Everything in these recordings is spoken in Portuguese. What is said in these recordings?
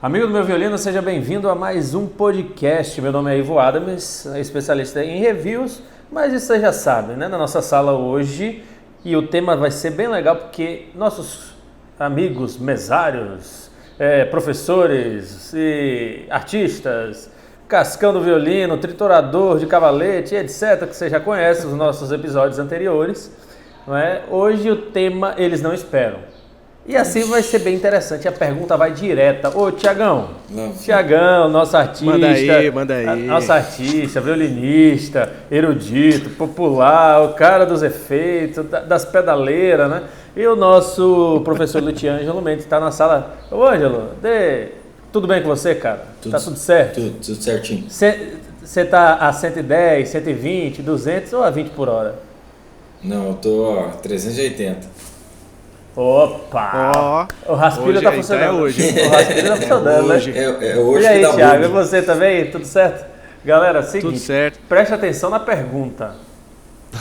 Amigo do meu violino, seja bem-vindo a mais um podcast. Meu nome é Ivo Adams, especialista em reviews, mas isso você já sabe, né? Na nossa sala hoje, e o tema vai ser bem legal porque nossos amigos mesários, professores e artistas, cascando violino, triturador de cavalete, etc., que você já conhece os nossos episódios anteriores, não é? Hoje o tema eles não esperam. E assim vai ser bem interessante, a pergunta vai direta. Ô, Tiagão, nosso artista, manda aí. Nosso artista, violinista, erudito, popular, o cara dos efeitos, das pedaleiras, né? E o nosso professor Lutiângelo Mendes está na sala. Ô, Ângelo, tudo bem com você, cara? Tá tudo certo? Tudo certinho. Você tá a 110, 120, 200 ou a 20 por hora? Não, eu tô a 380. Opa! O raspilho tá funcionando. Então é hoje. O raspilho tá funcionando, Hoje, né? é hoje E aí, que dá Thiago, e bug. você também? Tudo certo? Galera, seguinte, Tudo certo. preste atenção na pergunta.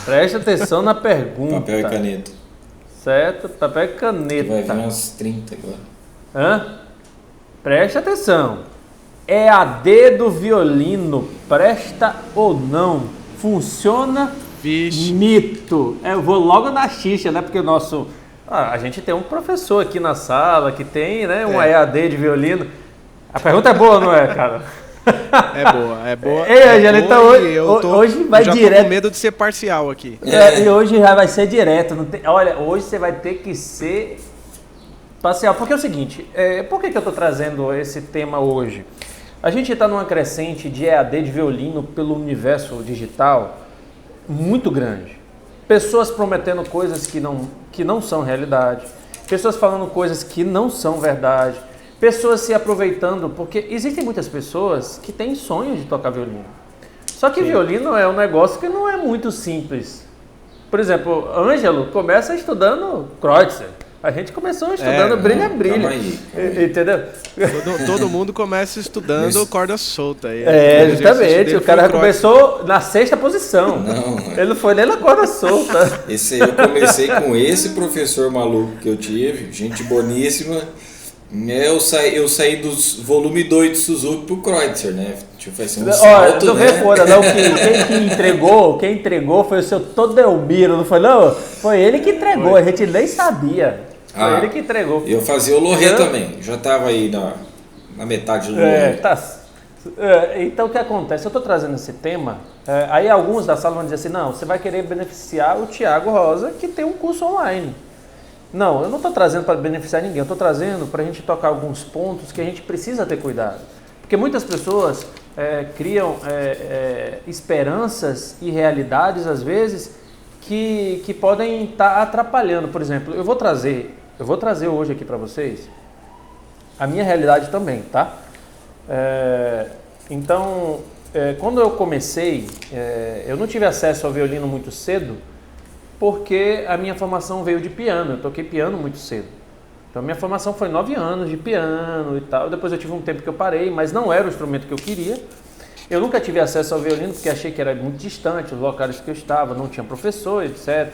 Preste atenção na pergunta. Papel e caneta. Certo? Papel e caneta. Vai vir umas 30 agora. Hã? Preste atenção. EAD do violino, presta ou não? Funciona? Vixe. Mito. Eu vou logo na xixa, né? Porque o nosso... a gente tem um professor aqui na sala que tem, né, um EAD de violino. A pergunta é boa, não é, cara? É boa. Ei, Angela, então hoje vai já direto. tô com medo de ser parcial aqui. E hoje já vai ser direto. Olha, hoje você vai ter que ser parcial. Porque é o seguinte, por que eu estou trazendo esse tema hoje? A gente está numa crescente de EAD de violino pelo universo digital muito grande. Pessoas prometendo coisas que não são realidade. Pessoas falando coisas que não são verdade. Pessoas se aproveitando, porque existem muitas pessoas que têm sonho de tocar violino. Só que violino é um negócio que não é muito simples. Por exemplo, Ângelo começa estudando Kreutzer. A gente começou estudando brilha. Calma aí. Entendeu? Todo mundo começa estudando corda solta. Aí, Justamente. O cara começou na 6ª posição. Não. Ele não foi nem na corda solta. Eu comecei com esse professor maluco que eu tive, gente boníssima. Eu saí dos volume 2 de Suzuki pro Kreutzer, né? Tipo, vai ser um salto, não né? refoda, não. Quem entregou foi o seu Todelmiro, não foi não? Foi ele que entregou, a gente nem sabia. Foi ele que entregou. Eu fazia o Lorê também, já tava aí na metade do Lorê. Então o que acontece? Eu estou trazendo esse tema, aí alguns da sala vão dizer assim, não, você vai querer beneficiar o Thiago Rosa, que tem um curso online. Não, eu não estou trazendo para beneficiar ninguém, eu estou trazendo para a gente tocar alguns pontos que a gente precisa ter cuidado. Porque muitas pessoas criam esperanças e realidades, às vezes, que podem estar atrapalhando. Por exemplo, eu vou trazer hoje aqui para vocês a minha realidade também, tá? Então, quando eu comecei, eu não tive acesso ao violino muito cedo, porque a minha formação veio de piano, eu toquei piano muito cedo. Então, a minha formação foi 9 anos de piano e tal. Depois eu tive um tempo que eu parei, mas não era o instrumento que eu queria. Eu nunca tive acesso ao violino porque achei que era muito distante, os locais que eu estava, não tinha professor, etc.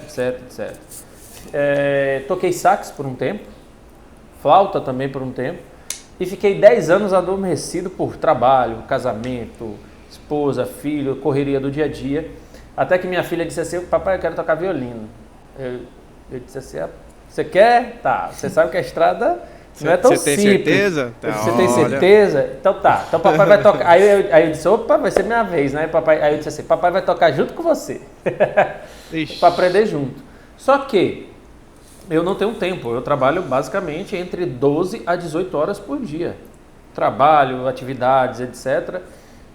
Toquei sax por um tempo, flauta também por um tempo, e fiquei 10 anos adormecido por trabalho, casamento, esposa, filho, correria do dia a dia. Até que minha filha disse assim, papai, eu quero tocar violino. Eu disse assim, você quer? Tá, você sabe que a estrada não é tão simples. Você tem certeza? Você tem certeza? Então tá, então papai vai tocar. Aí eu disse, opa, vai ser minha vez, né? Aí eu disse assim, papai vai tocar junto com você. Para aprender junto. Só que eu não tenho tempo, eu trabalho basicamente entre 12 a 18 horas por dia. Trabalho, atividades, etc.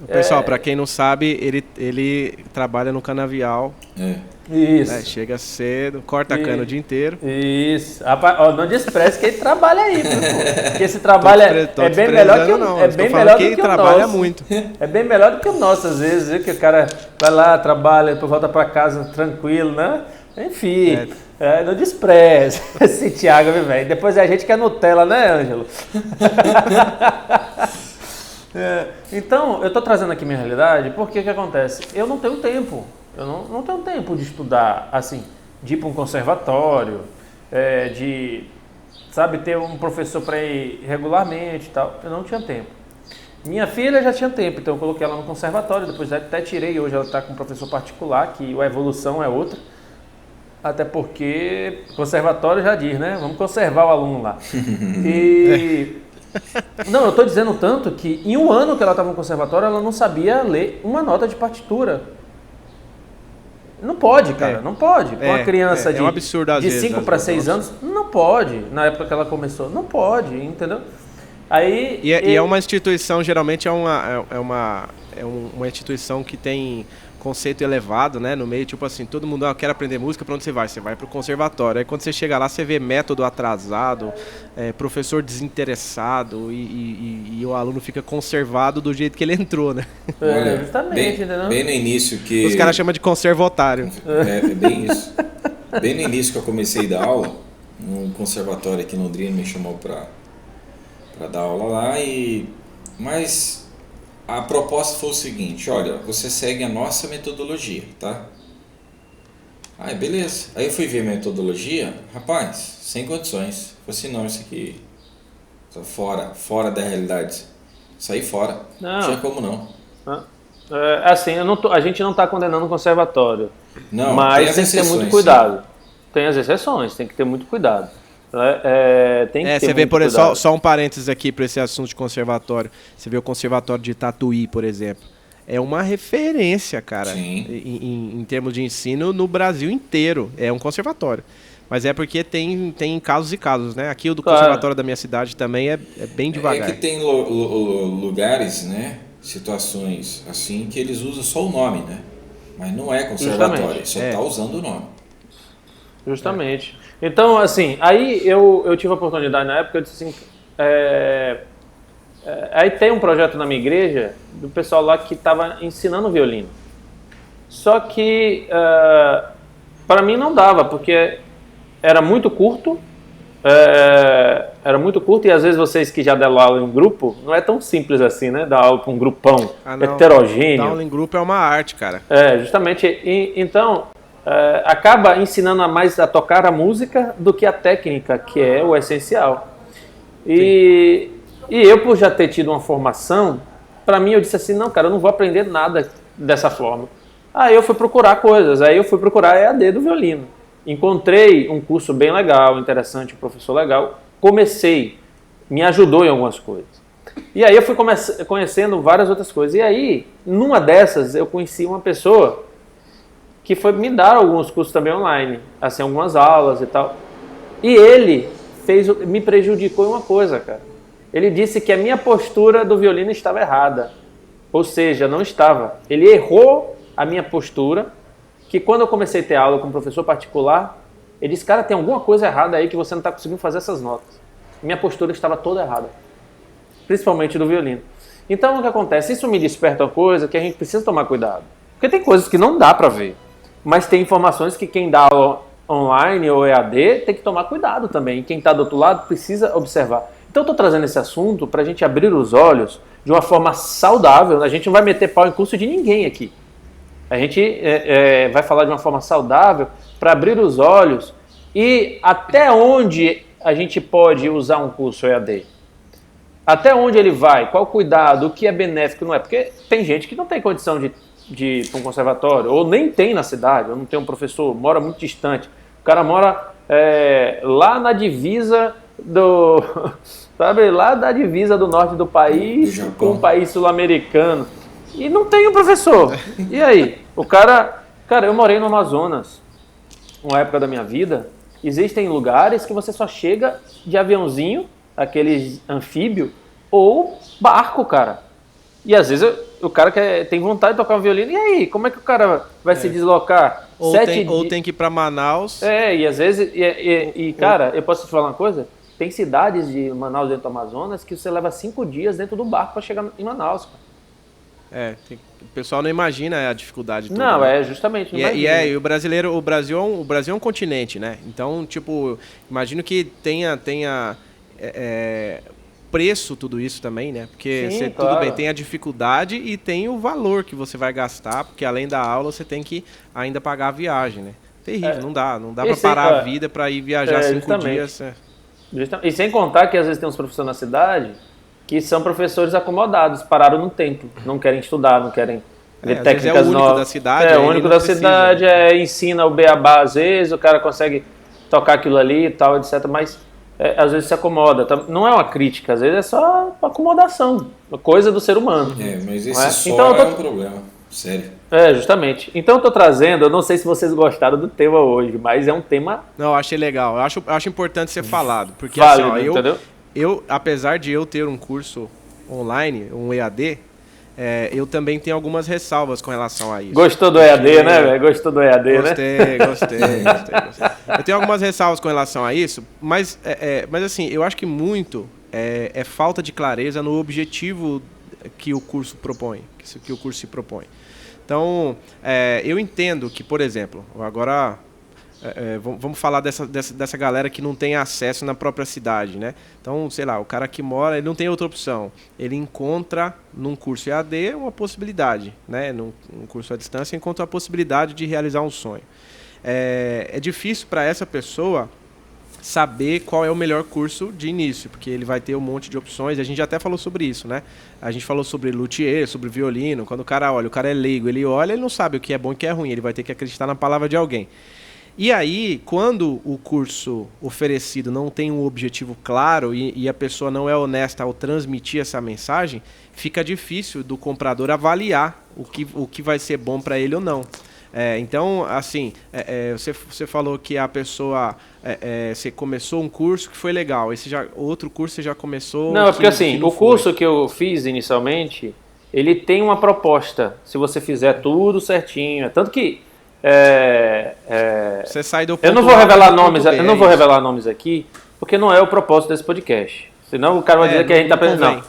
Pessoal, para quem não sabe, ele trabalha no canavial. Isso. Né? Chega cedo, corta cana o dia inteiro. Isso. Não despreze quem trabalha aí, porque esse trabalho é bem melhor que o nosso. É bem melhor do que o trabalha nosso. muito. É bem melhor do que o nosso, às vezes, viu? Que o cara vai lá, trabalha, depois volta para casa tranquilo, né? Enfim, não despreze esse Thiago, velho. Depois a gente quer Nutella, né, Ângelo? Então, eu estou trazendo aqui minha realidade porque o que acontece? Eu não tenho tempo. Eu não tenho tempo de estudar, assim, de ir para um conservatório, sabe, ter um professor para ir regularmente e tal. Eu não tinha tempo. Minha filha já tinha tempo, então eu coloquei ela no conservatório, depois até tirei, hoje ela está com um professor particular, que a evolução é outra. Até porque conservatório já diz, né? Vamos conservar o aluno lá. E... Não, eu estou dizendo tanto que em um ano que ela estava no conservatório, ela não sabia ler uma nota de partitura. Não pode, cara, não pode. Com uma criança um absurdo, às de vezes, 5 para 6 anos, não pode. Na época que ela começou, não pode, entendeu? Aí, e é uma instituição, geralmente é uma instituição que tem conceito elevado, né, no meio, tipo assim, todo mundo quer aprender música, pra onde você vai? Você vai pro conservatório. Aí quando você chega lá, você vê método atrasado, professor desinteressado e o aluno fica conservado do jeito que ele entrou, né? Olha, justamente, entendeu? Bem no início que... Os caras chamam de conservatário. É bem isso. Bem no início que eu comecei a dar aula, um conservatório aqui em Londrina me chamou pra dar aula lá, mas a proposta foi o seguinte: olha, você segue a nossa metodologia, tá? Aí beleza. Aí eu fui ver a metodologia, rapaz, sem condições. Falei assim, não, isso aqui tá fora da realidade. Saí fora. Não tinha como não. Assim, a gente não está condenando o conservatório. Não, mas tem que ter muito cuidado. Sim. Tem as exceções, tem que ter muito cuidado. Tem que ter você vê, por exemplo, só um parênteses aqui para esse assunto de conservatório. Você vê o conservatório de Tatuí, por exemplo. É uma referência, cara, em termos de ensino no Brasil inteiro. É um conservatório. Mas é porque tem casos e casos, né? Aqui o do conservatório da minha cidade também é bem devagar. É que tem lugares, né? Situações assim que eles usam só o nome, né? Mas não é conservatório, só está usando o nome. Justamente. Então, assim, aí eu tive a oportunidade na época, eu disse assim, aí tem um projeto na minha igreja do pessoal lá que estava ensinando violino. Só que para mim não dava, porque era muito curto, e às vezes vocês que já deram aula em grupo, não é tão simples assim, né? Dar aula para um grupão heterogêneo. Dar aula em grupo é uma arte, cara. Justamente. Então... acaba ensinando mais a tocar a música do que a técnica, que é o essencial. E eu, por já ter tido uma formação, para mim eu disse assim, não, cara, eu não vou aprender nada dessa forma. Aí eu fui procurar coisas, aí eu fui procurar a EAD do violino. Encontrei um curso bem legal, interessante, um professor legal, comecei, me ajudou em algumas coisas. E aí eu fui conhecendo várias outras coisas. E aí, numa dessas, eu conheci uma pessoa que foi me dar alguns cursos também online, assim, algumas aulas e tal. E ele me prejudicou em uma coisa, cara. Ele disse que a minha postura do violino estava errada. Ou seja, não estava. Ele errou a minha postura, que quando eu comecei a ter aula com um professor particular, ele disse, cara, tem alguma coisa errada aí que você não está conseguindo fazer essas notas. Minha postura estava toda errada. Principalmente do violino. Então, o que acontece? Isso me desperta uma coisa que a gente precisa tomar cuidado. Porque tem coisas que não dá para ver. Mas tem informações que quem dá aula online ou EAD tem que tomar cuidado também. Quem está do outro lado precisa observar. Então eu estou trazendo esse assunto para a gente abrir os olhos de uma forma saudável. A gente não vai meter pau em curso de ninguém aqui. A gente vai falar de uma forma saudável para abrir os olhos e até onde a gente pode usar um curso EAD. Até onde ele vai, qual cuidado, o que é benéfico, não é. Porque tem gente que não tem condição de ir para um conservatório, ou nem tem na cidade, ou não tem um professor, mora muito distante. O cara mora lá na divisa sabe, lá da divisa do norte do país com o país sul-americano. E não tem um professor. E aí? Cara, eu morei no Amazonas, uma época da minha vida. Existem lugares que você só chega de aviãozinho, aqueles anfíbio, ou barco, cara. E às vezes o cara tem vontade de tocar um violino, e aí? Como é que o cara vai se deslocar? Ou tem que ir para Manaus. E às vezes, cara, eu posso te falar uma coisa? Tem cidades de Manaus dentro do Amazonas que você leva 5 dias dentro do barco para chegar em Manaus, cara. O pessoal não imagina a dificuldade toda. Não, justamente. Não e o Brasil é um continente, né? Então, tipo, imagino que tenha preço tudo isso também, né? Porque Sim, tudo bem, tem a dificuldade e tem o valor que você vai gastar, porque além da aula você tem que ainda pagar a viagem, né? Terrível, não dá para parar a vida para ir viajar 5 dias. E sem contar que às vezes tem uns professores na cidade que são professores acomodados, pararam no tempo, não querem estudar, não querem ver técnicas novas. É o único da cidade. É o único da cidade, ensina o beabá às vezes, o cara consegue tocar aquilo ali e tal, etc. Mas às vezes se acomoda. Não é uma crítica, às vezes é só acomodação, uma coisa do ser humano. Mas esse então, é um problema, sério. Justamente. Então eu tô trazendo, eu não sei se vocês gostaram do tema hoje, mas é um tema... Não, eu achei legal, eu acho importante ser falado, porque válido, assim, entendeu? Eu, apesar de eu ter um curso online, um EAD, eu também tenho algumas ressalvas com relação a isso. Gostou do EAD, né, velho? Gostou do EAD, Gostei. Eu tenho algumas ressalvas com relação a isso, mas assim, eu acho que muito é falta de clareza no objetivo que o curso propõe, que o curso se propõe. Então, eu entendo que, por exemplo, agora... vamos falar dessa galera que não tem acesso na própria cidade, né? Então, sei lá, o cara que mora, ele não tem outra opção. Ele encontra num curso EAD uma possibilidade, né? Num curso à distância, encontra a possibilidade de realizar um sonho. É difícil para essa pessoa saber qual é o melhor curso de início, porque ele vai ter um monte de opções. A gente já até falou sobre isso, né? A gente falou sobre luthier, sobre violino. Quando o cara olha, o cara é leigo, ele olha, ele não sabe o que é bom e o que é ruim. Ele vai ter que acreditar na palavra de alguém. E aí, quando o curso oferecido não tem um objetivo claro e a pessoa não é honesta ao transmitir essa mensagem, fica difícil do comprador avaliar o que vai ser bom para ele ou não. Então, assim, você falou que a pessoa... você começou um curso que foi legal, outro curso você já começou... Não, porque assim, o curso que eu fiz inicialmente, ele tem uma proposta, se você fizer tudo certinho, tanto que... Você sai do ponto. Eu não vou revelar nomes aqui, porque não é o propósito desse podcast. Senão o cara vai dizer que a gente está pensando. Não.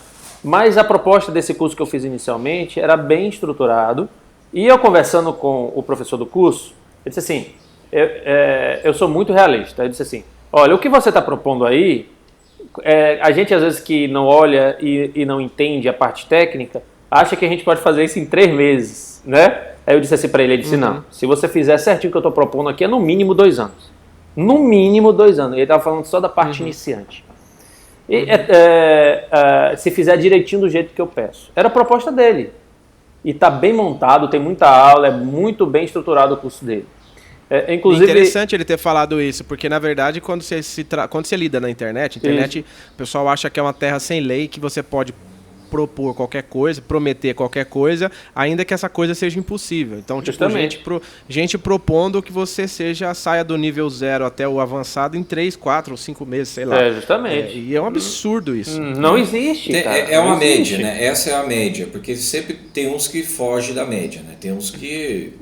Mas a proposta desse curso que eu fiz inicialmente era bem estruturado. E eu conversando com o professor do curso, ele disse assim: eu sou muito realista. Ele disse assim: olha, o que você está propondo aí, a gente às vezes que não olha e não entende a parte técnica, acha que a gente pode fazer isso em 3 meses, né? Aí eu disse assim para ele, ele disse, não, se você fizer certinho o que eu estou propondo aqui, é no mínimo 2 anos. No mínimo 2 anos. Ele estava falando só da parte iniciante. E, se fizer direitinho do jeito que eu peço. Era a proposta dele. E está bem montado, tem muita aula, é muito bem estruturado o curso dele. Inclusive... Interessante ele ter falado isso, porque na verdade quando você lida na internet, o pessoal acha que é uma terra sem lei, que você pode propor qualquer coisa, prometer qualquer coisa, ainda que essa coisa seja impossível. Então, tipo, gente propondo que você saia do nível 0 até o avançado em 3, 4 ou 5 meses, sei lá. Justamente. E é um absurdo isso. Não existe, cara. É uma média, né? Essa é a média, porque sempre tem uns que fogem da média, né? Tem uns que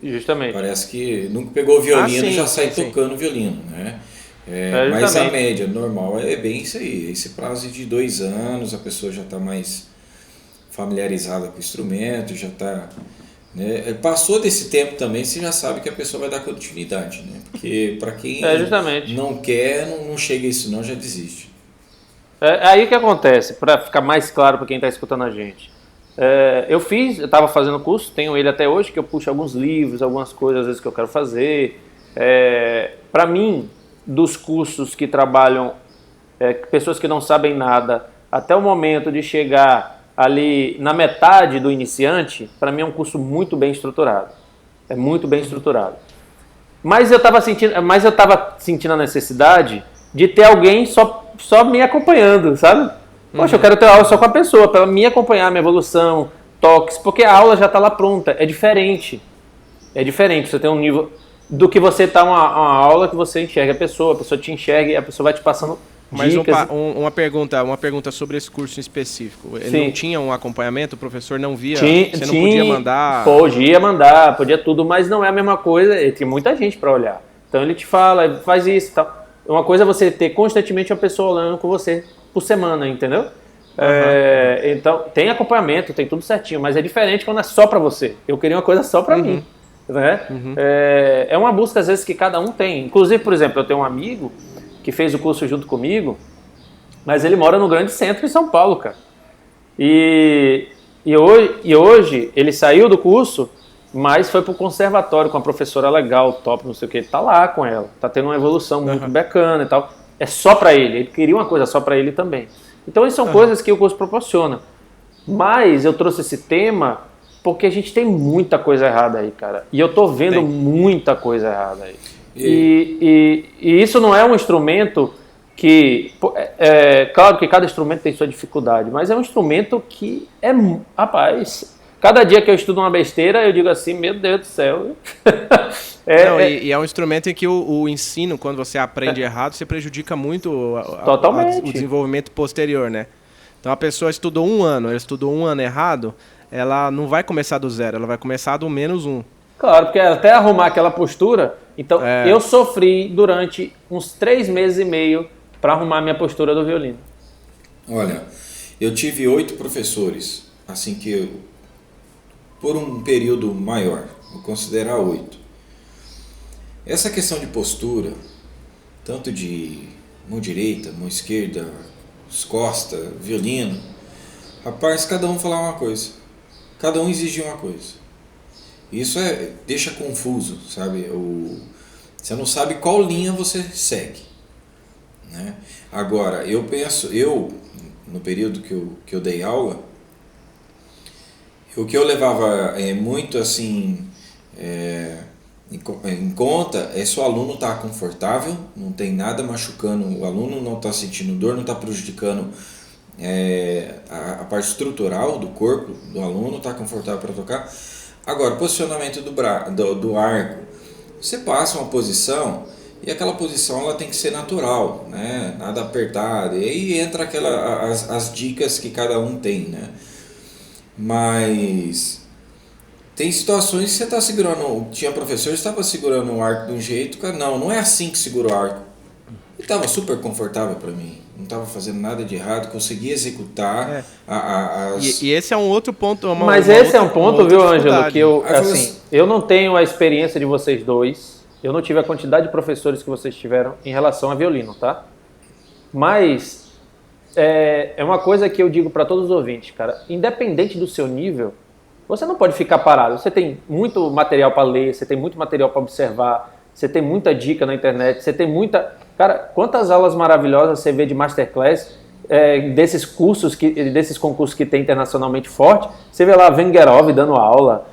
parece que nunca pegou violino e já sai tocando violino, né? Mas a média normal é bem isso aí. Esse prazo de 2 anos, a pessoa já está mais familiarizada com o instrumento, já está... Né? Passou desse tempo também, você já sabe que a pessoa vai dar continuidade, né? Porque para quem não quer, não chega a isso não, já desiste. Aí o que acontece, para ficar mais claro para quem está escutando a gente. Eu estava fazendo curso, tenho ele até hoje, que eu puxo alguns livros, algumas coisas às vezes que eu quero fazer. Para mim, dos cursos que trabalham pessoas que não sabem nada, até o momento de chegar ali na metade do iniciante, para mim é um curso muito bem estruturado. É muito bem estruturado. Mas eu estava sentindo a necessidade de ter alguém só me acompanhando, sabe? Poxa, eu quero ter aula só com a pessoa, para me acompanhar, minha evolução, toques, porque a aula já está lá pronta. É diferente. Você tem um nível do que você tá uma aula que você enxerga a pessoa te enxerga e a pessoa vai te passando dicas. Mas uma pergunta sobre esse curso em específico. Ele não tinha um acompanhamento? O professor não via? Você não podia mandar? Podia mandar, podia tudo, mas não é a mesma coisa. Ele tem muita gente para olhar. Então ele te fala, faz isso e tal. Uma coisa é você ter constantemente uma pessoa olhando com você por semana, entendeu? Então tem acompanhamento, tem tudo certinho, mas é diferente quando é só para você. Eu queria uma coisa só para mim. Né? É uma busca às vezes que cada um tem. Inclusive, por exemplo, eu tenho um amigo que fez o curso junto comigo, mas ele mora no grande centro em São Paulo, cara. E hoje ele saiu do curso, mas foi pro conservatório com a professora legal, top, não sei o que. Ele tá lá com ela, tá tendo uma evolução muito bacana e tal. é só para ele. Ele queria uma coisa só para ele também. Então, isso são coisas que o curso proporciona. Mas eu trouxe esse tema porque a gente tem muita coisa errada aí, cara. E eu tô vendo muita coisa errada aí. E isso não é um instrumento que... claro que cada instrumento tem sua dificuldade, mas é um instrumento que é... Rapaz, cada dia que eu estudo uma besteira, eu digo assim, meu Deus do céu. E é um instrumento em que o ensino, quando você aprende errado, você prejudica muito o desenvolvimento posterior, né? Então a pessoa estudou ela estudou um ano errado, ela não vai começar do zero, ela vai começar do -1. Claro, porque até arrumar aquela postura... Então, eu sofri durante uns 3 meses e meio para arrumar minha postura do violino. Olha, eu tive 8 professores, assim que por um período maior, vou considerar 8. Essa questão de postura, tanto de mão direita, mão esquerda, costas, violino, rapaz, cada um falava uma coisa, cada um exigia uma coisa. Isso deixa confuso, sabe? Você não sabe qual linha você segue, né? Agora, no período que eu dei aula, o que eu levava muito assim em conta é se o aluno está confortável, não tem nada machucando o aluno, não está sentindo dor, não está prejudicando a parte estrutural do corpo do aluno, está confortável para tocar. Agora, posicionamento do arco, você passa uma posição e aquela posição ela tem que ser natural, né? Nada apertado, e aí entra as dicas que cada um tem, né? Mas tem situações que você está segurando, tinha professor que estava segurando o arco de um jeito, cara, não é assim que segura o arco. E estava super confortável para mim, não estava fazendo nada de errado, conseguia executar E esse é um outro ponto. Mas esse é um ponto, viu, Ângelo, que eu não tenho a experiência de vocês dois, eu não tive a quantidade de professores que vocês tiveram em relação a violino, tá? Mas é uma coisa que eu digo para todos os ouvintes, cara, independente do seu nível, você não pode ficar parado. Você tem muito material para ler, você tem muito material para observar, você tem muita dica na internet, você tem muita... Cara, quantas aulas maravilhosas você vê de masterclass, desses concursos que tem internacionalmente forte. Você vê lá Vengerov dando aula,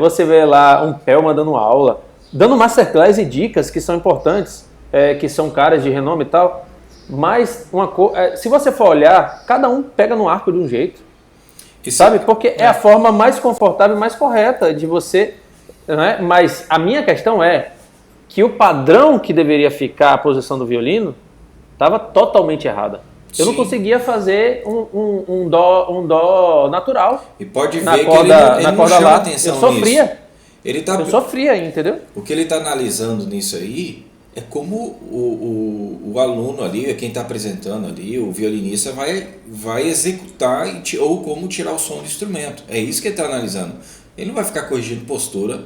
você vê lá um Pelman dando aula, dando masterclass e dicas que são importantes, que são caras de renome e tal. Mas se você for olhar, cada um pega no arco de um jeito. Sabe? Porque é a forma mais confortável e mais correta de você... Né? Mas a minha questão é que o padrão que deveria ficar a posição do violino estava totalmente errada. Eu não conseguia fazer um dó natural. E pode ver que ele não chama atenção nisso. Eu sofria. Nisso. Eu sofria, entendeu? O que ele está analisando nisso aí é como o aluno ali, quem está apresentando ali, o violinista vai executar ou como tirar o som do instrumento. É isso que ele está analisando. Ele não vai ficar corrigindo postura,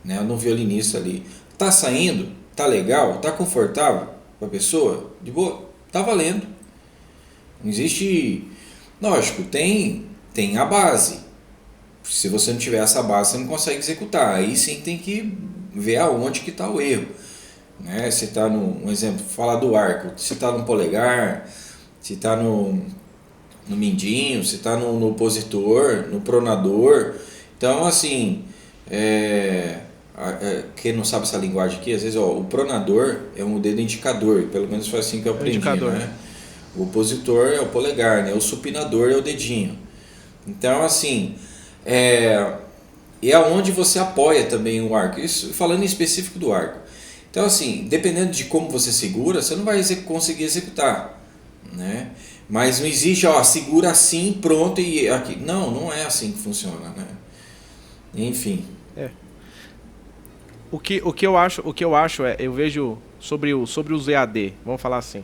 né, no violinista ali. Tá saindo? Tá legal? Tá confortável para a pessoa? De boa? Tá valendo. Não existe... Lógico, tem a base. Se você não tiver essa base, você não consegue executar. Aí sim tem que ver aonde que está o erro. Né? Se está um exemplo, falar do arco. Se está no polegar, se está no mindinho, se está no opositor, no pronador. Então, assim... quem não sabe essa linguagem aqui, às vezes o pronador é um dedo indicador, pelo menos foi assim que eu aprendi, né? O opositor é o polegar, né? O supinador é o dedinho. Então, assim, é onde você apoia também o arco. Isso falando em específico do arco. Então, assim, dependendo de como você segura, você não vai conseguir executar, né? Mas não existe, segura assim, pronto e aqui. Não é assim que funciona, né? Enfim. O que eu acho eu vejo sobre os EAD, vamos falar assim.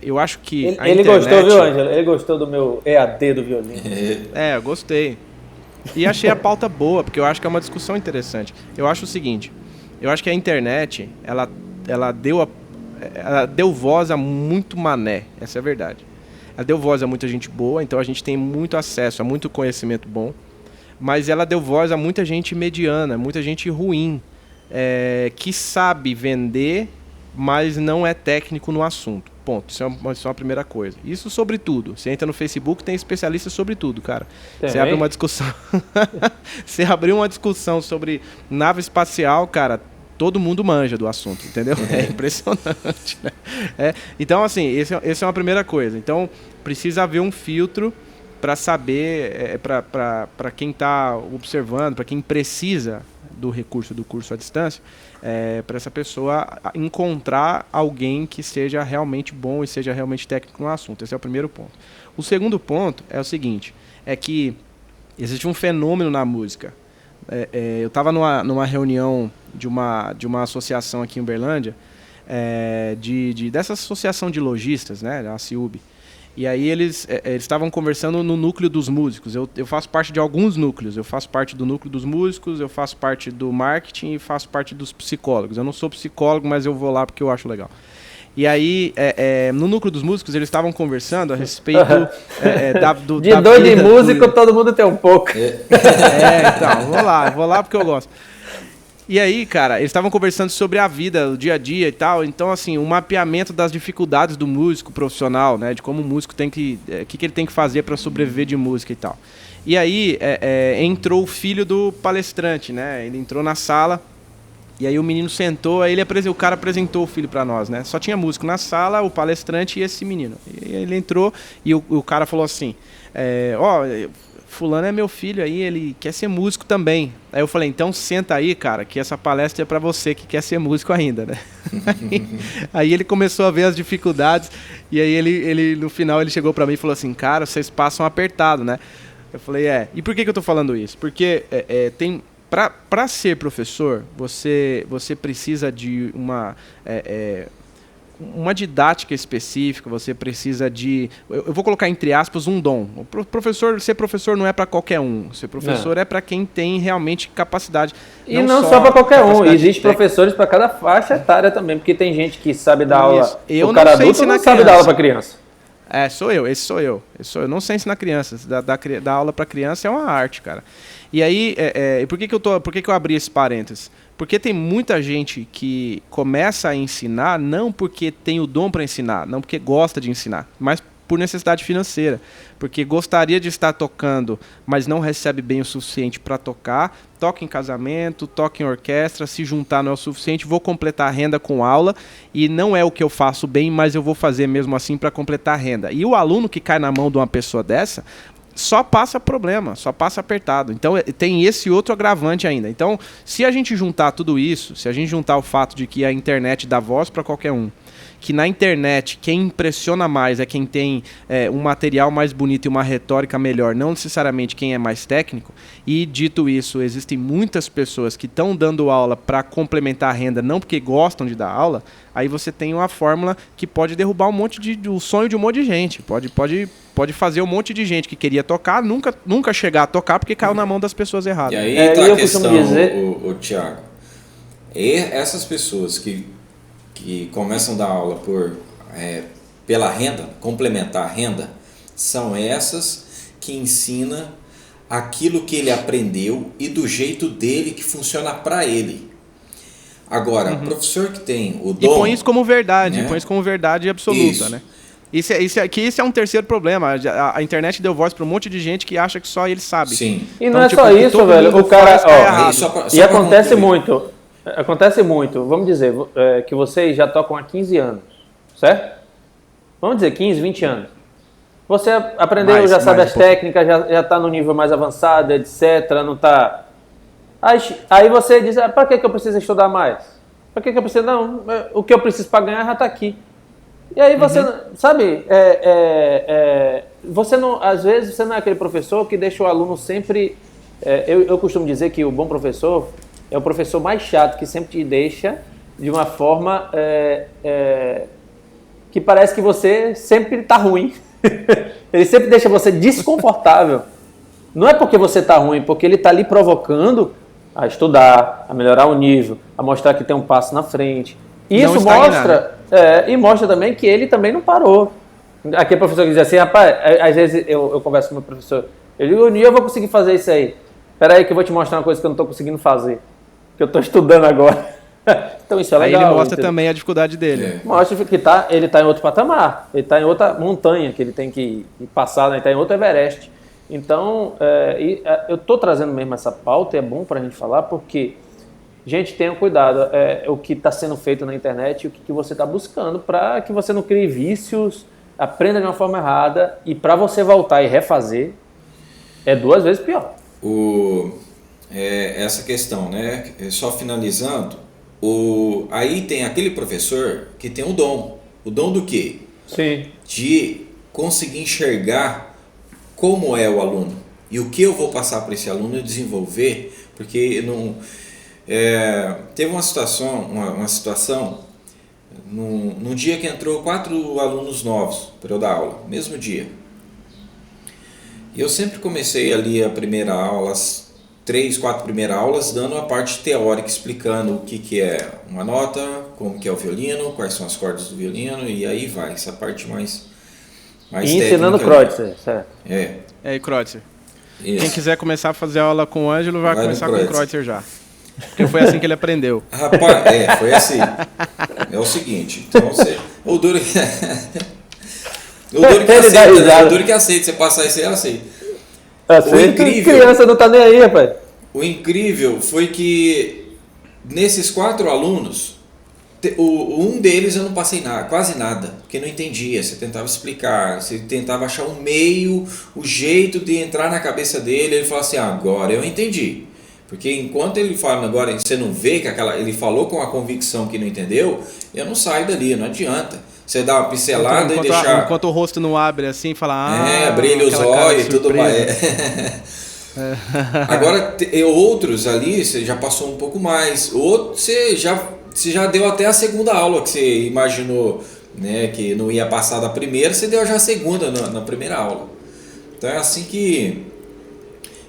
Eu acho que ele gostou, viu, Ângelo? Ele gostou do meu EAD do violino. Eu gostei. E achei a pauta boa, porque eu acho que é uma discussão interessante. Eu acho o seguinte, eu acho que a internet, ela deu voz a muito mané, essa é a verdade. Ela deu voz a muita gente boa, então a gente tem muito acesso a muito conhecimento bom, mas ela deu voz a muita gente mediana, muita gente ruim, que sabe vender mas não é técnico no assunto. Ponto. Isso é uma primeira coisa. Isso sobre tudo. Você entra no Facebook, tem especialistas sobre tudo, cara. Você abre uma discussão. Você abriu uma discussão sobre nave espacial, cara. Todo mundo manja do assunto, entendeu? É impressionante, né? Então, assim, essa é uma primeira coisa. Então, precisa haver um filtro para saber, para quem está observando, para quem precisa do recurso do curso à distância, para essa pessoa encontrar alguém que seja realmente bom e seja realmente técnico no assunto. Esse é o primeiro ponto. O segundo ponto é o seguinte, é que existe um fenômeno na música. Eu estava numa reunião de uma associação aqui em Uberlândia, dessa associação de lojistas, né, a CIUB. E aí eles estavam conversando no núcleo dos músicos. Eu faço parte de alguns núcleos. Eu faço parte do núcleo dos músicos, eu faço parte do marketing e faço parte dos psicólogos. Eu não sou psicólogo, mas eu vou lá porque eu acho legal. E aí, no núcleo dos músicos, eles estavam conversando a respeito de doido e músico, todo mundo tem um pouco. Então, vou lá porque eu gosto. E aí, cara, eles estavam conversando sobre a vida, o dia a dia e tal. Então, assim, um mapeamento das dificuldades do músico profissional, né? De como o músico tem que ele tem que fazer para sobreviver de música e tal. E aí, entrou o filho do palestrante, né? Ele entrou na sala. E aí o menino sentou, aí o cara apresentou o filho para nós, né? Só tinha músico na sala, o palestrante e esse menino. E ele entrou e o cara falou assim, fulano é meu filho aí, ele quer ser músico também. Aí eu falei, então senta aí, cara, que essa palestra é para você que quer ser músico ainda, né? Aí ele começou a ver as dificuldades e aí ele no final ele chegou para mim e falou assim, cara, vocês passam apertado, né? Eu falei, e por que eu tô falando isso? Porque tem... Para ser professor, você precisa de uma didática específica, você precisa de... Eu vou colocar entre aspas um dom. Ser professor não é para qualquer um. Ser professor é para quem tem realmente capacidade. E não só para qualquer um. Existem professores para cada faixa etária também, porque tem gente que sabe dar aula. O cara adulto não sabe dar aula para criança. Esse sou eu. Eu não sei ensinar crianças. Dar aula para criança é uma arte, cara. E aí, por que eu abri esse parênteses? Porque tem muita gente que começa a ensinar não porque tem o dom para ensinar, não porque gosta de ensinar, mas por necessidade financeira. Porque gostaria de estar tocando, mas não recebe bem o suficiente para tocar, toca em casamento, toca em orquestra, se juntar não é o suficiente, vou completar a renda com aula, e não é o que eu faço bem, mas eu vou fazer mesmo assim para completar a renda. E o aluno que cai na mão de uma pessoa dessa, só passa problema, só passa apertado. Então tem esse outro agravante ainda. Então, se a gente juntar tudo isso, se a gente juntar o fato de que a internet dá voz para qualquer um, que na internet quem impressiona mais é quem tem um material mais bonito e uma retórica melhor, não necessariamente quem é mais técnico, e dito isso, existem muitas pessoas que estão dando aula para complementar a renda, não porque gostam de dar aula, aí você tem uma fórmula que pode derrubar o sonho de um monte de gente, pode fazer um monte de gente que queria tocar, nunca chegar a tocar porque caiu na mão das pessoas erradas. E aí tá a questão, o Thiago, essas pessoas que começam a dar aula pela renda, complementar a renda, são essas que ensinam aquilo que ele aprendeu e do jeito dele que funciona para ele. Agora, o professor que tem o dom... E põe isso como verdade, põe isso como verdade absoluta, isso. Né? Isso é um terceiro problema. A internet deu voz para um monte de gente que acha que só ele sabe. Sim. E então, não é só isso, velho. O cara... E acontece muito. Acontece muito. Vamos dizer que vocês já tocam há 15 anos, certo? Vamos dizer 15, 20 anos. Você aprendeu, já sabe as técnicas, já está no nível mais avançado, etc. Não tá... Aí você diz, para que eu preciso estudar mais? Para que eu preciso... Não, o que eu preciso para ganhar já está aqui. E aí você, sabe, você não, às vezes você não é aquele professor que deixa o aluno sempre... Eu costumo dizer que o bom professor é o professor mais chato, que sempre te deixa de uma forma que parece que você sempre está ruim. Ele sempre deixa você desconfortável. Não é porque você está ruim, porque ele está ali provocando a estudar, a melhorar o nível, a mostrar que tem um passo na frente. E isso mostra, e mostra também que ele também não parou. Aquele professor que diz assim, rapaz, às vezes eu converso com o meu professor, eu digo, eu vou conseguir fazer isso aí. Espera aí que eu vou te mostrar uma coisa que eu não estou conseguindo fazer, que eu estou estudando agora. Então isso é legal. Aí ele mostra também a dificuldade dele. Mostra que ele está em outro patamar, ele está em outra montanha que ele tem que passar, né? Ele está em outro Everest. Então, eu estou trazendo mesmo essa pauta e é bom para a gente falar porque, gente, tenha cuidado. O que está sendo feito na internet e o que você está buscando para que você não crie vícios, aprenda de uma forma errada e para você voltar e refazer é 2 vezes pior. Essa questão, né? Só finalizando, aí tem aquele professor que tem o dom. O dom do quê? Sim. De conseguir enxergar como é o aluno e o que eu vou passar para esse aluno e desenvolver, porque não teve uma situação no dia que entrou 4 alunos novos para eu dar aula, mesmo dia. E eu sempre comecei ali a primeira aula, as 3, 4 primeiras aulas, dando a parte teórica, explicando o que é uma nota, como que é o violino, quais são as cordas do violino, e aí vai, essa parte mais e ensinando o Kreutzer, certo? E Kreutzer. Isso. Quem quiser começar a fazer aula com o Ângelo, vai começar com o Kreutzer já. Porque foi assim que ele aprendeu. Rapaz, foi assim. É o seguinte, então o duro que aceita, você passar isso aí, ela aceita. O incrível, criança não tá nem aí, rapaz. O incrível foi que nesses 4 alunos, um deles eu não passei quase nada, porque não entendia. Você tentava explicar, você tentava achar um meio, o jeito de entrar na cabeça dele. Ele falou assim: agora eu entendi. Porque enquanto ele fala, agora você não vê que ele falou com a convicção que não entendeu, eu não saio dali, não adianta. Você dá uma pincelada e deixar. Enquanto o rosto não abre assim, fala. Brilha os olhos e tudo mais. Agora, outros ali, você já passou um pouco mais. Outros, você já deu até a segunda aula que você imaginou, né, que não ia passar da primeira, você deu já a segunda na primeira aula. Então é assim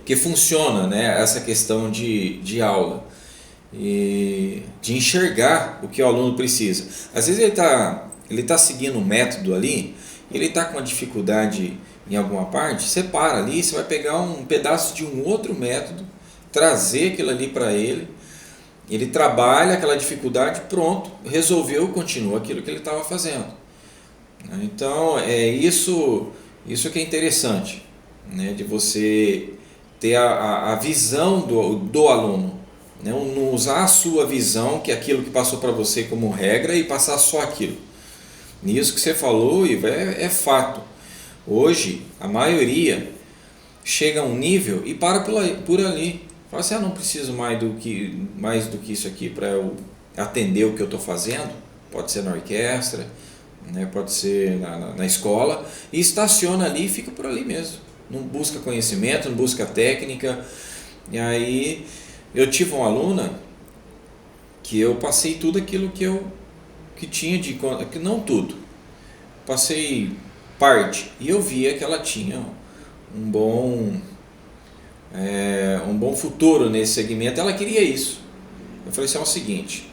que funciona, né, essa questão de aula. E de enxergar o que o aluno precisa. Às vezes ele tá seguindo um método ali, ele está com uma dificuldade em alguma parte, você para ali, você vai pegar um pedaço de um outro método, trazer aquilo ali para ele trabalha aquela dificuldade, pronto, resolveu, continua aquilo que ele estava fazendo. Então, isso que é interessante, né, de você ter a visão do aluno, né, não usar a sua visão, que é aquilo que passou para você como regra, e passar só aquilo. Nisso que você falou, Ivo, é fato. Hoje, a maioria chega a um nível e para por ali. Fala assim, não preciso mais do que isso aqui para eu atender o que eu estou fazendo. Pode ser na orquestra, né? Pode ser na escola. E estaciona ali e fica por ali mesmo. Não busca conhecimento, não busca técnica. E aí, eu tive uma aluna que eu passei tudo aquilo que tinha que não tudo. Passei parte. E eu via que ela tinha um bom futuro nesse segmento. Ela queria isso. Eu falei assim, é o seguinte,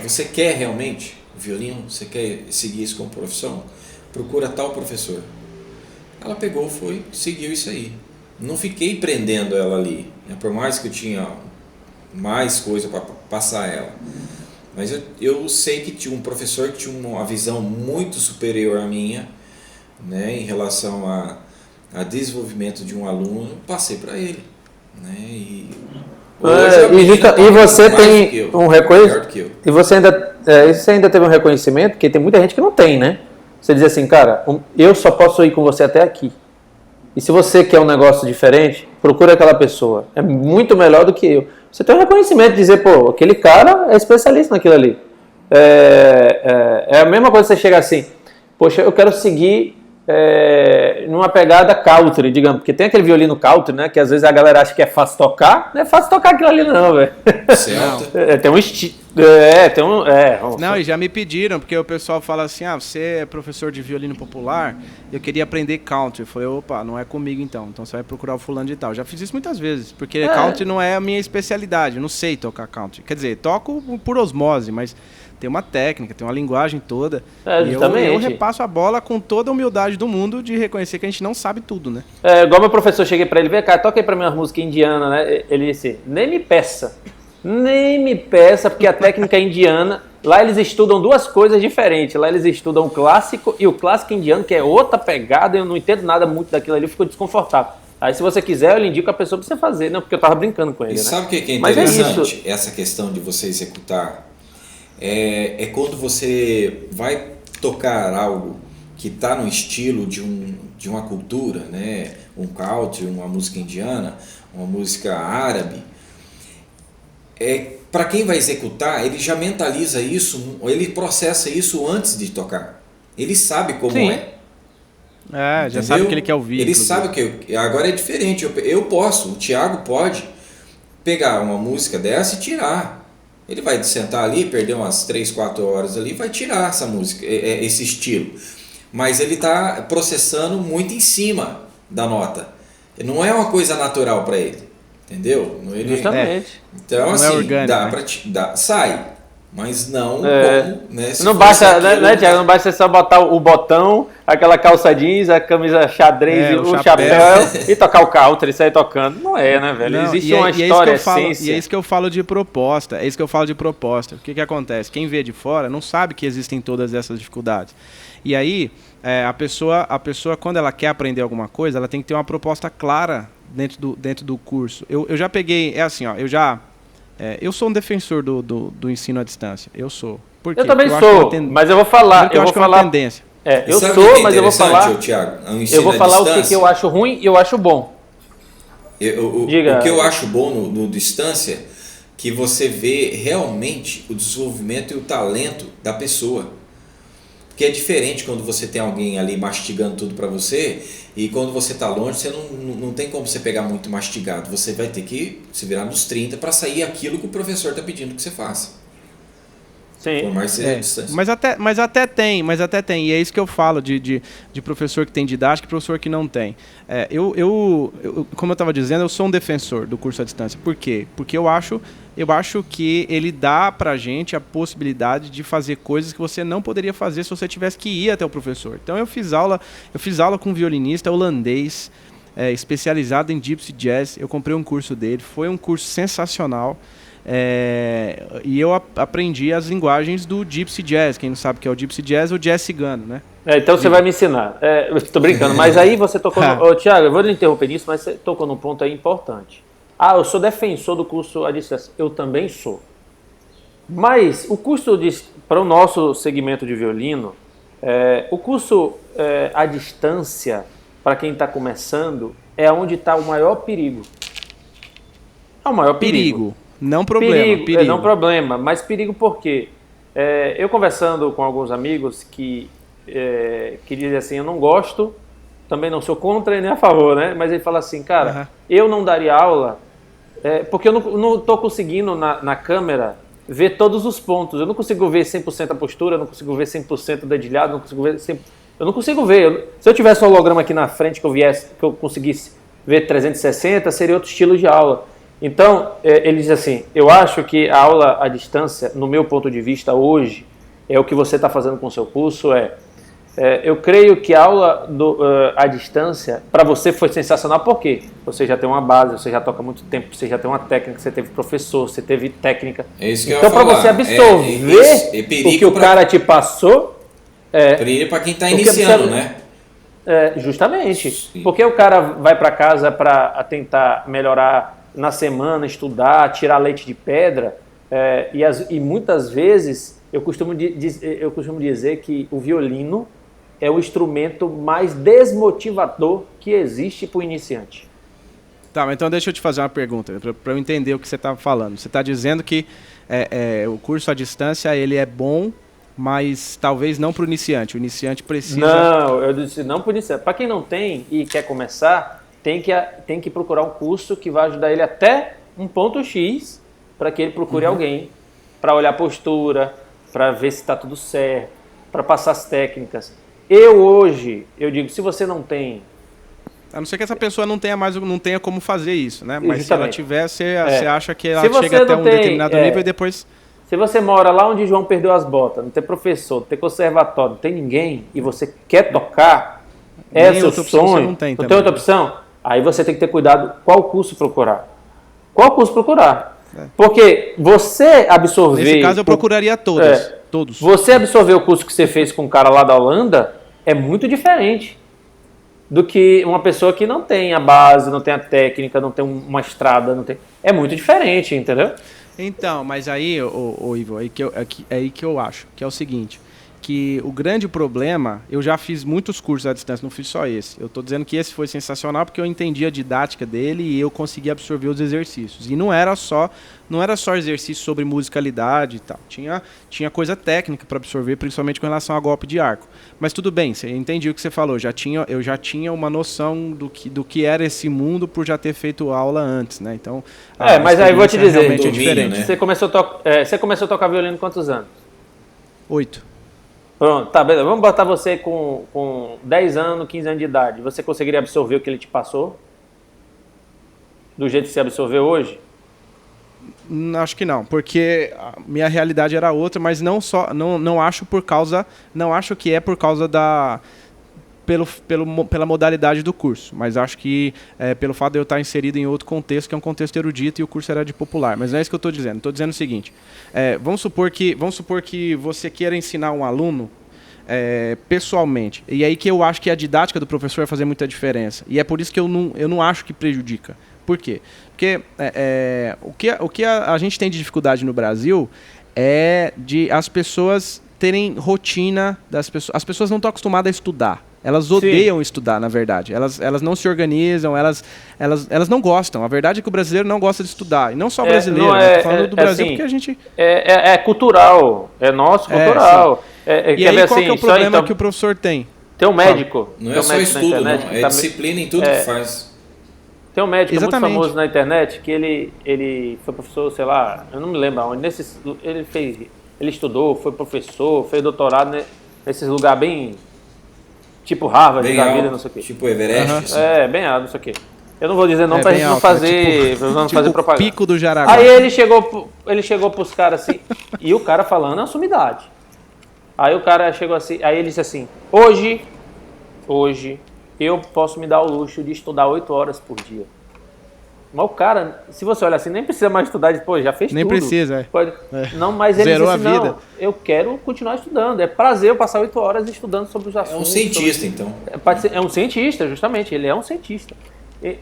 você quer realmente violino? Você quer seguir isso como profissão? Procura tal professor. Ela pegou, seguiu isso aí. Não fiquei prendendo ela ali, né? Por mais que eu tinha mais coisa para passar ela. Mas eu sei que tinha um professor que tinha uma visão muito superior à minha, né, em relação a desenvolvimento de um aluno, passei para ele, né, e você tem um reconhecimento, e você ainda teve um reconhecimento, porque tem muita gente que não tem, né? Você diz assim, cara, eu só posso ir com você até aqui. E se você quer um negócio diferente, procura aquela pessoa. É muito melhor do que eu. Você tem um reconhecimento de dizer, pô, aquele cara é especialista naquilo ali. É a mesma coisa que você chega assim, poxa, eu quero seguir numa pegada country, digamos, porque tem aquele violino country, né, que às vezes a galera acha que é fácil tocar, não é fácil tocar aquilo ali não, velho. Tem um estilo, Não, e já me pediram, porque o pessoal fala assim, você é professor de violino popular, eu queria aprender country. Eu falei, opa, não é comigo então você vai procurar o fulano de tal. Já fiz isso muitas vezes, porque country não é a minha especialidade, eu não sei tocar country. Quer dizer, toco por osmose, mas tem uma técnica, tem uma linguagem toda. E eu repasso a bola com toda a humildade do mundo de reconhecer que a gente não sabe tudo, né? Igual meu professor, cheguei pra ele, vem cá, toca aí pra mim uma música indiana, né? Ele disse, nem me peça. Nem me peça, porque a técnica indiana, lá eles estudam duas coisas diferentes. Lá eles estudam o clássico e o clássico indiano, que é outra pegada, eu não entendo nada muito daquilo ali, eu fico desconfortável. Aí se você quiser, eu lhe indico a pessoa para você fazer, não, porque eu tava brincando com ele, né? Sabe o que é interessante? Essa questão de você executar é quando você vai tocar algo que está no estilo de uma cultura, né? Um country, uma música indiana, uma música árabe. Para quem vai executar, ele já mentaliza isso, ele processa isso antes de tocar. Ele sabe como é. Já sabe o que ele quer ouvir. Ele sabe o que. Agora é diferente. Eu posso, o Thiago pode pegar uma música dessa e tirar. Ele vai sentar ali, perder umas 3, 4 horas ali, vai tirar essa música, esse estilo. Mas ele está processando muito em cima da nota. Não é uma coisa natural para ele. Entendeu? Justamente. Então, não assim, é orgânico, dá né? pra sai. Mas não como, né? Não basta, né, Thiago? Não basta só botar o botão, aquela calça jeans, a camisa xadrez, o chapéu e tocar o country, sair tocando. Não é, né, velho? Não, existe uma história, essência. E é isso que eu falo de proposta. O que acontece? Quem vê de fora não sabe que existem todas essas dificuldades. E aí, a pessoa, quando ela quer aprender alguma coisa, ela tem que ter uma proposta clara dentro do curso. Eu já peguei, eu sou um defensor do ensino à distância. Eu sou. Por quê? Eu também sou, mas eu vou falar. Eu acho que é uma tendência. Eu sou, mas eu vou falar. Thiago, eu vou falar o que eu acho ruim e eu acho bom. O que eu acho bom no distância, que você vê realmente o desenvolvimento e o talento da pessoa. Que é diferente quando você tem alguém ali mastigando tudo para você, e quando você está longe, você não tem como você pegar muito mastigado. Você vai ter que se virar nos 30 para sair aquilo que o professor está pedindo que você faça. Sim. Por mais que seja distância. Mas até tem. E é isso que eu falo de professor que tem didática e professor que não tem. Como eu estava dizendo, eu sou um defensor do curso à distância. Por quê? Porque eu acho que ele dá pra gente a possibilidade de fazer coisas que você não poderia fazer se você tivesse que ir até o professor. Então eu fiz aula com um violinista holandês, especializado em Gypsy Jazz. Eu comprei um curso dele, foi um curso sensacional. E eu aprendi as linguagens do Gypsy Jazz. Quem não sabe o que é o Gypsy Jazz, o jazz cigano, né? Então você vai me ensinar. Eu estou brincando, mas aí você tocou no... Thiago, eu vou lhe interromper nisso, mas você tocou num ponto aí importante. Eu sou defensor do curso à distância. Eu também sou. Mas o curso para o nosso segmento de violino, o curso à distância, para quem está começando, é onde está o maior perigo. É o maior perigo. Não problema. Perigo. Não problema, mas perigo por quê? Eu conversando com alguns amigos que dizem assim, eu não gosto, também não sou contra e nem a favor, né? Mas ele fala assim, cara, eu não daria aula porque eu não estou conseguindo na câmera ver todos os pontos. Eu não consigo ver 100% a postura, eu não consigo ver 100% o dedilhado, eu não consigo ver. Se eu tivesse um holograma aqui na frente que eu conseguisse ver 360, seria outro estilo de aula. Então, ele diz assim, eu acho que a aula à distância, no meu ponto de vista hoje, o que você está fazendo com o seu curso eu creio que a aula à distância, para você foi sensacional, porque você já tem uma base, você já toca há muito tempo, você já tem uma técnica, você teve professor, você teve técnica. Então, para você absorver o que o cara te passou... para quem está iniciando, né? Justamente. Sim. Porque o cara vai para casa para tentar melhorar na semana, estudar, tirar leite de pedra, e muitas vezes eu costumo dizer que o violino é o instrumento mais desmotivador que existe para o iniciante. Tá, mas então deixa eu te fazer uma pergunta, para eu entender o que você está falando. Você está dizendo que o curso à distância ele é bom, mas talvez não para o iniciante. O iniciante precisa... Não, eu disse não para o iniciante. Para quem não tem e quer começar... Tem que procurar um curso que vai ajudar ele até um ponto X para que ele procure alguém para olhar a postura, para ver se está tudo certo, para passar as técnicas. Eu digo, se você não tem... A não ser que essa pessoa não tenha como fazer isso, né? Mas Justamente. se ela tiver, você acha que ela se chega até um determinado nível e depois... Se você mora lá onde João perdeu as botas, não tem professor, não tem conservatório, não tem ninguém, e você quer tocar, seu sonho, não tem outra opção? Aí você tem que ter cuidado qual curso procurar. Porque você absorver... Nesse caso eu procuraria todos. Você absorver o curso que você fez com um cara lá da Holanda é muito diferente do que uma pessoa que não tem a base, não tem a técnica, não tem uma estrada, não tem... É muito diferente, entendeu? Então, mas aí, Ivo, aí que eu acho, que é o seguinte, que o grande problema, eu já fiz muitos cursos à distância, não fiz só esse. Eu estou dizendo que esse foi sensacional porque eu entendi a didática dele e eu consegui absorver os exercícios. E não era só exercício sobre musicalidade e tal. Tinha coisa técnica para absorver, principalmente com relação a golpe de arco. Mas tudo bem, eu entendi o que você falou. Eu já tinha uma noção do que era esse mundo por já ter feito aula antes, né? Então, mas aí eu vou te dizer, realmente é diferente. Né? Você começou a tocar violino quantos anos? 8. Pronto, tá, beleza. Vamos botar você com 10 anos, 15 anos de idade. Você conseguiria absorver o que ele te passou? Do jeito que você absorveu hoje? Acho que não, porque a minha realidade era outra, mas não acho que é por causa pela modalidade do curso, mas acho que pelo fato de eu estar inserido em outro contexto, que é um contexto erudito e o curso era de popular. Mas não é isso que eu estou dizendo. Estou dizendo o seguinte, vamos supor que você queira ensinar um aluno pessoalmente, e aí que eu acho que a didática do professor vai fazer muita diferença, e é por isso que eu não acho que prejudica. Por quê? Porque o que a gente tem de dificuldade no Brasil é de as pessoas terem rotina as pessoas não estão acostumadas a estudar. Elas odeiam estudar, na verdade. Elas não se organizam, elas não gostam. A verdade é que o brasileiro não gosta de estudar. E não só o brasileiro, estou falando do Brasil assim, porque a gente... É cultural, é nosso cultural. E aí qual que é o problema que o professor tem? Tem um médico. Não é só estudo, não. É disciplina em tudo que faz. Tem um médico muito famoso na internet que ele foi professor, sei lá, eu não me lembro onde. Ele estudou, foi professor, fez doutorado nesses lugares bem... Tipo Harvard, bem da alto, vida, não sei o quê. Tipo Everest. Assim. Bem alto, não sei o quê. Eu não vou dizer não pra gente não fazer, fazer propaganda. Pico do Jaraguá. Aí ele chegou pros caras assim, e o cara falando é uma sumidade. Aí o cara chegou assim, aí ele disse assim, hoje eu posso me dar o luxo de estudar 8 horas por dia. Mas o cara, se você olhar assim, nem precisa mais estudar, depois já fez nem tudo. Nem precisa, Não, mas ele zerou disse assim, a vida. não, eu quero continuar estudando. É prazer eu passar 8 horas estudando sobre os assuntos. É um cientista, então. É um cientista, justamente, ele é um cientista.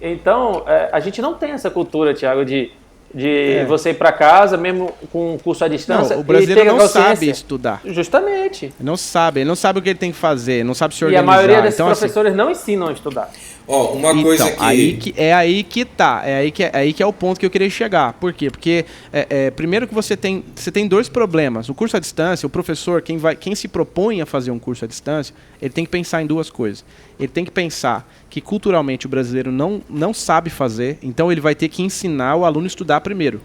Então, a gente não tem essa cultura, Thiago, de você ir para casa, mesmo com um curso à distância. Não, o brasileiro não sabe estudar. Justamente. Ele não sabe o que ele tem que fazer, não sabe se organizar. E a maioria desses professores não ensinam a estudar. Uma coisa que... Aí que é o ponto que eu queria chegar. Por quê? Porque primeiro que você tem 2 problemas. O curso à distância, o professor, quem se propõe a fazer um curso à distância, ele tem que pensar em 2 coisas. Ele tem que pensar que culturalmente o brasileiro não sabe fazer, então ele vai ter que ensinar o aluno a estudar primeiro.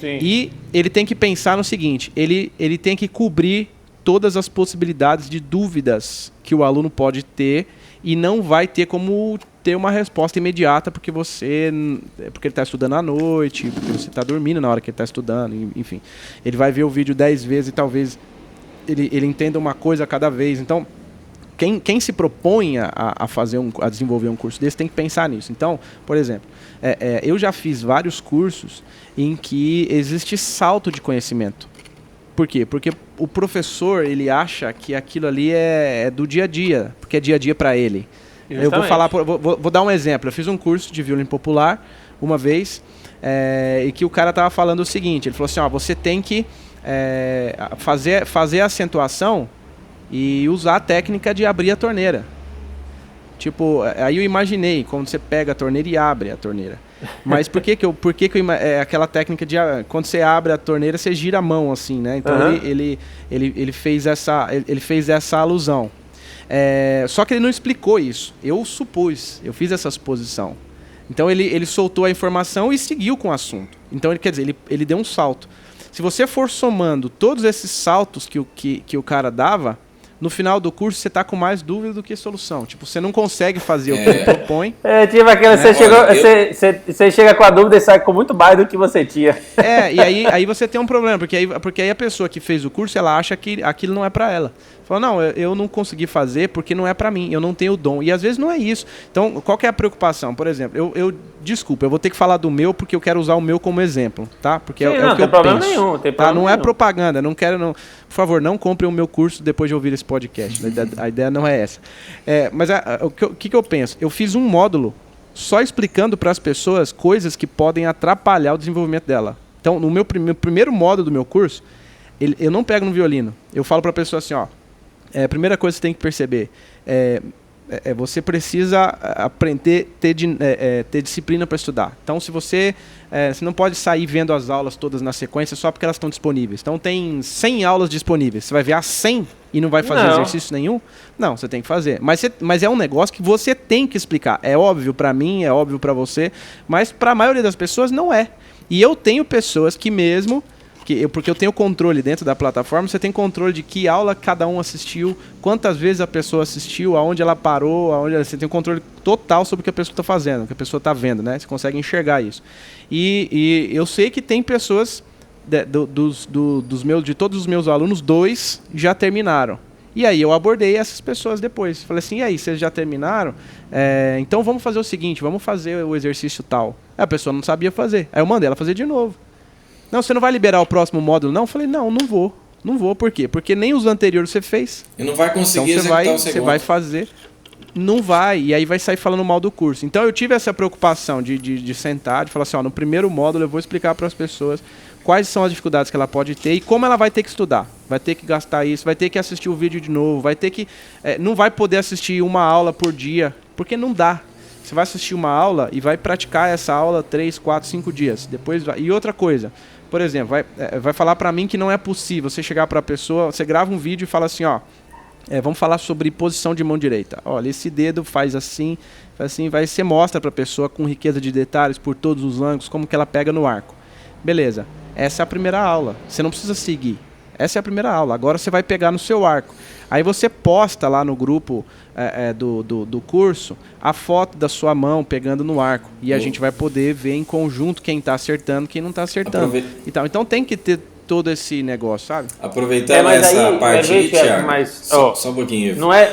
Sim. E ele tem que pensar no seguinte, ele tem que cobrir todas as possibilidades de dúvidas que o aluno pode ter e não vai ter como ter uma resposta imediata porque ele está estudando à noite, porque você está dormindo na hora que ele está estudando, enfim. Ele vai ver o vídeo 10 vezes e talvez ele entenda uma coisa a cada vez. Então, quem se propõe a desenvolver um curso desse tem que pensar nisso. Então, por exemplo, eu já fiz vários cursos em que existe salto de conhecimento. Por quê? Porque o professor, ele acha que aquilo ali é do dia a dia, porque é dia a dia para ele. Justamente. Eu vou dar um exemplo. Eu fiz um curso de violino popular uma vez, e que o cara estava falando o seguinte, ele falou assim, você tem que fazer a acentuação e usar a técnica de abrir a torneira. Tipo, aí eu imaginei quando você pega a torneira e abre a torneira. Mas por que aquela técnica de quando você abre a torneira, você gira a mão assim, né? Então ele fez essa alusão. Só que ele não explicou isso. Eu fiz essa suposição. Então ele soltou a informação e seguiu com o assunto. Então ele deu um salto. Se você for somando todos esses saltos que o cara dava, no final do curso você está com mais dúvida do que solução. Tipo, você não consegue fazer o que ele propõe. Tipo aquela, você chega com a dúvida e sai com muito mais do que você tinha. E aí você tem um problema, porque aí a pessoa que fez o curso, ela acha que aquilo não é para ela. Fala, não, eu não consegui fazer porque não é pra mim, eu não tenho dom. E às vezes não é isso. Então, qual que é a preocupação? Por exemplo, desculpa, eu vou ter que falar do meu porque eu quero usar o meu como exemplo, tá? Porque Sim, é não, o que eu tem problema penso. nenhum, tem Tá? problema Não é nenhum. propaganda, não quero, não. Por favor, não compre o meu curso depois de ouvir esse podcast. A ideia não é essa. Mas o que eu penso? Eu fiz um módulo só explicando para as pessoas coisas que podem atrapalhar o desenvolvimento dela. Então, no meu primeiro módulo do meu curso, eu não pego no violino. Eu falo para a pessoa assim, ó, a primeira coisa que você tem que perceber você precisa aprender ter disciplina para estudar. Então, se você não pode sair vendo as aulas todas na sequência só porque elas estão disponíveis. Então, tem 100 aulas disponíveis. Você vai ver as 100 e não vai fazer exercício nenhum? Não, você tem que fazer. Mas é um negócio que você tem que explicar. É óbvio para mim, é óbvio para você, mas para a maioria das pessoas não é. E eu tenho pessoas que mesmo... porque eu tenho controle dentro da plataforma, você tem controle de que aula cada um assistiu, quantas vezes a pessoa assistiu, aonde ela parou, você tem controle total sobre o que a pessoa está fazendo, o que a pessoa está vendo, né? Você consegue enxergar isso. E eu sei que tem pessoas, de todos os meus alunos, 2 já terminaram. E aí eu abordei essas pessoas depois. Falei assim, e aí, vocês já terminaram? Então vamos fazer o seguinte, vamos fazer o exercício tal. A pessoa não sabia fazer. Aí eu mandei ela fazer de novo. Não, você não vai liberar o próximo módulo, não? Eu falei, não vou. Não vou, por quê? Porque nem os anteriores você fez. E não vai conseguir então executar o segundo. Você vai fazer, não vai, e aí vai sair falando mal do curso. Então eu tive essa preocupação de sentar, de falar assim, ó, no primeiro módulo eu vou explicar para as pessoas quais são as dificuldades que ela pode ter e como ela vai ter que estudar. Vai ter que gastar isso, vai ter que assistir o vídeo de novo, vai ter que... não vai poder assistir uma aula por dia, porque não dá. Você vai assistir uma aula e vai praticar essa aula 3, 4, 5 dias. Depois vai... E outra coisa, por exemplo, vai falar para mim que não é possível você chegar para a pessoa, você grava um vídeo e fala assim, ó, vamos falar sobre posição de mão direita. Olha, esse dedo faz assim, você mostra para a pessoa com riqueza de detalhes por todos os ângulos, como que ela pega no arco. Beleza, essa é a primeira aula, você não precisa seguir. Essa é a primeira aula, agora você vai pegar no seu arco. Aí você posta lá no grupo do curso a foto da sua mão pegando no arco. E a gente vai poder ver em conjunto quem está acertando e quem não está acertando. Então tem que ter todo esse negócio, sabe? Aproveitando essa parte aí, Thiago, só um pouquinho. Não é,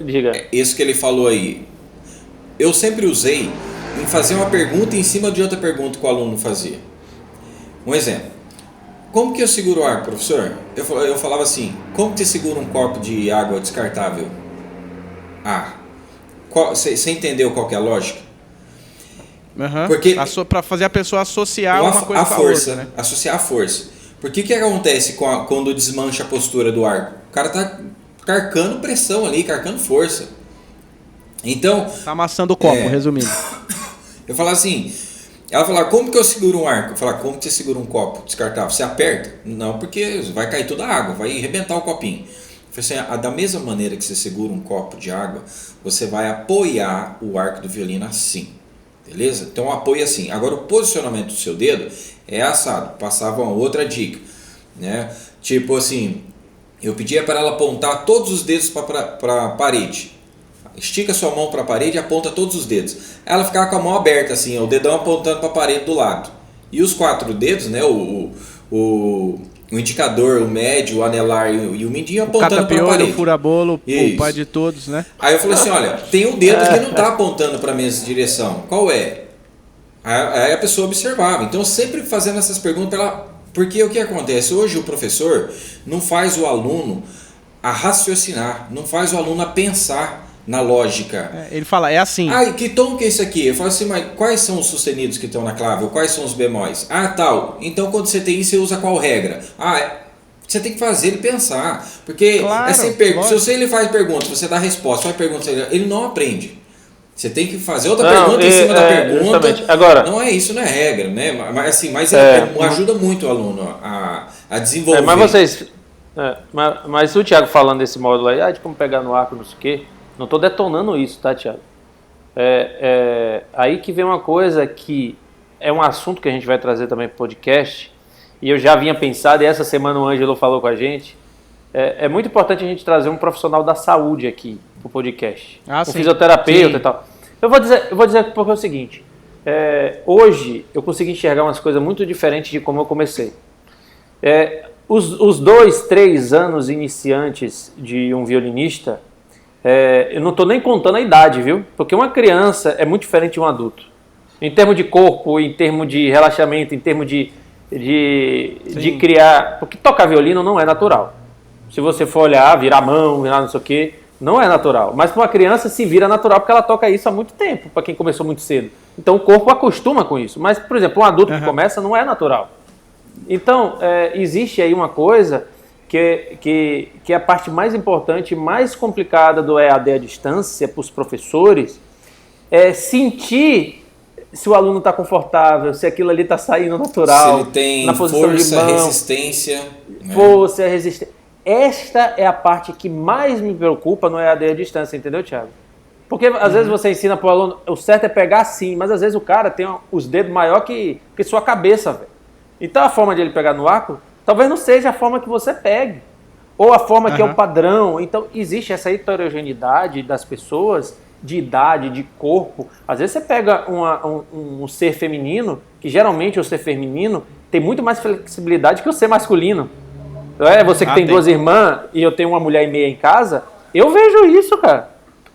diga. Isso que ele falou aí, eu sempre usei em fazer uma pergunta em cima de outra pergunta que o aluno fazia. Um exemplo. Como que eu seguro o ar, professor? Eu falava assim, como que você segura um copo de água descartável? Você entendeu qual que é a lógica? Porque para fazer a pessoa associar uma coisa com a outra, né? Associar a força. Porque o que acontece quando desmancha a postura do arco? O cara tá carcando pressão ali, carcando força. Então... Tá amassando o copo, resumindo. Eu falava assim... Ela falava, como que eu seguro um arco? Eu falava, como que você segura um copo descartável? Você aperta? Não, porque vai cair toda a água, vai arrebentar o copinho. Eu falei assim, da mesma maneira que você segura um copo de água, você vai apoiar o arco do violino assim, beleza? Então apoia assim. Agora o posicionamento do seu dedo é assado. Passava uma outra dica, né? Tipo assim, eu pedia para ela apontar todos os dedos para a parede. Estica sua mão para a parede e aponta todos os dedos. Ela ficava com a mão aberta assim, o dedão apontando para a parede do lado. E os 4 dedos, né, o indicador, o médio, o anelar e o mindinho apontando para a parede. O furabolo, o pai de todos, né? Aí eu falei assim, olha, tem um dedo que não está apontando para a mesma direção. Qual é? Aí a pessoa observava. Então sempre fazendo essas perguntas para ela, porque o que acontece? Hoje o professor não faz o aluno a raciocinar, não faz o aluno a pensar na lógica. Ele fala, é assim. Que tom que é isso aqui? Eu falo assim, mas quais são os sustenidos que estão na clave? Ou quais são os bemóis? Tal. Então quando você tem isso, você usa qual regra? Você tem que fazer ele pensar. Porque claro, se ele faz pergunta, você dá resposta, faz pergunta, ele não aprende. Você tem que fazer outra pergunta em cima da pergunta. Justamente. Agora, não é isso, não é regra, né? Mas ele ajuda muito o aluno a desenvolver. Mas o Thiago falando desse módulo aí, de como pegar no arco, não sei o quê. Não estou detonando isso, tá, Thiago? Aí que vem uma coisa que é um assunto que a gente vai trazer também para o podcast, e eu já vinha pensado, e essa semana o Ângelo falou com a gente, é muito importante a gente trazer um profissional da saúde aqui para o podcast. Um fisioterapeuta e tal. Eu vou dizer porque é o seguinte, hoje eu consegui enxergar umas coisas muito diferentes de como eu comecei. Os 2, 3 anos iniciantes de um violinista, eu não estou nem contando a idade, viu? Porque uma criança é muito diferente de um adulto. Em termos de corpo, em termos de relaxamento, em termos de criar... Porque tocar violino não é natural. Se você for olhar, virar a mão, virar não sei o quê, não é natural. Mas para uma criança se vira natural porque ela toca isso há muito tempo, para quem começou muito cedo. Então o corpo acostuma com isso. Mas, por exemplo, um adulto que começa não é natural. Então, existe aí uma coisa que é a parte mais importante, mais complicada do EAD à distância para os professores, é sentir se o aluno está confortável, se aquilo ali está saindo natural, se ele tem na posição força, de mão, resistência. Né? Força, resistência. Esta é a parte que mais me preocupa no EAD à distância, entendeu, Thiago? Porque às vezes você ensina para o aluno, o certo é pegar assim, mas às vezes o cara tem os dedos maior que sua cabeça, velho. Então a forma de ele pegar no arco, talvez não seja a forma que você pegue, ou a forma que é o padrão. Então existe essa heterogeneidade das pessoas, de idade, de corpo. Às vezes você pega um ser feminino, que geralmente o ser feminino tem muito mais flexibilidade que o ser masculino. Você que tem 2 irmãs e eu tenho uma mulher e meia em casa, eu vejo isso, cara.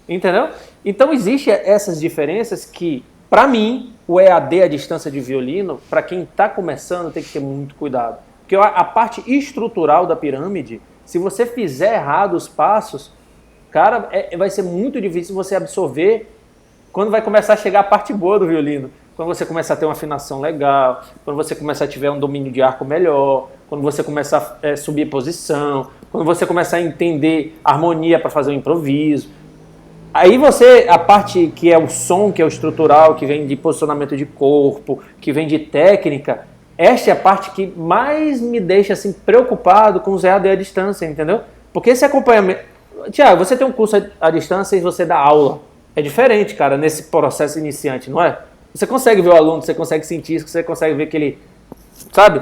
Entendeu? Então existem essas diferenças que, para mim, o EAD à distância de violino, para quem está começando, tem que ter muito cuidado. Porque a parte estrutural da pirâmide, se você fizer errado os passos, cara, vai ser muito difícil você absorver quando vai começar a chegar a parte boa do violino. Quando você começar a ter uma afinação legal, quando você começar a tiver um domínio de arco melhor, quando você começar a subir posição, quando você começar a entender harmonia para fazer um improviso. Aí a parte que é o som, que é o estrutural, que vem de posicionamento de corpo, que vem de técnica, esta é a parte que mais me deixa assim, preocupado com os EAD à distância, entendeu? Porque esse acompanhamento... Tiago, você tem um curso à distância e você dá aula. É diferente, cara, nesse processo iniciante, não é? Você consegue ver o aluno, você consegue sentir isso, você consegue ver que ele... Sabe?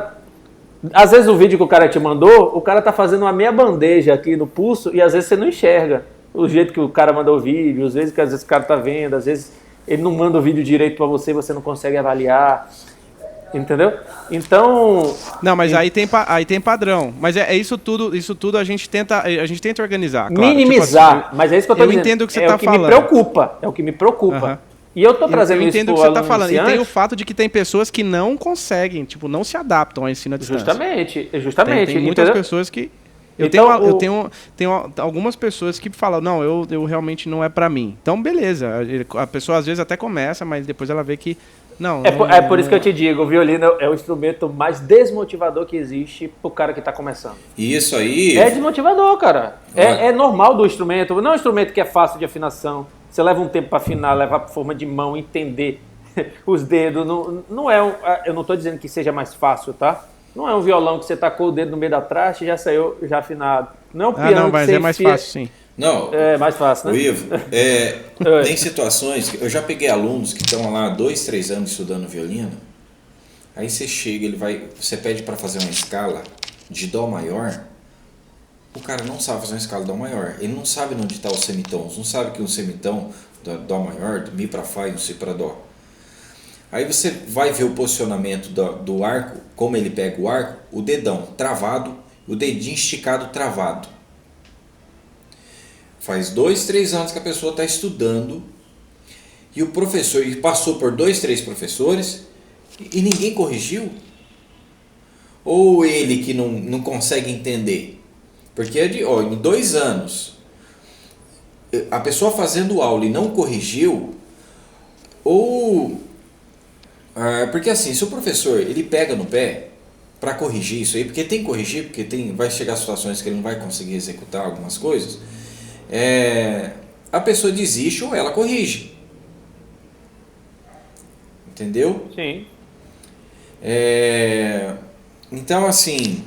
Às vezes o vídeo que o cara te mandou, o cara tá fazendo uma meia bandeja aqui no pulso e às vezes você não enxerga o jeito que o cara mandou o vídeo, às vezes o cara tá vendo, às vezes ele não manda o vídeo direito para você não consegue avaliar. Entendeu? Então... Não, mas aí tem padrão. Mas isso tudo a gente tenta organizar. Claro. Minimizar, tipo assim, mas é isso que eu tô dizendo. Eu entendo o que você tá falando. É o que me preocupa. E eu tô trazendo isso pro aluno iniciante. Eu entendo o que você tá falando. E tem o fato de que tem pessoas que não conseguem, não se adaptam ao ensino à distância. Justamente. Tem muitas pessoas que... Eu tenho algumas pessoas que falam, não, eu realmente não é pra mim. Então, beleza. A pessoa às vezes até começa, mas depois ela vê que É por isso que eu te digo, o violino é o instrumento mais desmotivador que existe pro cara que tá começando. E isso aí... É desmotivador, cara. É normal do instrumento. Não é um instrumento que é fácil de afinação. Você leva um tempo para afinar, levar por forma de mão, entender os dedos. Não é eu não tô dizendo que seja mais fácil, tá? Não é um violão que você tacou o dedo no meio da traste e já saiu já afinado. Não é um piano mas que você mais fácil, sim. Não, é mais fácil, né? Ivo, tem situações que eu já peguei alunos que estão lá 2, 3 anos estudando violino. Aí você chega, você pede para fazer uma escala de dó maior. O cara não sabe fazer uma escala de dó maior. Ele não sabe onde está os semitons. Não sabe que um semitão do dó maior, do mi para fá e um si para dó. Aí você vai ver o posicionamento do arco, como ele pega o arco, o dedão travado, o dedinho esticado travado. Faz 2, 3 anos que a pessoa está estudando e o professor passou por 2, 3 professores e ninguém corrigiu? Ou ele que não consegue entender? Porque em 2 anos, a pessoa fazendo aula e não corrigiu, ou... porque assim, se o professor ele pega no pé para corrigir isso aí, porque tem que corrigir, porque vai chegar situações que ele não vai conseguir executar algumas coisas, a pessoa desiste ou ela corrige. Entendeu? Sim. Então, assim,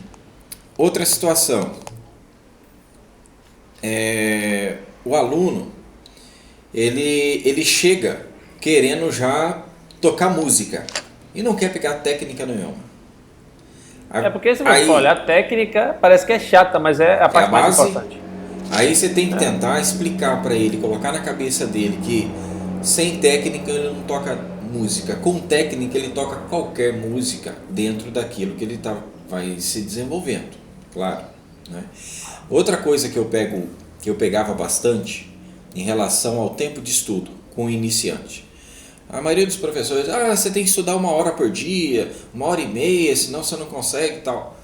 outra situação. O aluno, ele chega querendo já tocar música e não quer pegar técnica nenhuma. Porque se você olhar a técnica, parece que é chata, mas é a parte mais importante. Aí você tem que tentar explicar para ele, colocar na cabeça dele que sem técnica ele não toca música. Com técnica ele toca qualquer música dentro daquilo que ele vai se desenvolvendo. claro. Né? Outra coisa que eu pegava bastante em relação ao tempo de estudo com o iniciante. A maioria dos professores, você tem que estudar 1 hora por dia, 1h30, senão você não consegue e tal.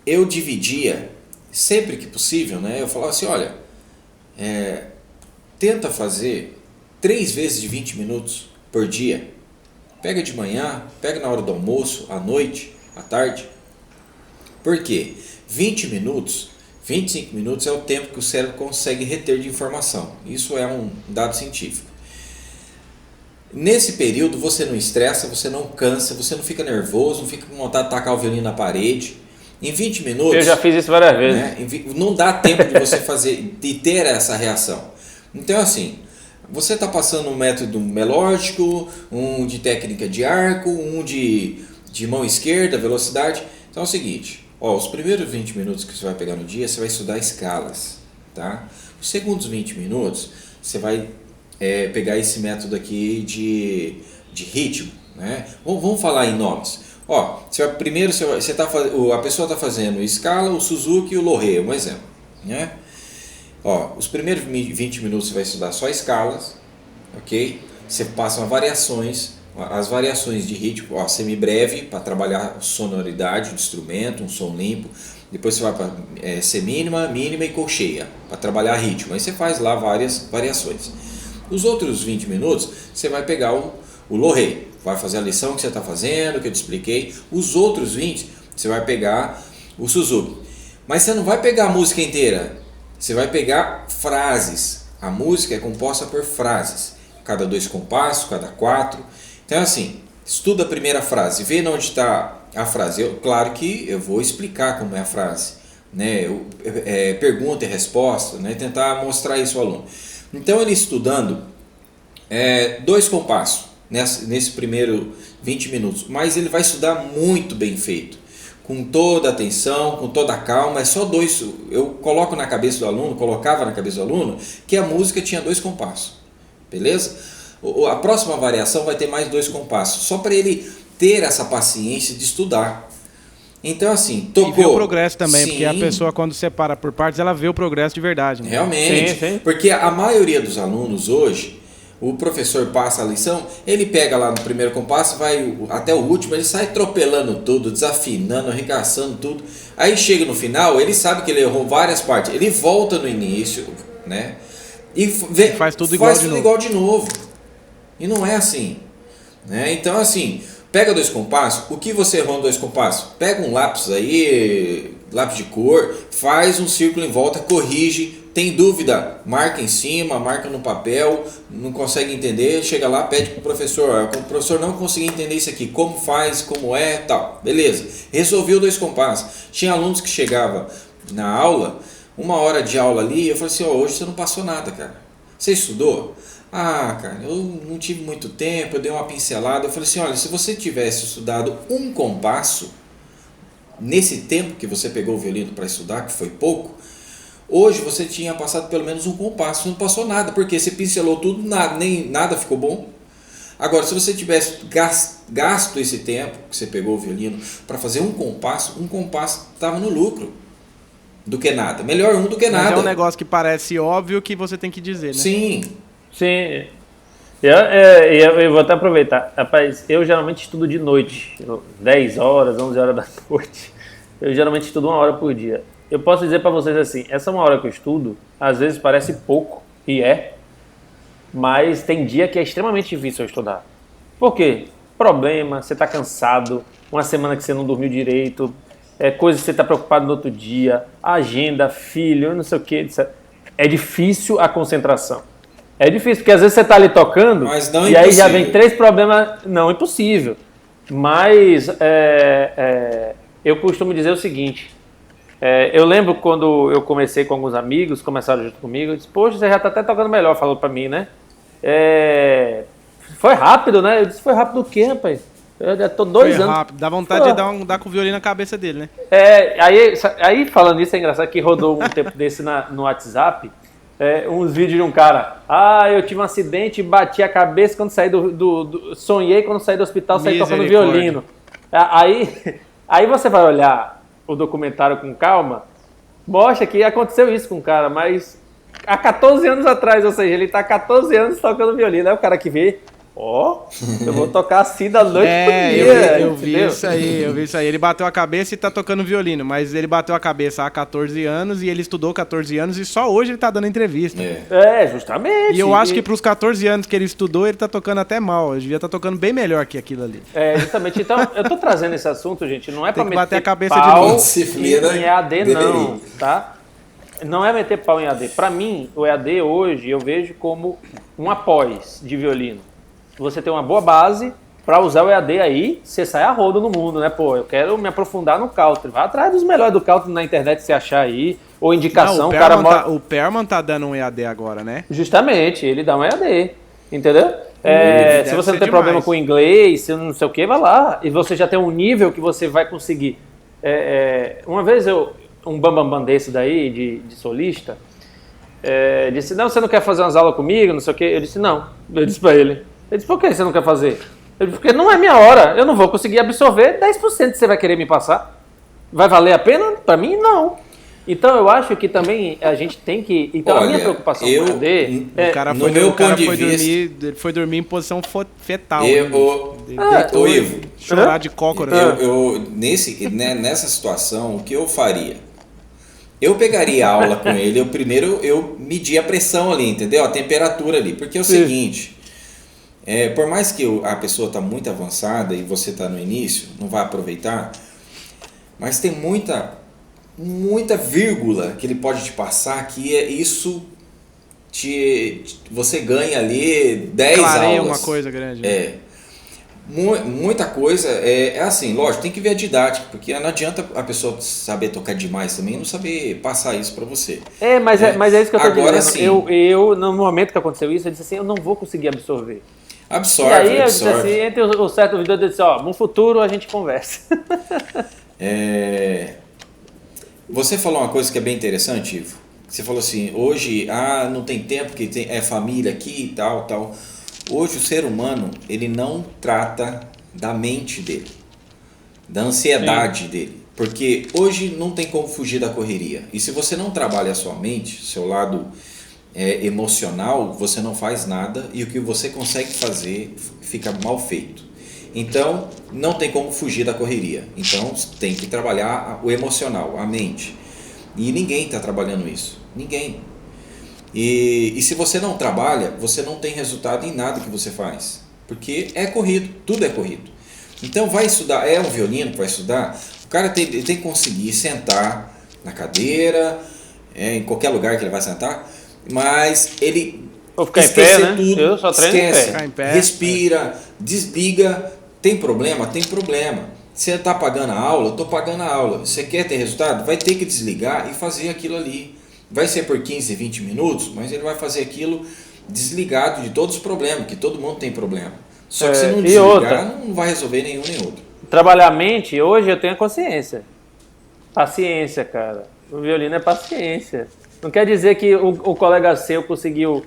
Eu dividia, sempre que possível, né? Eu falava assim, olha, tenta fazer 3 vezes de 20 minutos por dia. Pega de manhã, pega na hora do almoço, à noite, à tarde. Por quê? 20 minutos, 25 minutos é o tempo que o cérebro consegue reter de informação. Isso é um dado científico. Nesse período você não estressa, você não cansa, você não fica nervoso, não fica com vontade de tacar o violino na parede. Em 20 minutos... Eu já fiz isso várias vezes. Né, não dá tempo de você fazer, de ter essa reação. Então assim, você está passando um método melódico, um de técnica de arco, um de mão esquerda, velocidade. Então é o seguinte, os primeiros 20 minutos que você vai pegar no dia, você vai estudar escalas. Tá? Os segundos 20 minutos, você vai... pegar esse método aqui de ritmo, né? Vamos falar em nomes. Primeiro a pessoa está fazendo o Scala, o Suzuki e o Loré, um exemplo, né? Os primeiros 20 minutos você vai estudar só escalas, ok? Você passa as variações de ritmo, semibreve para trabalhar sonoridade do instrumento, um som limpo. Depois você vai para semínima, mínima e colcheia para trabalhar ritmo. Aí você faz lá várias variações. Os outros 20 minutos, você vai pegar o Loré, vai fazer a lição que você está fazendo, que eu te expliquei. Os outros 20, você vai pegar o Suzuki. Mas você não vai pegar a música inteira, você vai pegar frases. A música é composta por frases, cada 2 compassos, cada 4. Então assim, estuda a primeira frase, vê onde está a frase. Claro que eu vou explicar como é a frase, né? Pergunta e resposta, né? Tentar mostrar isso ao aluno. Então ele estudando 2 compassos nesse primeiro 20 minutos, mas ele vai estudar muito bem feito, com toda a atenção, com toda a calma. É só 2, eu colocava na cabeça do aluno que a música tinha 2 compassos, beleza? A próxima variação vai ter mais 2 compassos, só para ele ter essa paciência de estudar. Então assim, tocou. E ver o progresso também, sim, porque a pessoa quando separa por partes, ela vê o progresso de verdade. Né? Realmente, sim. Porque a maioria dos alunos hoje, o professor passa a lição, ele pega lá no primeiro compasso, vai até o último, ele sai atropelando tudo, desafinando, arregaçando tudo. Aí chega no final, ele sabe que ele errou várias partes, ele volta no início, né? E faz tudo igual de novo. E não é assim, né? Então assim, pega 2 compassos, o que você errou em 2 compassos? Pega um lápis aí, lápis de cor, faz um círculo em volta, corrige. Tem dúvida? Marca em cima, marca no papel, não consegue entender, chega lá, pede para o professor, o professor não conseguiu entender isso aqui, como faz, como é, tal. Beleza, resolveu 2 compassos. Tinha alunos que chegavam na aula, 1 hora de aula ali, eu falei assim, hoje você não passou nada, cara. Você estudou? Cara, eu não tive muito tempo, eu dei uma pincelada. Eu falei assim, olha, se você tivesse estudado 1 compasso, nesse tempo que você pegou o violino para estudar, que foi pouco, hoje você tinha passado pelo menos 1 compasso, não passou nada, porque você pincelou tudo, nada ficou bom. Agora, se você tivesse gasto esse tempo que você pegou o violino para fazer 1 compasso estava no lucro do que nada. Melhor 1 do que nada. Mas é um negócio que parece óbvio que você tem que dizer, né? Sim. Eu vou até aproveitar. Rapaz, eu geralmente estudo de noite, 10 horas, 11 horas da noite. Eu geralmente estudo 1 hora por dia. Eu posso dizer para vocês assim, essa 1 hora que eu estudo, às vezes parece pouco, e mas tem dia que é extremamente difícil eu estudar. Por quê? Problema, você está cansado, uma semana que você não dormiu direito, coisa que você está preocupado no outro dia, agenda, filho, não sei o que, etc. É difícil a concentração. É difícil, porque às vezes você está ali tocando e aí já vem 3 problemas. Não, impossível. Mas eu costumo dizer o seguinte. Eu lembro quando eu comecei com alguns amigos, começaram junto comigo, eu disse, poxa, você já está até tocando melhor, falou para mim, né? Foi rápido, né? Eu disse, foi rápido o quê, rapaz? Eu já tô 2 anos. Rápido. Dá vontade de dar com o violino na cabeça dele, né? Aí falando isso, é engraçado que rodou um tempo desse no WhatsApp, uns vídeos de um cara. Eu tive um acidente, bati a cabeça quando saí sonhei quando saí do hospital, saí tocando violino. Aí você vai olhar o documentário com calma, mostra que aconteceu isso com o cara, mas há 14 anos atrás, ou seja, ele tá há 14 anos tocando violino, aí o cara que vê, eu vou tocar assim da noite pro dia. Eu vi isso aí. Ele bateu a cabeça e tá tocando violino, mas ele bateu a cabeça há 14 anos e ele estudou 14 anos e só hoje ele tá dando entrevista. Justamente. E eu acho que pros 14 anos que ele estudou, ele tá tocando até mal. Ele devia estar tocando bem melhor que aquilo ali. Justamente. Então, eu tô trazendo esse assunto, gente, não é pra meter bater a cabeça pau em EAD, não, tá? Não é meter pau em EAD. Pra mim, o EAD hoje eu vejo como um após de violino. Você tem uma boa base para usar o EAD aí, você sai a rodo no mundo, né? Pô, eu quero me aprofundar no country. Vai atrás dos melhores do country na internet, se achar aí, ou indicação. O Perman tá dando um EAD agora, né? Justamente, ele dá um EAD, entendeu? Se você não tem problema com inglês, se não sei o que, vai lá. E você já tem um nível que você vai conseguir. Uma vez um bambambam desse daí, de solista, disse, não, você não quer fazer umas aulas comigo, não sei o que. Eu disse, não. Eu disse pra ele, por que você não quer fazer? Eu disse, porque não é minha hora, eu não vou conseguir absorver 10% que você vai querer me passar. Vai valer a pena? Pra mim, não. Então, eu acho que também a gente tem que... Então, a minha preocupação com o EAD... O cara foi dormir em posição fetal. Ivo, chorar de cócoras. Nessa situação, o que eu faria? Eu pegaria a aula com ele, eu media a pressão ali, entendeu? A temperatura ali. Porque é o seguinte... por mais que a pessoa está muito avançada e você está no início, não vai aproveitar, mas tem muita vírgula que ele pode te passar que isso você ganha ali 10 Clareia aulas. Uma coisa grande. Muita coisa, assim, lógico, tem que ver a didática, porque não adianta a pessoa saber tocar demais também e não saber passar isso para você. Mas é isso que eu tô Agora, dizendo. Sim. Eu, no momento que aconteceu isso, eu disse assim, eu não vou conseguir absorver. Absorve. E aí eu disse assim, entre o certo vídeo, eu disse, no futuro a gente conversa. Você falou uma coisa que é bem interessante, Ivo. Você falou assim, hoje, não tem tempo, que é família aqui e tal. Hoje o ser humano, ele não trata da mente dele, da ansiedade dele. Porque hoje não tem como fugir da correria. E se você não trabalha a sua mente, seu lado emocional, você não faz nada e o que você consegue fazer fica mal feito. Então, não tem como fugir da correria. Então, tem que trabalhar o emocional, a mente. E ninguém está trabalhando isso. Ninguém. E se você não trabalha, você não tem resultado em nada que você faz. Porque é corrido, tudo é corrido. Então, vai estudar, um violino que vai estudar, o cara tem que conseguir sentar na cadeira, em qualquer lugar que ele vai sentar, mas ele vou ficar em pé, né? Tudo, eu só treino em pé. Respira, desliga. Tem problema? Tem problema. Você está pagando a aula? Eu estou pagando a aula. Você quer ter resultado? Vai ter que desligar e fazer aquilo ali. Vai ser por 15, 20 minutos, mas ele vai fazer aquilo desligado de todos os problemas, que todo mundo tem problema. Só que se não desligar, não vai resolver nenhum nem outro. Trabalhar a mente, hoje eu tenho a consciência. Paciência, cara. O violino é paciência. Não quer dizer que o colega seu conseguiu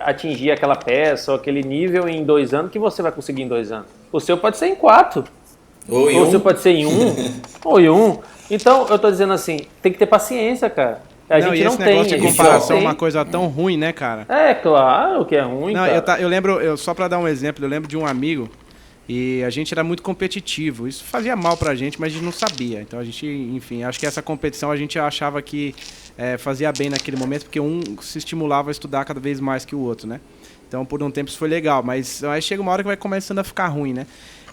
atingir aquela peça ou aquele nível em 2 anos que você vai conseguir em 2 anos. O seu pode ser em 4. Ou o seu pode ser em 1. ou em 1. Então, eu tô dizendo assim, tem que ter paciência, cara. A gente não tem. Esse negócio de comparação é uma coisa tão ruim, né, cara? Claro que é ruim, cara. Eu lembro, só pra dar um exemplo, eu lembro de um amigo e a gente era muito competitivo. Isso fazia mal pra gente, mas a gente não sabia. Então a gente, enfim, acho que essa competição a gente achava que fazia bem naquele momento, porque um se estimulava a estudar cada vez mais que o outro, né? Então por um tempo isso foi legal, mas aí chega uma hora que vai começando a ficar ruim, né?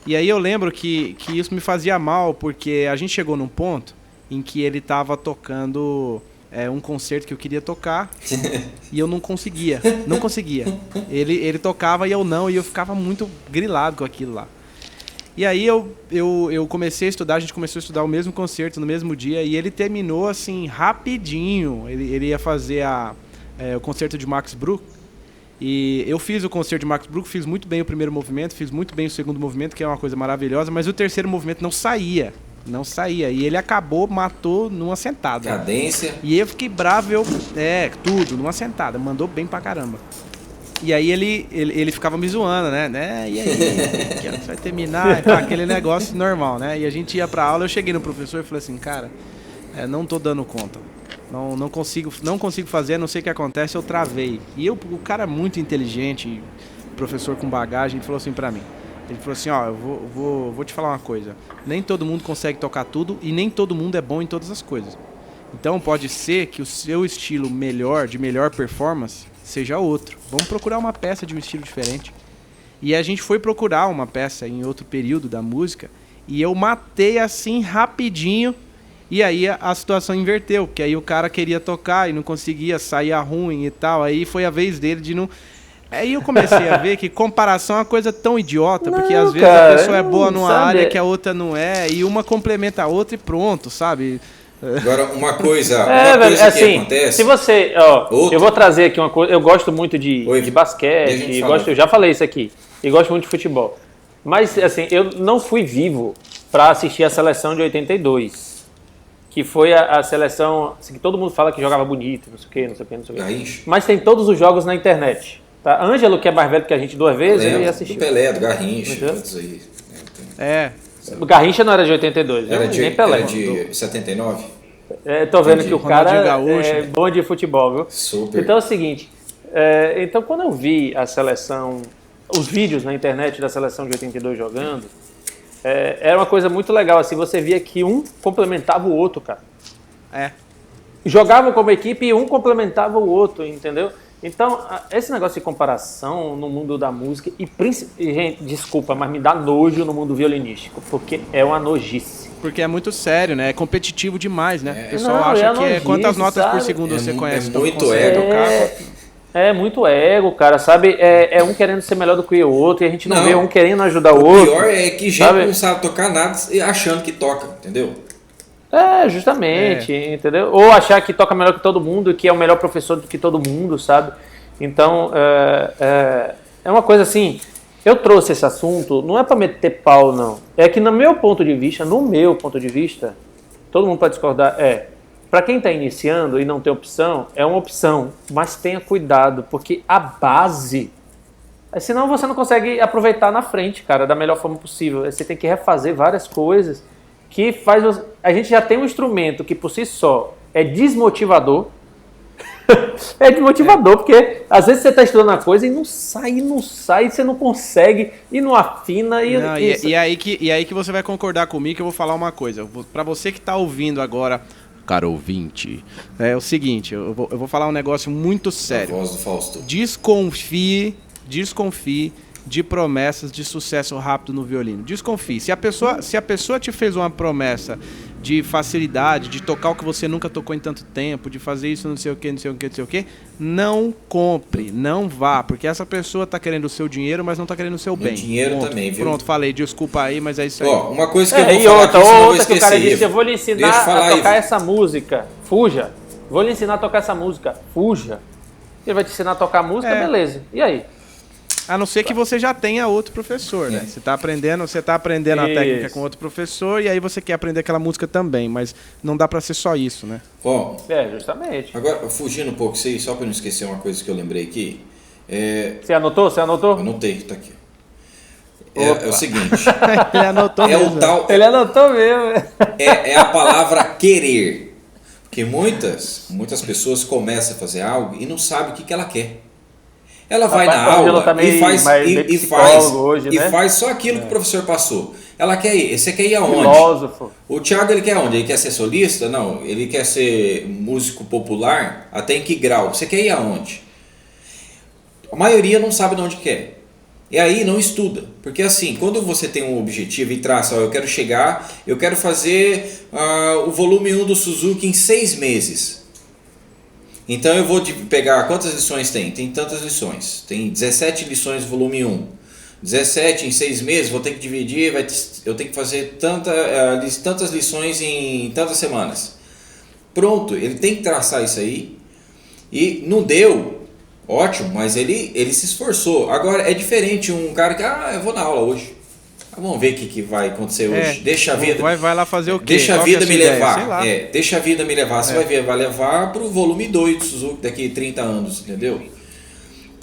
E aí eu lembro que isso me fazia mal, porque a gente chegou num ponto em que ele tava tocando um concerto que eu queria tocar e eu não conseguia. Ele tocava e eu não, e eu ficava muito grilado com aquilo lá. E aí eu comecei a estudar, a gente começou a estudar o mesmo concerto no mesmo dia e ele terminou assim rapidinho. Ele ia fazer o concerto de Max Bruch e eu fiz o concerto de Max Bruch, fiz muito bem o primeiro movimento, fiz muito bem o segundo movimento, que é uma coisa maravilhosa, mas o terceiro movimento não saía. E ele matou numa sentada. Cadência. E eu fiquei bravo, tudo, numa sentada. Mandou bem pra caramba. E aí ele ficava me zoando, né? E aí, que hora você vai terminar? Então, aquele negócio normal, né? E a gente ia pra aula, eu cheguei no professor e falei assim, cara, não tô dando conta. Não consigo fazer, não sei o que acontece, eu travei. E o cara muito inteligente, professor com bagagem, ele falou assim pra mim. Ele falou assim, ó, eu vou te falar uma coisa. Nem todo mundo consegue tocar tudo e nem todo mundo é bom em todas as coisas. Então pode ser que o seu estilo de melhor performance, seja outro. Vamos procurar uma peça de um estilo diferente. E a gente foi procurar uma peça em outro período da música e eu matei assim rapidinho. E aí a situação inverteu, porque aí o cara queria tocar e não conseguia, saía ruim e tal. Aí foi a vez dele de não... Aí eu comecei a ver que comparação é uma coisa tão idiota, porque às vezes a pessoa é boa numa área que a outra não é, e uma complementa a outra e pronto, sabe? Agora, uma coisa velho, que acontece... Se você... eu vou trazer aqui uma coisa... Eu gosto muito de basquete, eu já falei isso aqui, e gosto muito de futebol. Mas, assim, eu não fui vivo para assistir a seleção de 82. Que foi a seleção assim, que todo mundo fala que jogava bonito, não sei o quê. Garrincha. Mas tem todos os jogos na internet. Tá? Ângelo, que é mais velho que a gente 2 vezes, ele assistiu. Do Pelé, do Garrincha, todos aí. O Garrincha não era de 82, nem Pelé. Era de 79? Tô vendo que o cara Gaúcho, é bom de futebol, viu? Super. Então é o seguinte, então quando eu vi a seleção, os vídeos na internet da seleção de 82 jogando, era uma coisa muito legal, assim, você via que um complementava o outro, cara. Jogavam como equipe e um complementava o outro, entendeu? Então, esse negócio de comparação no mundo da música, gente, desculpa, mas me dá nojo no mundo violinístico, porque é uma nojice. Porque é muito sério, né? É competitivo demais, né? O pessoal acha que quantas notas por segundo você conhece. É muito ego. É muito ego, cara, sabe? É um querendo ser melhor do que o outro e a gente não vê um querendo ajudar o outro. O pior é que gente não sabe tocar nada achando que toca, entendeu? Justamente, entendeu? Ou achar que toca melhor que todo mundo e que é o melhor professor do que todo mundo, sabe? Então, é uma coisa assim, eu trouxe esse assunto, não é para meter pau, não. É que no meu ponto de vista, todo mundo pode discordar, para quem está iniciando e não tem opção, é uma opção, mas tenha cuidado, porque a base... Senão você não consegue aproveitar na frente, cara, da melhor forma possível. Você tem que refazer várias coisas que faz... A gente já tem um instrumento que por si só é desmotivador. É desmotivador, porque às vezes você está estudando uma coisa e não sai, você não consegue, e não afina. E aí que você vai concordar comigo que eu vou falar uma coisa. Para você que está ouvindo agora... Caro ouvinte, é o seguinte, eu vou falar um negócio muito sério. A voz do Fausto. Desconfie de promessas de sucesso rápido no violino. Desconfie. Se a pessoa te fez uma promessa de facilidade, de tocar o que você nunca tocou em tanto tempo, de fazer isso não sei o que, não compre, não vá, porque essa pessoa tá querendo o seu dinheiro, mas não tá querendo o seu bem. Dinheiro também, viu? Pronto, falei, desculpa aí, mas é isso aí. Uma coisa que eu vou falar outra, aqui, outra que o cara disse, eu vou lhe ensinar a tocar essa música, fuja. Vou lhe ensinar a tocar essa música, fuja. Ele vai te ensinar a tocar música, beleza. E aí? A não ser que você já tenha outro professor, né? Você tá aprendendo a técnica com outro professor e aí você quer aprender aquela música também, mas não dá pra ser só isso, né? Bom, justamente. Agora, fugindo um pouco, só pra não esquecer uma coisa que eu lembrei aqui. Você anotou? Anotei, tá aqui. É o seguinte. Ele anotou mesmo. Ele anotou mesmo. É a palavra querer. Porque muitas pessoas começam a fazer algo e não sabem o que ela quer. Ela vai na aula e faz só aquilo que o professor passou. Ela quer ir. Você quer ir aonde? Filósofo. O Thiago, ele quer aonde? Ele quer ser solista? Não. Ele quer ser músico popular? Até em que grau? Você quer ir aonde? A maioria não sabe de onde quer. E aí não estuda. Porque assim, quando você tem um objetivo e traça, eu quero fazer o volume 1 do Suzuki em 6 meses. Então eu vou pegar, quantas lições tem? Tem tantas lições. Tem 17 lições volume 1. 17 em 6 meses, vou ter que dividir, eu tenho que fazer tantas lições em tantas semanas. Pronto, ele tem que traçar isso aí. E não deu, ótimo, mas ele se esforçou. Agora é diferente um cara que, eu vou na aula hoje. Vamos ver o que vai acontecer hoje. Deixa a vida. Vai lá fazer o quê? Deixa a vida me levar. Deixa a vida me levar. Você vai ver, vai levar pro volume 2 do Suzuki daqui a 30 anos, entendeu?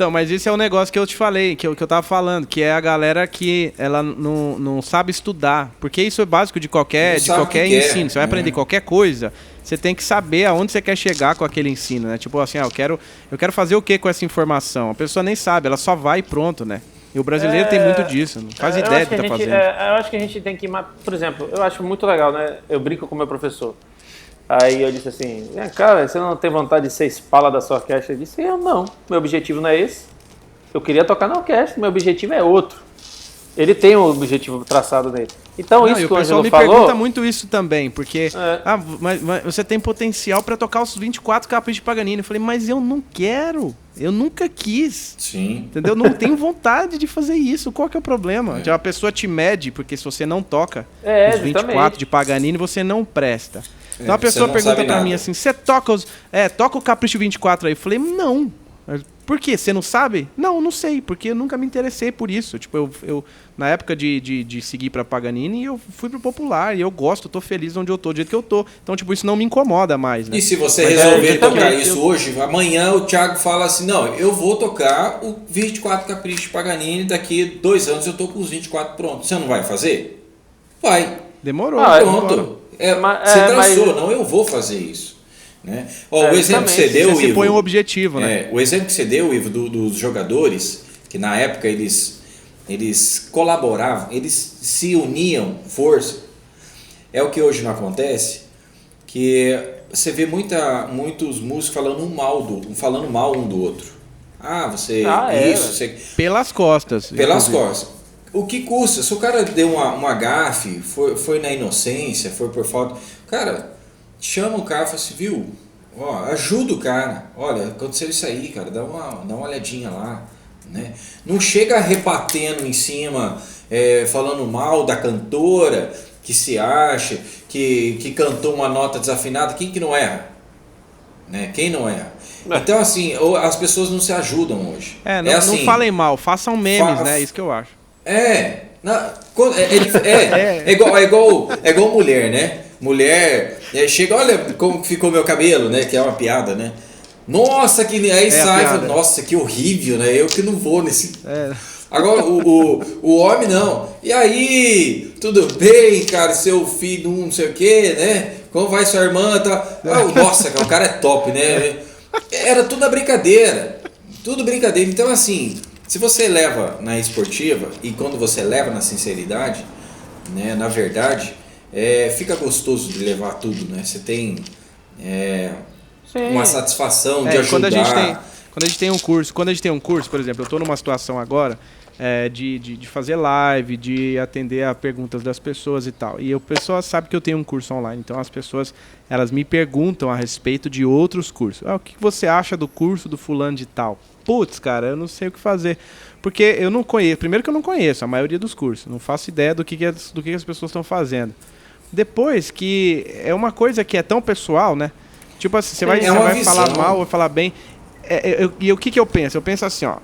Então, mas esse é o negócio que eu te falei, que eu tava falando, que é a galera que ela não sabe estudar. Porque isso é básico de qualquer ensino. Você vai aprender qualquer coisa, você tem que saber aonde você quer chegar com aquele ensino, né? Tipo assim, eu quero fazer o que com essa informação? A pessoa nem sabe, ela só vai e pronto, né? E o brasileiro tem muito disso, não faz ideia do que tá fazendo. Eu acho que a gente tem que... Por exemplo, eu acho muito legal, né? Eu brinco com o meu professor. Aí eu disse assim, cara, você não tem vontade de ser espala da sua orquestra? Ele disse, eu não, meu objetivo não é esse. Eu queria tocar na orquestra, meu objetivo é outro. Ele tem um objetivo traçado nele. Então isso que o Ângelo falou... O pessoal me pergunta muito isso também, porque mas você tem potencial para tocar os 24 caprichos de Paganini. Eu falei, mas eu não quero, eu nunca quis. Sim. Entendeu? Não tenho vontade de fazer isso. Qual que é o problema? A pessoa te mede, porque se você não toca os 24 de Paganini, você não presta. Então a pessoa pergunta pra mim assim, você toca o Capricho 24 aí? Eu falei, não. Por quê? Você não sabe? Não sei, porque eu nunca me interessei por isso. Tipo, eu na época de seguir pra Paganini, eu fui pro popular, e eu gosto, tô feliz onde eu tô, do jeito que eu tô. Então, tipo, isso não me incomoda mais, né? E se você resolver tocar isso hoje, amanhã o Thiago fala assim, não, eu vou tocar o 24 Capricho de Paganini, daqui 2 anos eu tô com os 24 prontos. Você não vai fazer? Vai. Demorou. Pronto. Você traçou, não, eu vou fazer isso. Né? O exemplo que você deu, Ivo, põe um objetivo, né? O exemplo que você deu, Ivo, dos jogadores, que na época eles colaboravam, eles se uniam, força. É o que hoje não acontece, que você vê muitos músicos falando mal um do outro. Pelas costas. Pelas costas. O que custa? Se o cara deu uma gafe, foi na inocência, foi por falta... Cara, chama o cara e fala assim, viu? Ó, ajuda o cara. Olha, aconteceu isso aí, cara. Dá uma olhadinha lá. Né? Não chega rebatendo em cima, falando mal da cantora, que se acha, que cantou uma nota desafinada. Quem que não erra? Né? Quem não erra? Então, assim, as pessoas não se ajudam hoje. Não falem mal, façam memes, né? Isso que eu acho. É igual mulher, né? Mulher chega, olha como ficou meu cabelo, né? Que é uma piada, né? Nossa, aí sai, nossa, que horrível, né? Eu que não vou nesse. Agora o homem não. E aí, tudo bem, cara? Seu filho, não sei o que, né? Como vai sua irmã? Tá? Nossa, o cara é top, né? Era tudo na brincadeira. Tudo brincadeira. Então, assim, se você leva na esportiva e quando você leva na sinceridade, né? Na verdade, fica gostoso de levar tudo, né? Você tem uma satisfação de ajudar. Quando a gente tem um curso, por exemplo, eu estou numa situação agora de fazer live, de atender a perguntas das pessoas e tal. E o pessoal sabe que eu tenho um curso online, então as pessoas elas me perguntam a respeito de outros cursos. O que você acha do curso do fulano de tal? Putz, cara, eu não sei o que fazer. Porque eu não conheço, primeiro que eu não conheço a maioria dos cursos, não faço ideia do que as pessoas estão fazendo. Depois que é uma coisa que é tão pessoal, né? Tipo assim, você vai falar mal, vai falar bem. E o que eu penso? Eu penso assim, ó.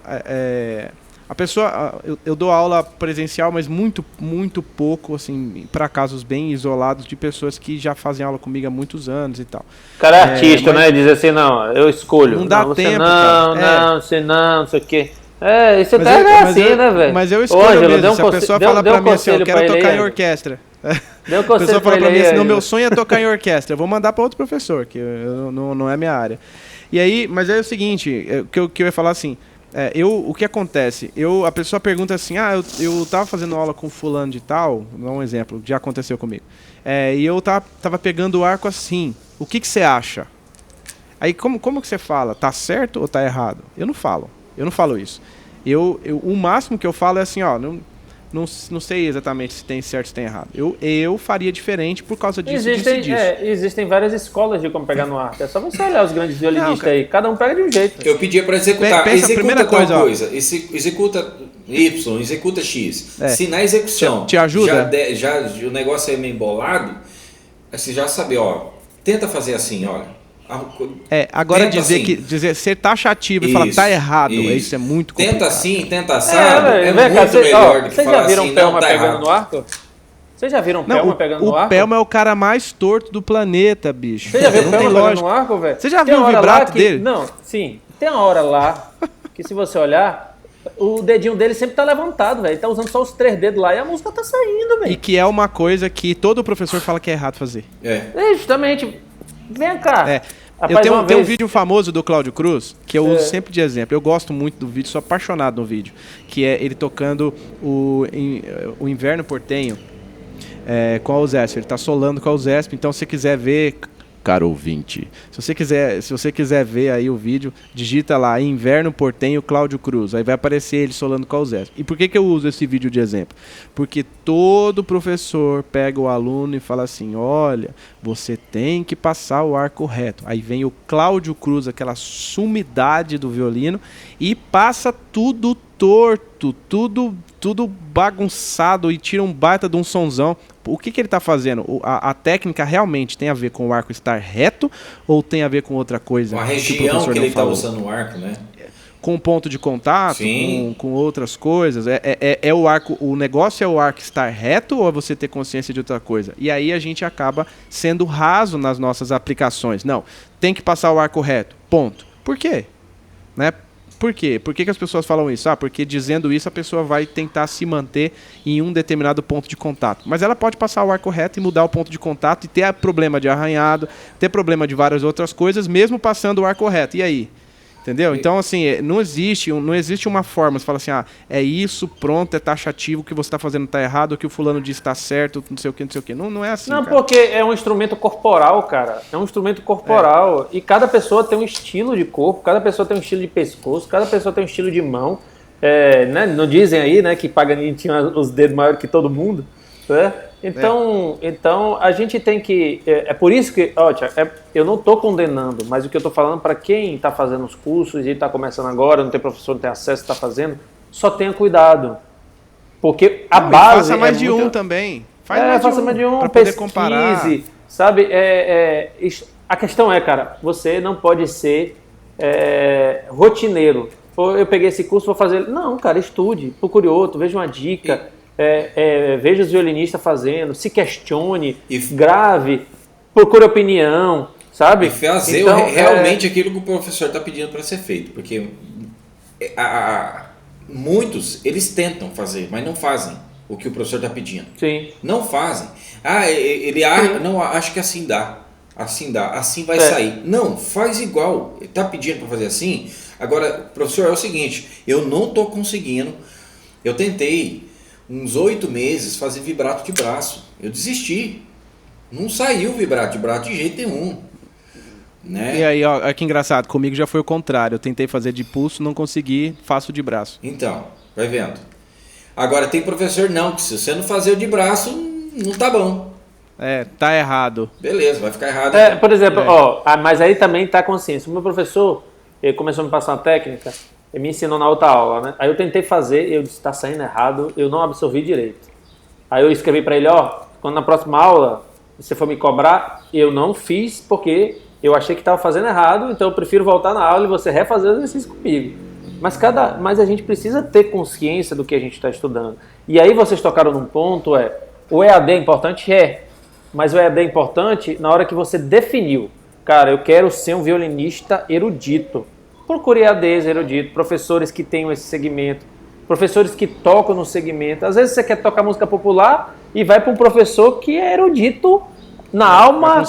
A pessoa, eu dou aula presencial, mas muito, muito pouco, assim, para casos bem isolados de pessoas que já fazem aula comigo há muitos anos e tal. O cara é artista, né? Diz assim, não, eu escolho. Não dá tempo, você não sei o quê. Isso até é assim, né, velho? Mas eu escolho mesmo. Se a pessoa fala pra mim assim, eu quero tocar em orquestra. Deu a pessoa fala pra mim assim, meu sonho é tocar em orquestra. Eu vou mandar pra outro professor, que não é minha área. E aí, mas é o seguinte, que eu ia falar assim, o que acontece? A pessoa pergunta assim, eu tava fazendo aula com fulano de tal, vou dar um exemplo, já aconteceu comigo. E eu tava pegando o arco assim, o que você acha? Aí como que você fala? Tá certo ou tá errado? Eu não falo isso. O máximo que eu falo é assim, ó, não sei exatamente se tem certo ou se tem errado. Eu faria diferente por causa disso. Existem várias escolas de como pegar no arco. É só você olhar os grandes violinistas aí. Cada um pega de um jeito. Eu pedia para executar. Executa tal coisa. Executa Y, executa X. Se na execução te ajuda? Já o negócio é meio embolado, você já sabe, ó. Tenta fazer assim, olha. Agora dizer ser taxativo e falar tá errado, isso é muito complicado. Tenta assim, tenta assado, muito melhor do que falar assim, Vocês já viram Pelma pegando no arco? Vocês já viram Pelma pegando no arco? O Pelma é o cara mais torto do planeta, bicho. Você já viu o Pelma pegando no arco, velho? Você já viu o vibrato dele? Não, sim. Tem uma hora lá que se você olhar, o dedinho dele sempre tá levantado, velho. Ele tá usando só os 3 dedos lá e a música tá saindo, velho. E que é uma coisa que todo professor fala que é errado fazer. Justamente. Vem cá. Rapaz, eu tenho um vídeo famoso do Cláudio Cruz, que eu uso sempre de exemplo. Eu gosto muito do vídeo, sou apaixonado no vídeo. Que é ele tocando o Inverno Portenho com a Uzesp. Ele tá solando com a Uzesp, então se você quiser ver... Caro ouvinte, se você quiser ver aí o vídeo, digita lá Inverno Portenho Cláudio Cruz, aí vai aparecer ele solando com a Uzesp. E por que eu uso esse vídeo de exemplo? Porque todo professor pega o aluno e fala assim, olha, você tem que passar o arco reto. Aí vem o Cláudio Cruz, aquela sumidade do violino, e passa tudo torto, tudo bagunçado e tira um baita de um sonzão. O que ele está fazendo? A técnica realmente tem a ver com o arco estar reto ou tem a ver com outra coisa? Com a região que ele está usando o arco, né? Com ponto de contato, com outras coisas. O arco, o negócio é o arco estar reto ou é você ter consciência de outra coisa? E aí a gente acaba sendo raso nas nossas aplicações. Não, tem que passar o arco reto. Ponto. Por quê? Né? Por quê? Por que as pessoas falam isso? Porque dizendo isso a pessoa vai tentar se manter em um determinado ponto de contato. Mas ela pode passar o arco reto e mudar o ponto de contato e ter problema de arranhado, ter problema de várias outras coisas, mesmo passando o arco reto. E aí? Entendeu? Então, assim, não existe uma forma, você fala assim, é isso, pronto, é taxativo, o que você está fazendo está errado, o que o fulano diz está certo, não sei o que, não sei o que. Não é assim, Não, cara. Porque é um instrumento corporal, cara. É um instrumento corporal. E cada pessoa tem um estilo de corpo, cada pessoa tem um estilo de pescoço, cada pessoa tem um estilo de mão. Né? Não dizem aí, né, que Paganini tinha os dedos maiores que todo mundo, né? Então a gente tem que... É por isso que, Tiago, eu não estou condenando, mas o que eu estou falando para quem está fazendo os cursos e está começando agora, não tem professor, não tem acesso, está fazendo, só tenha cuidado. Porque a base... Faça mais de um também. Faça mais de um, para poder comparar. Sabe? A questão é, cara, você não pode ser rotineiro. Eu peguei esse curso, vou fazer... Não, cara, estude, procure outro, veja uma dica... veja os violinistas fazendo, se questione, grave, procure opinião, sabe? E fazer realmente aquilo que o professor está pedindo para ser feito, porque muitos, eles tentam fazer, mas não fazem o que o professor está pedindo. Sim. Não fazem. Ele acha que assim dá, assim vai sair. Não, faz igual. Ele está pedindo para fazer assim. Agora, professor, é o seguinte, eu não estou conseguindo, eu tentei uns 8 meses fazer vibrato de braço. Eu desisti. Não saiu vibrato de braço de jeito nenhum. Né? E aí, olha que engraçado. Comigo já foi o contrário. Eu tentei fazer de pulso, não consegui, faço de braço. Então, vai vendo. Agora tem professor não, que se você não fazer o de braço, não tá bom. Tá errado. Beleza, vai ficar errado. Por exemplo, mas aí também tá a consciência. O meu professor, ele começou a me passar uma técnica, ele me ensinou na outra aula, né? Aí eu tentei fazer, eu disse, tá saindo errado, eu não absorvi direito. Aí eu escrevi para ele, quando na próxima aula você for me cobrar, eu não fiz porque eu achei que estava fazendo errado, então eu prefiro voltar na aula e você refazer o exercício comigo. Mas a gente precisa ter consciência do que a gente está estudando. E aí vocês tocaram num ponto, o EAD é importante? Mas o EAD é importante na hora que você definiu. Cara, eu quero ser um violinista erudito. Procure EADs eruditos, professores que tenham esse segmento, professores que tocam no segmento. Às vezes você quer tocar música popular e vai para um professor que é erudito na alma,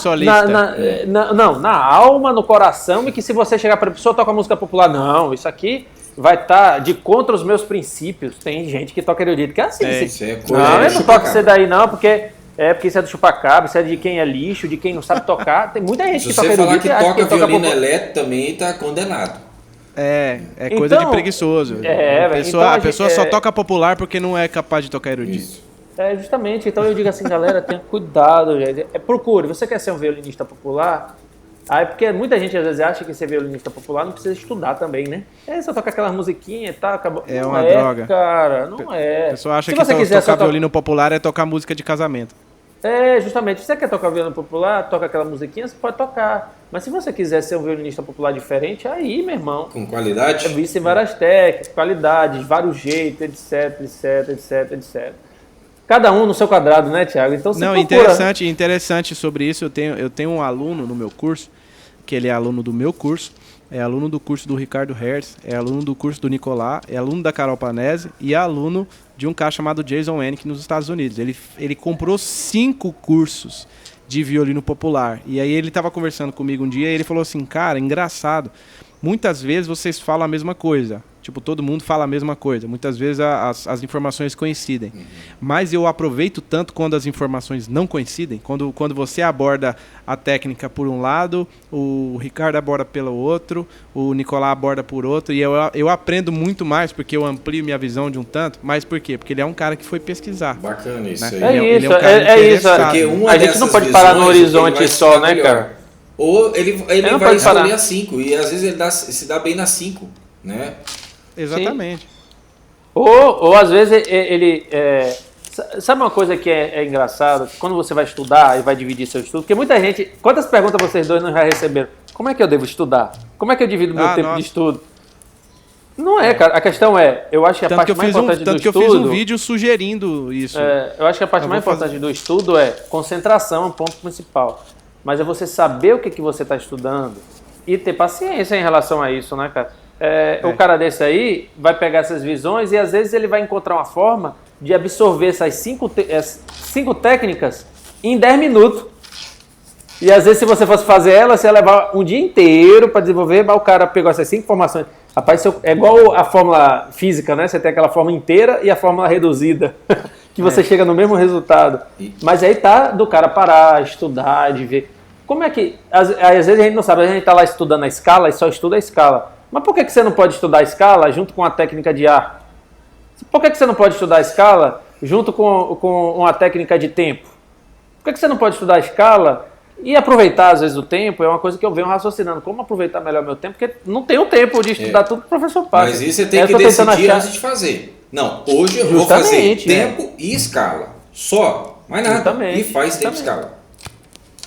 na alma, no coração, e que se você chegar para a pessoa toca música popular, não, isso aqui vai estar de contra os meus princípios. Tem gente que toca erudito que é assim. Não, eu não toco isso daí não, porque isso é do chupacabra, isso é de quem é lixo, de quem não sabe tocar. Tem muita gente que toca erudito. Se você falar que toca violino elétrico também está condenado. Coisa de preguiçoso. A pessoa só toca popular porque não é capaz de tocar erudito. Isso. Justamente. Então eu digo assim, galera, tenha cuidado, gente. Procure. Você quer ser um violinista popular? Porque muita gente às vezes acha que ser violinista popular não precisa estudar também, né? Só toca aquelas musiquinhas e tal, acabou. Não uma droga. Cara, não é. A pessoa acha que tocar violino popular é tocar música de casamento. Justamente. Se você quer tocar violino popular, toca aquela musiquinha, você pode tocar. Mas se você quiser ser um violinista popular diferente, aí, meu irmão... Com qualidade? Existem várias técnicas, qualidades, vários jeitos, etc. Cada um no seu quadrado, né, Thiago? Então você procura... Interessante sobre isso. Eu tenho um aluno no meu curso, que ele é aluno do meu curso, é aluno do curso do Ricardo Hertz, é aluno do curso do Nicolás, é aluno da Carol Panese e é aluno de um cara chamado Jason Hennick nos Estados Unidos. Ele comprou 5 cursos de violino popular. E aí ele estava conversando comigo um dia e ele falou assim, cara, engraçado, muitas vezes vocês falam a mesma coisa. Tipo, todo mundo fala a mesma coisa. Muitas vezes as informações coincidem. Mas eu aproveito tanto quando as informações não coincidem. Quando você aborda a técnica por um lado, o Ricardo aborda pelo outro, o Nicolás aborda por outro. E eu aprendo muito mais porque eu amplio minha visão de um tanto. Mas por quê? Porque ele é um cara que foi pesquisar. Bacana isso né? aí. É isso. Porque a gente não pode parar no horizonte só, né, cara? Ou ele vai escolher as 5. E às vezes ele se dá bem nas 5, né? Exatamente. Ou às vezes ele... sabe uma coisa que é engraçada? Quando você vai estudar e vai dividir seu estudo, porque muita gente... Quantas perguntas vocês dois não já receberam? Como é que eu devo estudar? Como é que eu divido meu tempo de estudo? Não é, cara. A questão é... Eu acho que a parte mais importante do estudo... Tanto que eu fiz um vídeo sugerindo isso. Eu acho que a parte mais importante do estudo é concentração, é um ponto principal. Mas é você saber o que você está estudando e ter paciência em relação a isso, né, cara? O cara desse aí vai pegar essas visões e às vezes ele vai encontrar uma forma de absorver essas 5 técnicas em 10 minutos. E às vezes se você fosse fazer ela, você ia levar um dia inteiro para desenvolver, mas o cara pegou essas 5 informações. Rapaz, é igual a fórmula física, né? Você tem aquela fórmula inteira e a fórmula reduzida, que você chega no mesmo resultado. Mas aí tá do cara parar, estudar, de ver. Como é que... Às vezes a gente não sabe, a gente tá lá estudando a escala e só estuda a escala. Mas por que você não pode estudar a escala junto com a técnica de ar? Por que você não pode estudar a escala junto com uma técnica de tempo? Por que você não pode estudar a escala e aproveitar, às vezes, o tempo? É uma coisa que eu venho raciocinando. Como aproveitar melhor meu tempo? Porque não tenho tempo de estudar tudo que o professor passa. Mas isso você tem que decidir antes de fazer. Não, hoje eu vou fazer tempo e escala. Só. Mais nada. Justamente, e faz tempo e escala.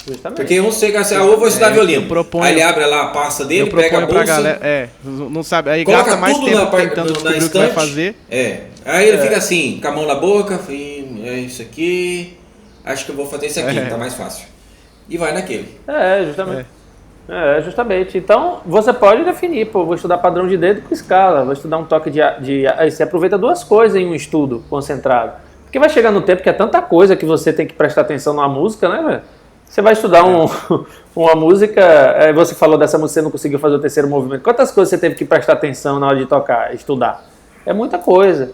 Justamente. Porque um chega assim, eu vou estudar violino. Aí ele abre lá a pasta dele, pega a bolsa. Galera, não sabe, aí coloca gasta mais tudo tempo tentando descobrir o que vai fazer. Aí ele fica assim, com a mão na boca, é isso aqui, acho que eu vou fazer isso aqui, tá mais fácil. E vai naquele. Justamente. Então, você pode definir, vou estudar padrão de dedo com escala, vou estudar um toque de... Aí você aproveita 2 coisas em um estudo concentrado. Porque vai chegar no tempo que é tanta coisa que você tem que prestar atenção numa música, né, velho? Você vai estudar uma música, você falou dessa música, você não conseguiu fazer o terceiro movimento. Quantas coisas você teve que prestar atenção na hora de tocar, estudar? É muita coisa.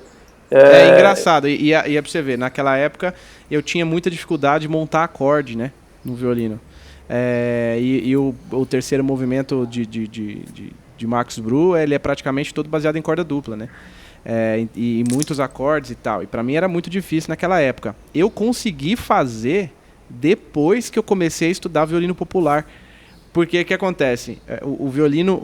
É engraçado, e é pra você ver, naquela época eu tinha muita dificuldade de montar acorde, né, no violino. E o terceiro movimento de Max Bruch, ele é praticamente todo baseado em corda dupla, né? E muitos acordes e tal. E pra mim era muito difícil naquela época. Eu consegui fazer depois que eu comecei a estudar violino popular. Porque o que acontece? O violino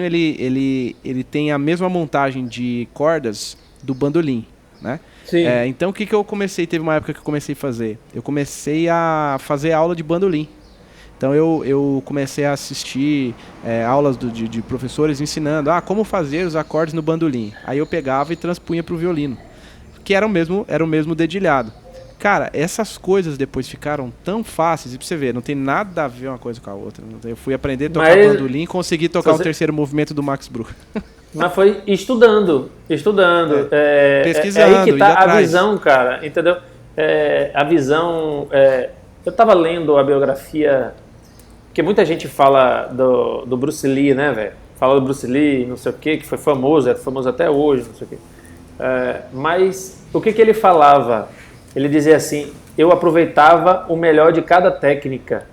ele tem a mesma montagem de cordas do bandolim, né? Sim. Então o que eu comecei? Teve uma época que eu comecei a fazer. Eu comecei a fazer aula de bandolim. Então eu comecei a assistir aulas de professores ensinando como fazer os acordes no bandolim. Aí eu pegava e transpunha para o violino, que era o mesmo dedilhado. Cara, essas coisas depois ficaram tão fáceis, e pra você ver, não tem nada a ver uma coisa com a outra. Eu fui aprender a tocar bandolim e consegui tocar o terceiro movimento do Max Bruch. Mas foi estudando. Pesquisando. Aí que tá a visão, cara, entendeu? A visão... eu tava lendo a biografia, porque muita gente fala do Bruce Lee, né, velho? Fala do Bruce Lee, não sei o quê, que foi famoso, é famoso até hoje, não sei o quê. Mas o que ele falava? Ele dizia assim, eu aproveitava o melhor de cada técnica.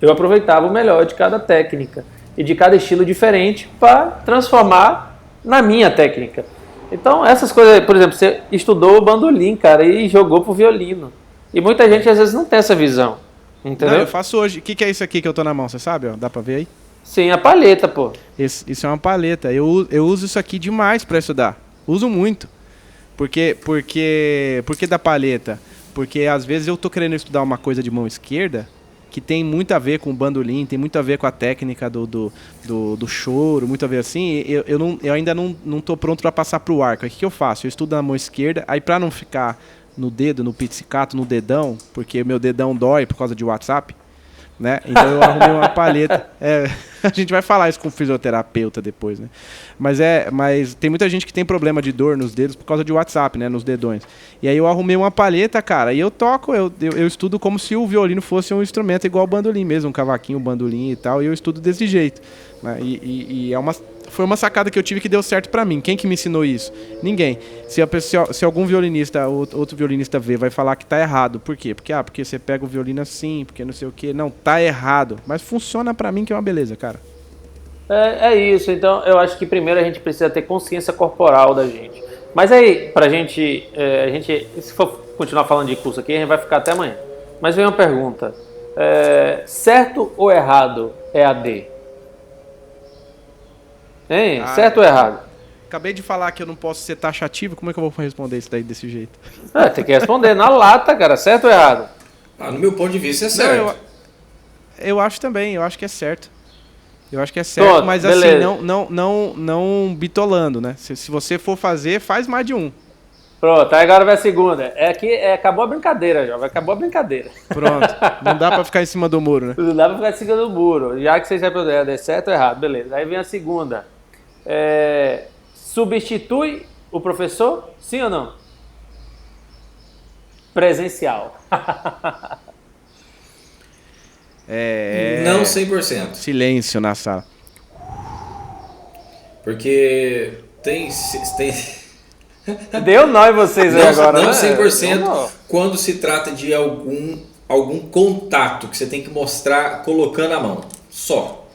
Eu aproveitava o melhor de cada técnica e de cada estilo diferente para transformar na minha técnica. Então, essas coisas, por exemplo, você estudou o bandolim, cara, e jogou pro violino. E muita gente, às vezes, não tem essa visão, entendeu? Não, eu faço hoje. O que é isso aqui que eu tô na mão, você sabe? Ó, dá pra ver aí? Sim, a palheta, pô. Isso é uma palheta. Eu uso isso aqui demais para estudar. Uso muito. Por que da palheta? Porque às vezes eu tô querendo estudar uma coisa de mão esquerda que tem muito a ver com o bandolim, tem muito a ver com a técnica do choro, muito a ver assim. Eu ainda não tô pronto para passar pro arco. O que eu faço? Eu estudo na mão esquerda, aí para não ficar no dedo, no pizzicato, no dedão, porque meu dedão dói por causa de WhatsApp, né? Então eu arrumei uma palheta. A gente vai falar isso com o fisioterapeuta depois, né? Mas tem muita gente que tem problema de dor nos dedos por causa de WhatsApp, né? Nos dedões. E aí eu arrumei uma palheta, cara, e eu toco, eu estudo como se o violino fosse um instrumento igual o bandolim mesmo, um cavaquinho, um bandolim e tal, e eu estudo desse jeito, né? Foi uma sacada que eu tive que deu certo pra mim. Quem que me ensinou isso? Ninguém. Se algum violinista, outro violinista ver, vai falar que tá errado. Por quê? Porque você pega o violino assim, porque não sei o quê. Não, tá errado. Mas funciona pra mim que é uma beleza, cara. É isso. Então, eu acho que primeiro a gente precisa ter consciência corporal da gente. Mas aí, pra gente, se for continuar falando de curso aqui, a gente vai ficar até amanhã. Mas vem uma pergunta. Certo ou errado EAD? Hein? Certo ou errado? Acabei de falar que eu não posso ser taxativo, como é que eu vou responder isso daí desse jeito? Tem que responder na lata, cara. Certo ou errado? No meu ponto de vista é certo. Não, eu acho também, eu acho que é certo. Eu acho que é certo, Pronto, mas beleza. assim, não bitolando, né? Se você for fazer, faz mais de um. Pronto, aí agora vai a segunda. Acabou a brincadeira, jovem. Acabou a brincadeira. Pronto. Não dá pra ficar em cima do muro, né? Não dá pra ficar em cima do muro. Já que vocês já puderam, é certo ou errado, beleza. Aí vem a segunda. Substitui o professor? Sim ou não? Presencial. Não 100%. Silêncio na sala. Porque tem Deu nó em vocês aí agora, não né? 100% quando se trata de algum contato que você tem que mostrar colocando a mão. Só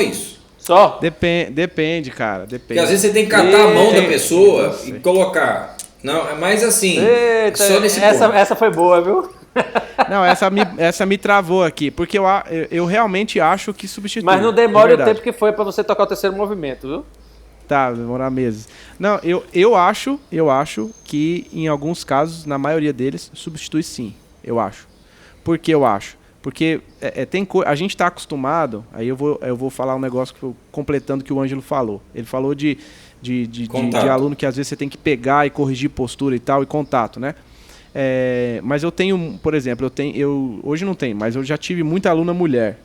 isso. Só? Depende, cara. Depende. Porque às vezes você tem que catar a mão da pessoa e colocar. Não, é mais assim. Eita, só nesse ponto. essa foi boa, viu? Não, essa me travou aqui, porque eu realmente acho que substitui. Mas não demore o tempo que foi pra você tocar o terceiro movimento, viu? Tá, vai demorar meses. Não, eu acho que em alguns casos, na maioria deles, substitui sim. Eu acho. Por que eu acho? Porque a gente está acostumado, aí eu vou falar um negócio completando o que o Ângelo falou. Ele falou de aluno que às vezes você tem que pegar e corrigir postura e tal, e contato, né? Mas eu tenho, por exemplo, hoje não tenho, mas eu já tive muita aluna mulher.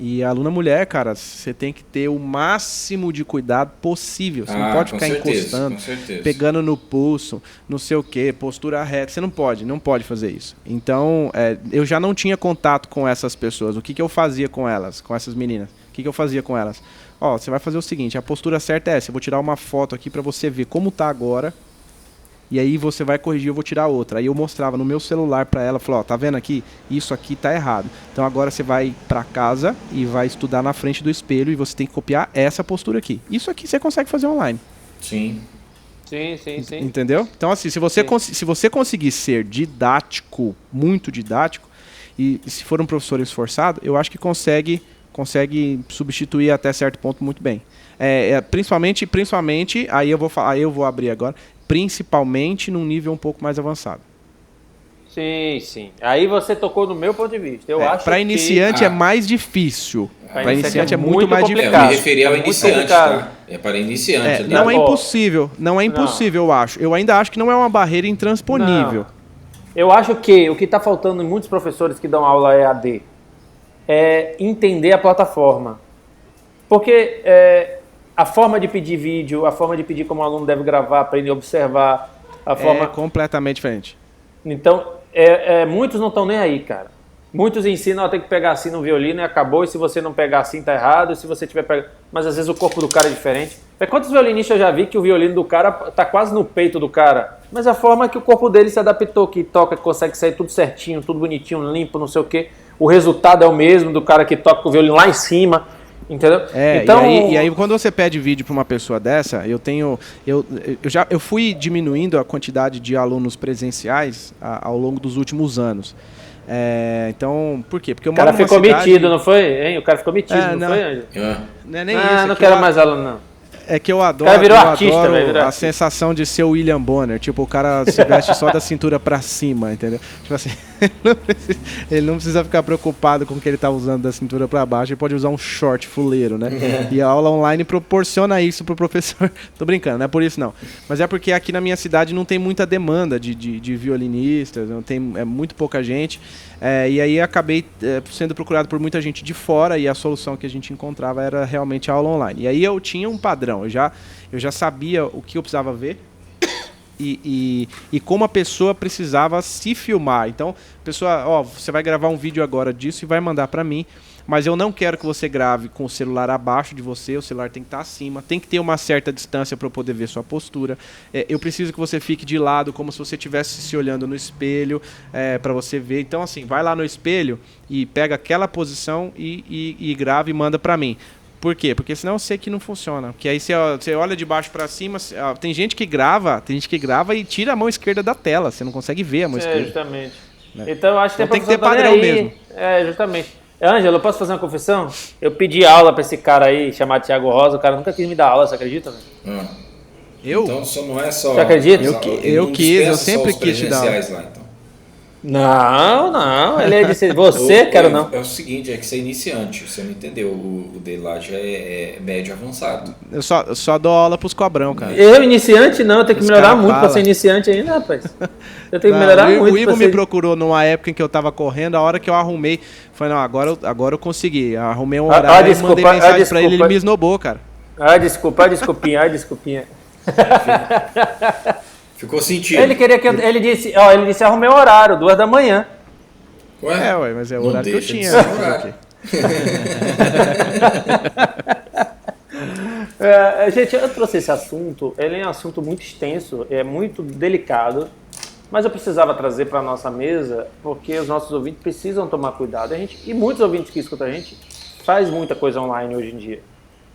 E a aluna mulher, cara, você tem que ter o máximo de cuidado possível. Você não pode ficar encostando, pegando no pulso, não sei o quê, postura reta. Você não pode fazer isso. Então, eu já não tinha contato com essas pessoas. O que eu fazia com elas, com essas meninas? O que eu fazia com elas? Você vai fazer o seguinte, a postura certa é essa. Eu vou tirar uma foto aqui pra você ver como tá agora. E aí você vai corrigir, eu vou tirar outra. Aí eu mostrava no meu celular pra ela, falou, tá vendo aqui? Isso aqui tá errado. Então agora você vai pra casa e vai estudar na frente do espelho e você tem que copiar essa postura aqui. Isso aqui você consegue fazer online. Sim. Sim. Entendeu? Então assim, se você conseguir ser didático, muito didático, e se for um professor esforçado, eu acho que consegue substituir até certo ponto muito bem. Principalmente, aí eu vou abrir agora, principalmente num nível um pouco mais avançado. Sim. Aí você tocou no meu ponto de vista. Eu acho para iniciante é mais difícil. Para iniciante é muito mais difícil. Eu me referi ao iniciante, tá? É para iniciante. Não é impossível, eu acho. Eu ainda acho que não é uma barreira intransponível. Não. Eu acho que o que está faltando em muitos professores que dão aula EAD é entender a plataforma. Porque a forma de pedir vídeo, a forma de pedir como o aluno deve gravar para ele observar, a forma... É completamente diferente. Então, muitos não estão nem aí, cara. Muitos ensinam, tem que pegar assim no violino e acabou, e se você não pegar assim tá errado, se você tiver pegado... Mas às vezes o corpo do cara é diferente. Quantos violinistas eu já vi que o violino do cara tá quase no peito do cara? Mas a forma que o corpo dele se adaptou, que toca, que consegue sair tudo certinho, tudo bonitinho, limpo, não sei o quê. O resultado é o mesmo do cara que toca com o violino lá em cima. Entendeu? Então... e aí quando você pede vídeo para uma pessoa dessa, eu fui diminuindo a quantidade de alunos presenciais ao longo dos últimos anos. Então, por quê? Porque o cara ficou metido, não foi? Hein? O cara ficou metido, não foi, Ângelo? Não é nem isso. Não quero mais aluno, não. É que eu adoro, o cara virou artista, velho. A sensação de ser o William Bonner. Tipo, o cara se veste só da cintura pra cima, entendeu? Tipo assim, ele não precisa ficar preocupado com o que ele tá usando da cintura pra baixo. Ele pode usar um short fuleiro, né? E a aula online proporciona isso pro professor. Tô brincando, não é por isso não. Mas é porque aqui na minha cidade não tem muita demanda de violinistas, não tem, é muito pouca gente. E aí acabei sendo procurado por muita gente de fora e a solução que a gente encontrava era realmente a aula online. E aí eu tinha um padrão, eu já sabia o que eu precisava ver e como a pessoa precisava se filmar. Então, a pessoa, você vai gravar um vídeo agora disso e vai mandar para mim, mas eu não quero que você grave com o celular abaixo de você, o celular tem que estar acima, tem que ter uma certa distância para eu poder ver sua postura. Eu preciso que você fique de lado, como se você estivesse se olhando no espelho, para você ver. Então, assim, vai lá no espelho e pega aquela posição e grava e manda para mim. Por quê? Porque senão eu sei que não funciona. Porque aí você olha de baixo para cima, tem gente que grava e tira a mão esquerda da tela, você não consegue ver a mão esquerda. Justamente. Né? Então eu acho que tem que ter padrão mesmo. Justamente. Ângelo, eu posso fazer uma confissão? Eu pedi aula para esse cara aí, chamado Thiago Rosa, o cara nunca quis me dar aula, você acredita? Eu? Então só não é só... Você acredita? Eu sempre quis te dar aula. Lá, então. Não, ele disse, você, quero não. É o seguinte, é que você é iniciante, você não entendeu, o dele lá já é médio avançado. Eu só dou aula pros cobrão, cara. Eu, iniciante, não, eu tenho que melhorar muito pra ser iniciante ainda, rapaz. Eu tenho que melhorar muito. O Ivo me procurou numa época em que eu tava correndo, a hora que eu arrumei, falei, não, agora eu consegui, arrumei um horário e mandei mensagem pra ele me esnobou, cara. Desculpinha. Ficou sentido. Ele queria que ele disse, arrumei um horário, 2 da manhã. Ué, mas é o horário que eu tinha. Gente, eu trouxe esse assunto, ele é um assunto muito extenso, é muito delicado, mas eu precisava trazer para a nossa mesa, porque os nossos ouvintes precisam tomar cuidado. E muitos ouvintes que escutam a gente faz muita coisa online hoje em dia.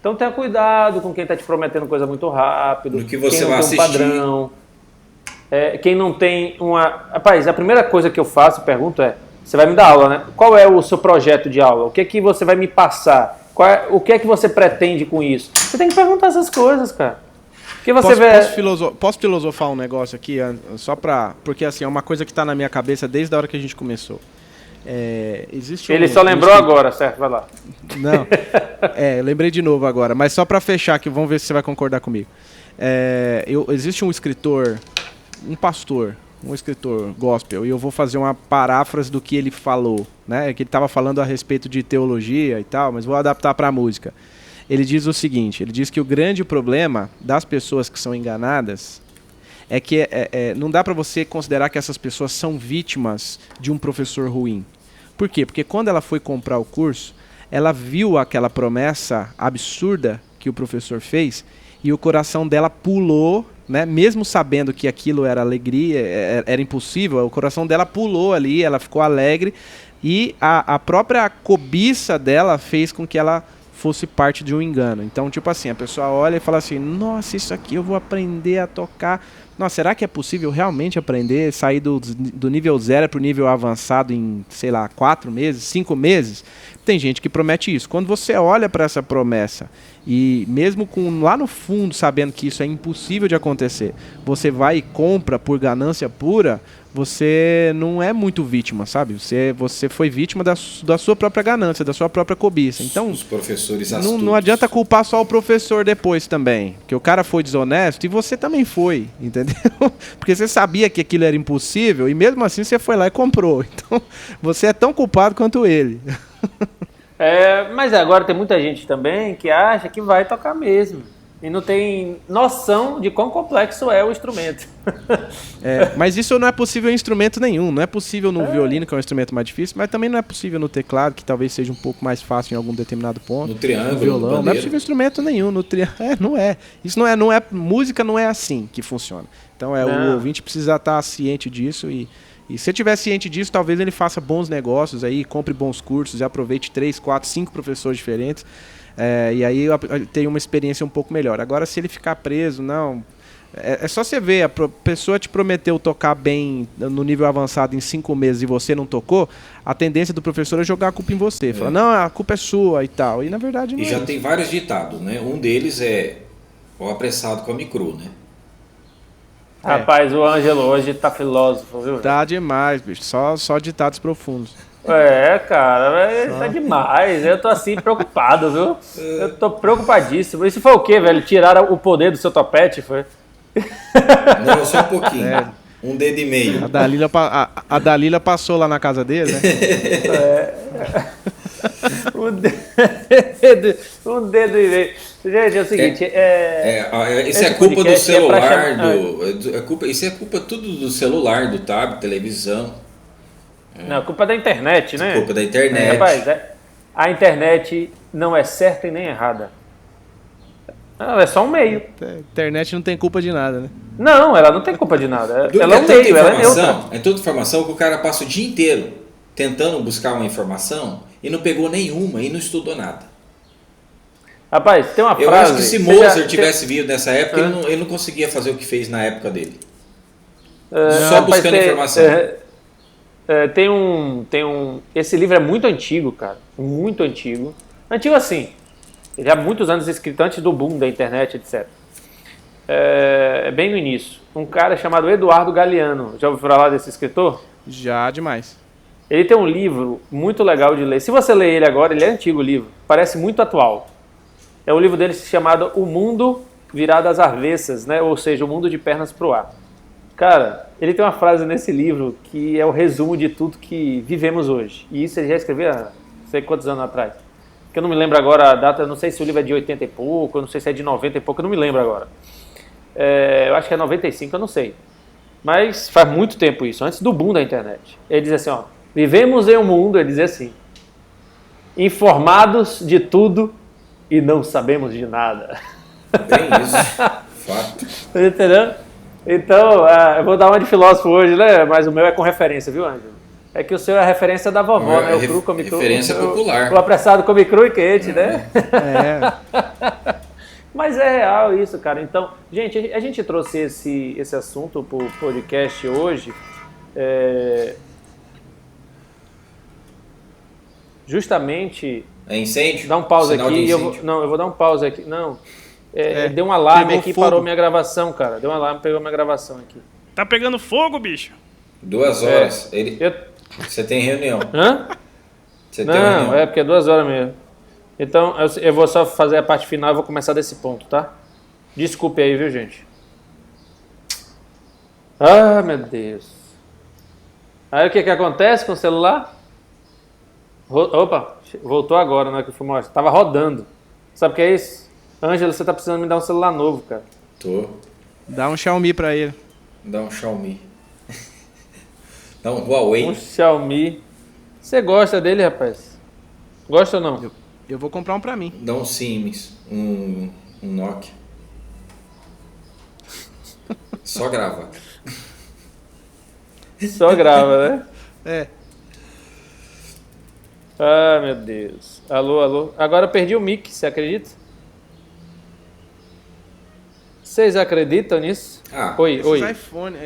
Então tenha cuidado com quem está te prometendo coisa muito rápido, no que você quem vai não tem assistir. Um padrão. Quem não tem uma... Rapaz, a primeira coisa que eu faço, pergunto você vai me dar aula, né? Qual é o seu projeto de aula? O que é que você vai me passar? O que é que você pretende com isso? Você tem que perguntar essas coisas, cara. Porque você posso filosofar um negócio aqui? Porque assim, é uma coisa que está na minha cabeça desde a hora que a gente começou. Ele só lembrou agora, certo? Vai lá. Não, lembrei de novo agora. Mas só para fechar aqui, vamos ver se você vai concordar comigo. Existe um escritor... um pastor, um escritor gospel, e eu vou fazer uma paráfrase do que ele falou, né? Que ele estava falando a respeito de teologia e tal, mas vou adaptar para a música. Ele diz o seguinte, ele diz que o grande problema das pessoas que são enganadas é que não dá para você considerar que essas pessoas são vítimas de um professor ruim. Por quê? Porque quando ela foi comprar o curso, ela viu aquela promessa absurda que o professor fez e o coração dela pulou, né? Mesmo sabendo que aquilo era alegria, era impossível, o coração dela pulou ali, ela ficou alegre e a própria cobiça dela fez com que ela fosse parte de um engano. Então, tipo assim, a pessoa olha e fala assim, nossa, isso aqui eu vou aprender a tocar. Nossa, será que é possível realmente aprender, sair do nível 0 para o nível avançado em, 4 meses, 5 meses? Tem gente que promete isso. Quando você olha para essa promessa e mesmo lá no fundo sabendo que isso é impossível de acontecer, você vai e compra por ganância pura, você não é muito vítima, sabe? Você foi vítima da sua própria ganância, da sua própria cobiça. Então, os professores não adianta culpar só o professor depois também, que o cara foi desonesto e você também foi, entendeu? Porque você sabia que aquilo era impossível e mesmo assim você foi lá e comprou. Então, você é tão culpado quanto ele. Mas agora tem muita gente também que acha que vai tocar mesmo. E não tem noção de quão complexo é o instrumento. Mas isso não é possível em instrumento nenhum. Não é possível no violino, que é um instrumento mais difícil, mas também não é possível no teclado, que talvez seja um pouco mais fácil em algum determinado ponto. No triângulo, no violão. Não é possível instrumento nenhum. Não é. Isso não é. Música não é assim que funciona. Então o ouvinte precisa estar ciente disso e se você estiver ciente disso, talvez ele faça bons negócios aí, compre bons cursos e aproveite 3, 4, 5 professores diferentes. E aí tem uma experiência um pouco melhor. Agora, se ele ficar preso, não... É só você ver, a pessoa te prometeu tocar bem no nível avançado em 5 meses e você não tocou, a tendência do professor é jogar a culpa em você. Falar, não, a culpa é sua e tal. E na verdade não já tem vários ditados, né? Um deles é ou apressado come cru, né? Rapaz, o Ângelo hoje tá filósofo, viu? Tá demais, bicho. Só ditados profundos. Cara, tá demais. Eu tô assim preocupado, viu? Eu tô preocupadíssimo. Isso foi o quê, velho? Tiraram o poder do seu topete, foi? Não, só um pouquinho. Um dedo e meio. A Dalila passou lá na casa dele, né? Um dedo e meio. Gente, é o seguinte. Isso é culpa do celular, isso é culpa tudo do celular, do tablet, televisão. Não, culpa da internet, né? Culpa da internet. Rapaz, a internet não é certa e nem errada. Ela é só um meio. A internet não tem culpa de nada, né? Não, ela não tem culpa de nada. Ela é um meio, ela é neutra. É toda informação que o cara passa o dia inteiro tentando buscar uma informação e não pegou nenhuma e não estudou nada. Rapaz, tem uma frase... Eu acho que se Mozart tivesse vivido nessa época, ele não conseguia fazer o que fez na época dele. Só buscando informação. Esse livro é muito antigo, cara. Muito antigo. Antigo assim. Ele há muitos anos escrito antes do boom da internet, etc. Bem no início. Um cara chamado Eduardo Galeano. Já ouviu falar desse escritor? Já, demais. Ele tem um livro muito legal de ler. Se você ler ele agora, ele é antigo o livro. Parece muito atual. É um livro dele chamado O Mundo Virado às Avessas, né? Ou seja, o mundo de pernas pro ar. Cara, ele tem uma frase nesse livro que é o resumo de tudo que vivemos hoje. E isso ele já escreveu há não sei quantos anos atrás. Que eu não me lembro agora a data, eu não sei se o livro é de 80 e pouco, eu não sei se é de 90 e pouco, eu não me lembro agora. Eu acho que é 95, eu não sei. Mas faz muito tempo isso, antes do boom da internet. Ele diz assim, vivemos em um mundo, ele diz assim, informados de tudo e não sabemos de nada. Bem isso, fato. Entendeu? Então, eu vou dar uma de filósofo hoje, né? Mas o meu é com referência, viu, Ângelo? É que o seu é a referência da vovó, né? O cru come cru. Referência popular. O apressado come cru e quente, né? Mas é real isso, cara. Então, gente, a gente trouxe esse assunto pro podcast hoje. Justamente... É incêndio? Dá um pause aqui. Eu vou dar um pause aqui. Não. Deu um alarme aqui, parou minha gravação, cara. Deu um alarme, pegou minha gravação aqui. Tá pegando fogo, bicho? 2 horas. Você tem reunião. Hã? Você tem reunião. Porque é 2 horas mesmo. Então, eu vou só fazer a parte final e vou começar desse ponto, tá? Desculpe aí, viu, gente? Ah, meu Deus. Aí o que acontece com o celular? Opa, voltou agora, não é que eu fui mostrar. Tava rodando. Sabe o que é isso? Ângelo, você tá precisando me dar um celular novo, cara. Tô. Dá um Xiaomi pra ele. Dá um Xiaomi. Dá um Huawei. Um Xiaomi. Você gosta dele, rapaz? Gosta ou não? Eu vou comprar um pra mim. Dá um Siemens. Um Nokia. Só grava. Só grava, né? É. Ah, meu Deus. Alô. Agora eu perdi o mic, você acredita? Vocês acreditam nisso? Oi.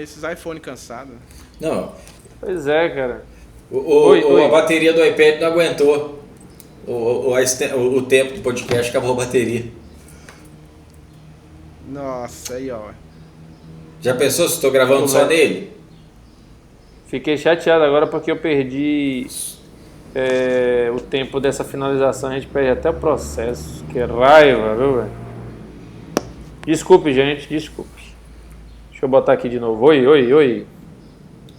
Esses iPhone cansados. Não. Pois é, cara. A bateria do iPad não aguentou. O tempo do podcast, acabou a bateria. Nossa, aí ó. Já pensou se estou gravando só nele? Fiquei chateado agora porque eu perdi o tempo dessa finalização. A gente perde até o processo. Que raiva, viu, velho? Desculpe, gente, desculpe. Deixa eu botar aqui de novo. Oi.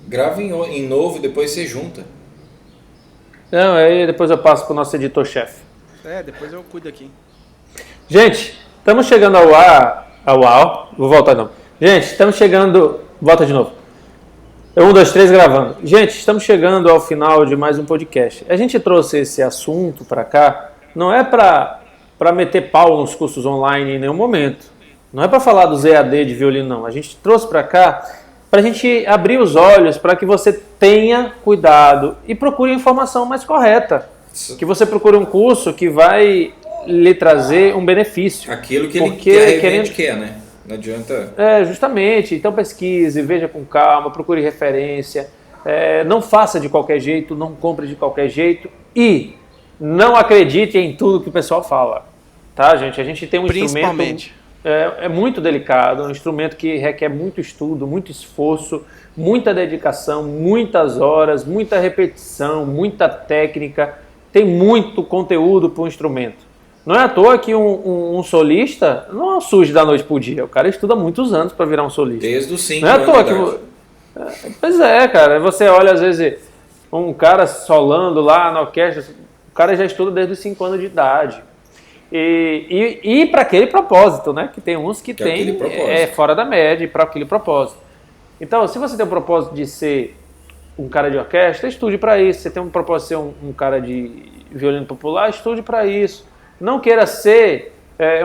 Grava em novo e depois você junta. Não, aí depois eu passo pro nosso editor-chefe. Depois eu cuido aqui. Gente, estamos chegando ao ar. Vou voltar não. Gente, estamos chegando... Volta de novo. 1, 2, 3, gravando. Gente, estamos chegando ao final de mais um podcast. A gente trouxe esse assunto para cá, não é para meter pau nos cursos online em nenhum momento. Não é para falar dos EAD de violino, não. A gente trouxe para cá para a gente abrir os olhos para que você tenha cuidado e procure a informação mais correta. Que você procure um curso que vai lhe trazer um benefício. Aquilo que ele quer, né? Não adianta... Justamente. Então pesquise, veja com calma, procure referência. Não faça de qualquer jeito, não compre de qualquer jeito e não acredite em tudo que o pessoal fala. Tá, gente? A gente tem um instrumento... É muito delicado, é um instrumento que requer muito estudo, muito esforço, muita dedicação, muitas horas, muita repetição, muita técnica, tem muito conteúdo para o instrumento. Não é à toa que um solista não surge da noite para o dia, o cara estuda muitos anos para virar um solista. Desde os 5 não é à toa anos. Pois é, cara, você olha às vezes um cara solando lá na orquestra, o cara já estuda desde os 5 anos de idade. E para aquele propósito, né? Que tem uns que tem fora da média para aquele propósito. Então, se você tem o propósito de ser um cara de orquestra, estude para isso. Se você tem um propósito de ser um cara de violino popular, estude para isso. Não queira ser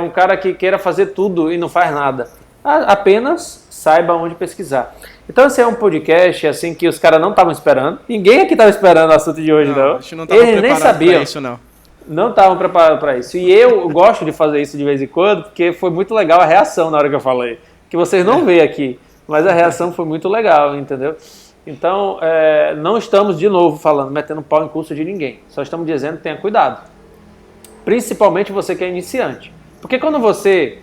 um cara que queira fazer tudo e não faz nada. Apenas saiba onde pesquisar. Então, esse é um podcast assim que os caras não estavam esperando. Ninguém aqui estava esperando o assunto de hoje, não. Eles nem sabiam. Isso, não. Não estavam preparados para isso. E eu gosto de fazer isso de vez em quando, porque foi muito legal a reação na hora que eu falei. Que vocês não veem aqui, mas a reação foi muito legal, entendeu? Então, não estamos, de novo, metendo pau em curso de ninguém. Só estamos dizendo, tenha cuidado. Principalmente você que é iniciante. Porque quando você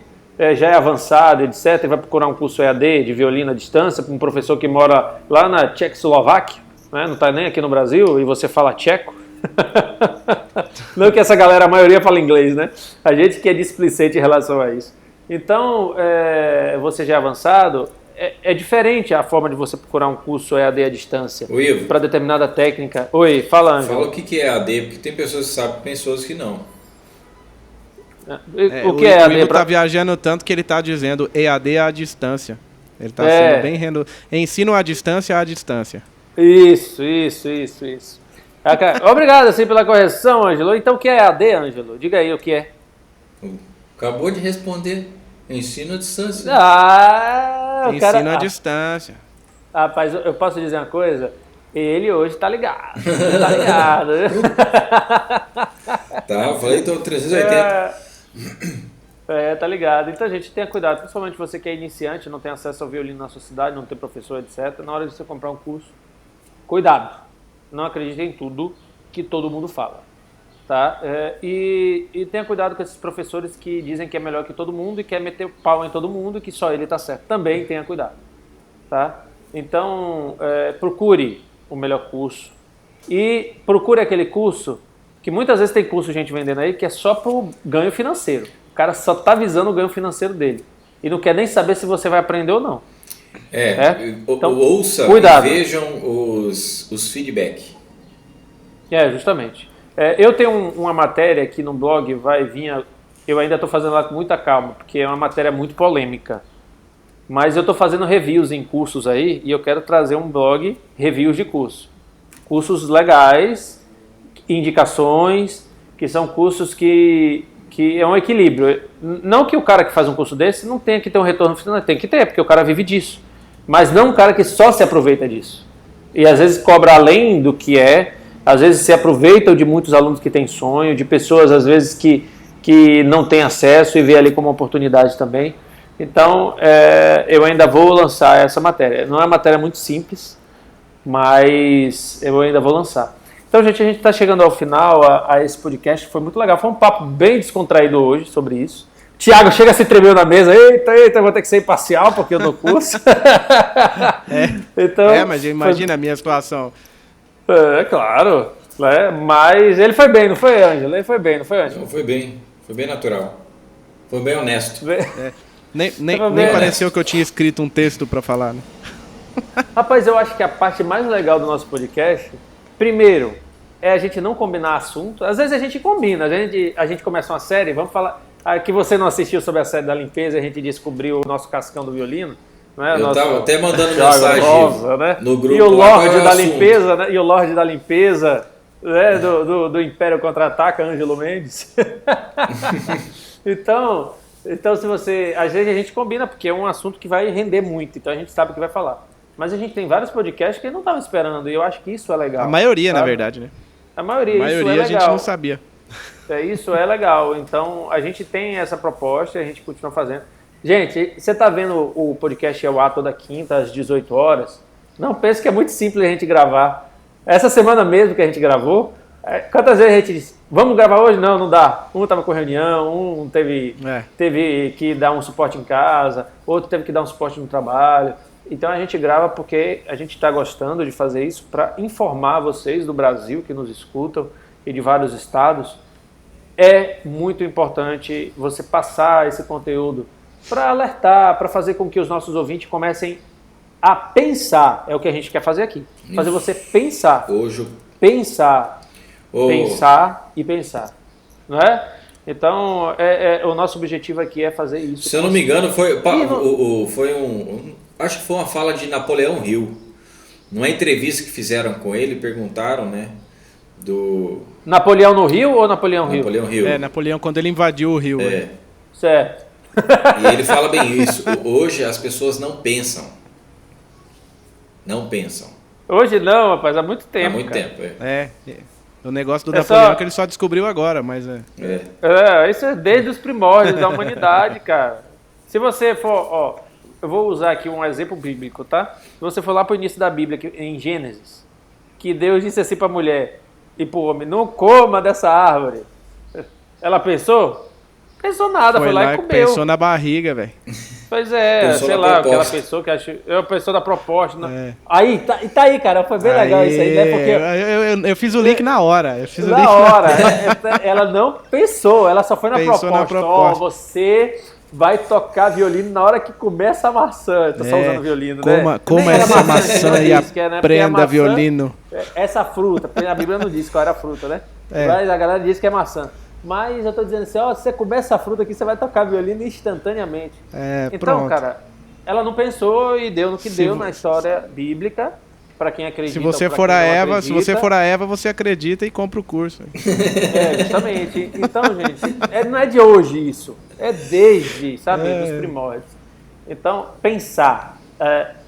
já é avançado, etc., e vai procurar um curso EAD de violino à distância, para um professor que mora lá na Tchecoslováquia, né? Não está nem aqui no Brasil, e você fala tcheco, não que essa galera, a maioria fala inglês, né? A gente que é displicente em relação a isso. Então, você já é avançado, é diferente a forma de você procurar um curso EAD à distância para determinada técnica. Oi, fala, Ângelo. Fala o que é EAD, porque tem pessoas que sabem, pessoas que não. O que é EAD? O Ivo tá viajando tanto que ele tá dizendo EAD à distância. Ele tá sendo bem ensino à distância. Isso. Obrigado assim pela correção, Ângelo. Então o que é EAD, Ângelo? Diga aí o que é. Acabou de responder. Ensino à distância. Ensino à distância. Rapaz, eu posso dizer uma coisa? Ele hoje tá ligado. Tá ligado. Tá, eu falei, tô 380. Tá ligado. Então, gente, tenha cuidado. Principalmente você que é iniciante, não tem acesso ao violino na sua cidade, não tem professor, etc. Na hora de você comprar um curso, cuidado. Não acredite em tudo que todo mundo fala. Tá? E tenha cuidado com esses professores que dizem que é melhor que todo mundo e quer meter o pau em todo mundo e que só ele tá certo. Também tenha cuidado. Tá? Então, procure o melhor curso. E procure aquele curso que muitas vezes tem curso gente vendendo aí que é só pro ganho financeiro. O cara só tá visando o ganho financeiro dele. E não quer nem saber se você vai aprender ou não. Então, ouça cuidado. E vejam os feedback. Justamente. Eu tenho uma matéria aqui no blog, eu ainda estou fazendo ela com muita calma, porque é uma matéria muito polêmica. Mas eu estou fazendo reviews em cursos aí, e eu quero trazer um blog, reviews de curso. Cursos legais, indicações, que são cursos que é um equilíbrio. Não que o cara que faz um curso desse não tenha que ter um retorno financeiro, tem que ter, porque o cara vive disso. Mas não um cara que só se aproveita disso. E às vezes cobra além do que às vezes se aproveitam de muitos alunos que têm sonho, de pessoas às vezes que não têm acesso e vê ali como oportunidade também. Então, eu ainda vou lançar essa matéria. Não é uma matéria muito simples, mas eu ainda vou lançar. Então, gente, a gente está chegando ao final a esse podcast, foi muito legal. Foi um papo bem descontraído hoje sobre isso. Tiago chega a se tremer na mesa. Eita, vou ter que ser imparcial porque eu dou curso. Então, mas imagina a minha situação. Claro. Mas ele foi bem, não foi, Ângelo? Ele foi bem, não foi, Ângelo? Não, foi bem natural. Foi bem honesto. Nem pareceu que eu tinha escrito um texto para falar, né? Rapaz, eu acho que a parte mais legal do nosso podcast, primeiro, é a gente não combinar assunto. Às vezes a gente combina, a gente começa uma série, vamos falar que você não assistiu sobre a série da limpeza, a gente descobriu o nosso cascão do violino. Né? Eu estava até mandando mensagem né? no grupo. E o Lorde da Limpeza, né? E o Lorde da Limpeza, né? do Império Contra-Ataca, Ângelo Mendes. Então, se você... Às vezes a gente combina, porque é um assunto que vai render muito, então a gente sabe o que vai falar. Mas a gente tem vários podcasts que não estavam esperando, e eu acho que isso é legal. A maioria, sabe? Na verdade, né? A maioria isso é legal. A gente não sabia. Isso é legal. Então, a gente tem essa proposta e a gente continua fazendo. Gente, você está vendo o podcast ao ar toda quinta, às 18 horas? Não pense que é muito simples a gente gravar. Essa semana mesmo que a gente gravou, Quantas vezes a gente disse, vamos gravar hoje? Não dá. Um estava com reunião, um teve que dar um suporte em casa, outro teve que dar um suporte no trabalho. Então a gente grava porque a gente está gostando de fazer isso para informar vocês do Brasil que nos escutam e de vários estados. É muito importante você passar esse conteúdo para alertar, para fazer com que os nossos ouvintes comecem a pensar. É o que a gente quer fazer aqui. Fazer você pensar. Pensar e pensar. Não é? Então, o nosso objetivo aqui é fazer isso. Se eu não me engano, acho que foi uma fala de Napoleão Hill. Numa entrevista que fizeram com ele, perguntaram, né? Do Napoleão no Rio ou Napoleão Hill? Napoleão Hill. Napoleão quando ele invadiu o Rio. Certo. E ele fala bem isso. Hoje as pessoas não pensam. Não pensam. Hoje não, rapaz, há muito tempo. Há muito tempo, O negócio do Napoleão que ele só descobriu agora, mas isso é desde os primórdios da humanidade, cara. Se você for, eu vou usar aqui um exemplo bíblico, tá? Se você for lá para o início da Bíblia, em Gênesis, que Deus disse assim para a mulher e para o homem, não coma dessa árvore. Ela pensou? Pensou nada, foi lá e comeu. Pensou na barriga, velho. Pois é, pensou sei lá, o que ela pensou, eu pensou da proposta. Aí, tá aí, cara, foi bem legal isso aí, né? Porque eu fiz o link na hora. Ela não pensou, ela só foi na proposta. Você vai tocar violino na hora que começa a maçã. Tô só usando violino, né? Coma essa maçã e aprenda violino. Essa fruta, porque a Bíblia não diz qual era a fruta, né? Mas a galera diz que é maçã. Mas eu tô dizendo assim, se você comer essa fruta aqui, você vai tocar violino instantaneamente. Então, pronto. cara, ela não pensou e deu no que deu na história bíblica, para quem acredita. Se você for a Eva, você acredita e compra o curso. Justamente. Então, gente, não é de hoje isso. É desde, sabe, dos primórdios. Então, pensar.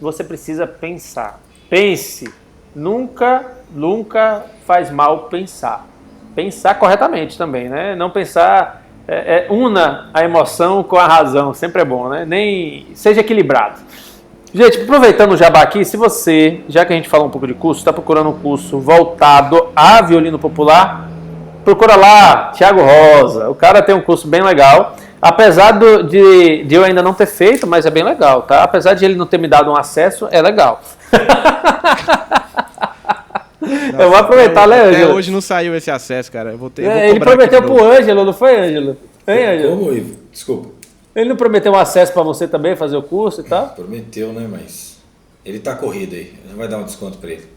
Você precisa pensar. Pense. Nunca faz mal pensar. Pensar corretamente também, né? Não pensar... una a emoção com a razão. Sempre é bom, né? Seja equilibrado. Gente, aproveitando o jabá aqui, se você, já que a gente falou um pouco de curso, está procurando um curso voltado a violino popular, procura lá, Thiago Rosa. O cara tem um curso bem legal. Apesar de eu ainda não ter feito, mas é bem legal, tá? Apesar de ele não ter me dado um acesso, é legal. Eu vou aproveitar, né, Ângelo? Até hoje não saiu esse acesso, cara. Eu vou ele prometeu pro Ângelo, não foi, Ângelo? Hein, Ângelo? Como, Ivo? Desculpa. Ele não prometeu um acesso para você também, fazer o curso e tal? Prometeu, né, mas ele tá corrido aí. Não vai dar um desconto para ele.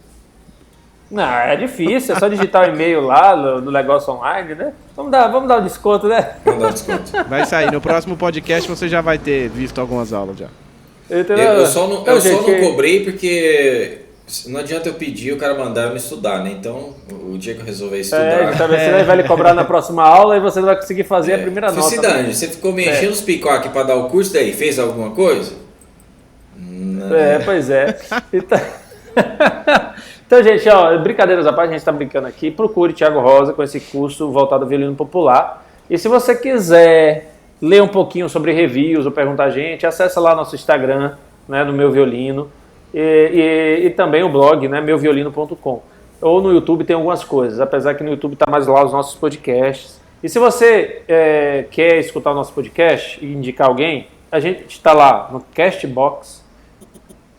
Não, é difícil, é só digitar o e-mail lá no negócio online, né? Vamos dar um desconto, né? Vamos dar um desconto. Vai sair. No próximo podcast você já vai ter visto algumas aulas já. Eu só não cobrei porque não adianta eu pedir o cara mandar eu não estudar, né? Então, o dia que eu resolver estudar... Talvez você vai lhe cobrar na próxima aula e você não vai conseguir fazer a primeira nota. Cidade, você ficou me enchendo os picos aqui para dar o curso, daí fez alguma coisa? Não. Pois é. Então, gente, brincadeiras à parte, a gente está brincando aqui. Procure Thiago Rosa com esse curso voltado ao violino popular. E se você quiser ler um pouquinho sobre reviews ou perguntar a gente, acessa lá nosso Instagram, né, no Meu Violino. E também o blog, né, meuviolino.com. Ou no YouTube tem algumas coisas, apesar que no YouTube está mais lá os nossos podcasts. E se você quer escutar o nosso podcast e indicar alguém, a gente está lá no Castbox,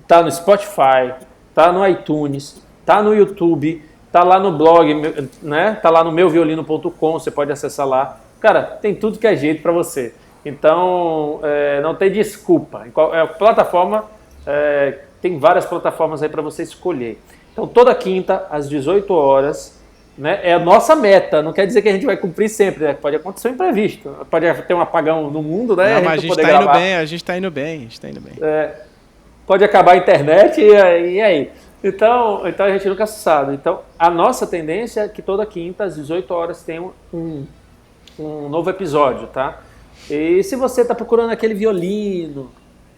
está no Spotify, está no iTunes, está no YouTube, está lá no blog, né? Está lá no meuviolino.com, você pode acessar lá. Cara, tem tudo que é jeito para você. Então, não tem desculpa. Plataforma... tem várias plataformas aí para você escolher. Então, toda quinta, às 18 horas, né, é a nossa meta. Não quer dizer que a gente vai cumprir sempre, né? Pode acontecer um imprevisto. Pode ter um apagão no mundo, né? Não, mas a gente está indo bem. Pode acabar a internet e aí? Então a gente nunca sabe. Então, a nossa tendência é que toda quinta, às 18 horas, tem um novo episódio, tá? E se você está procurando aquele violino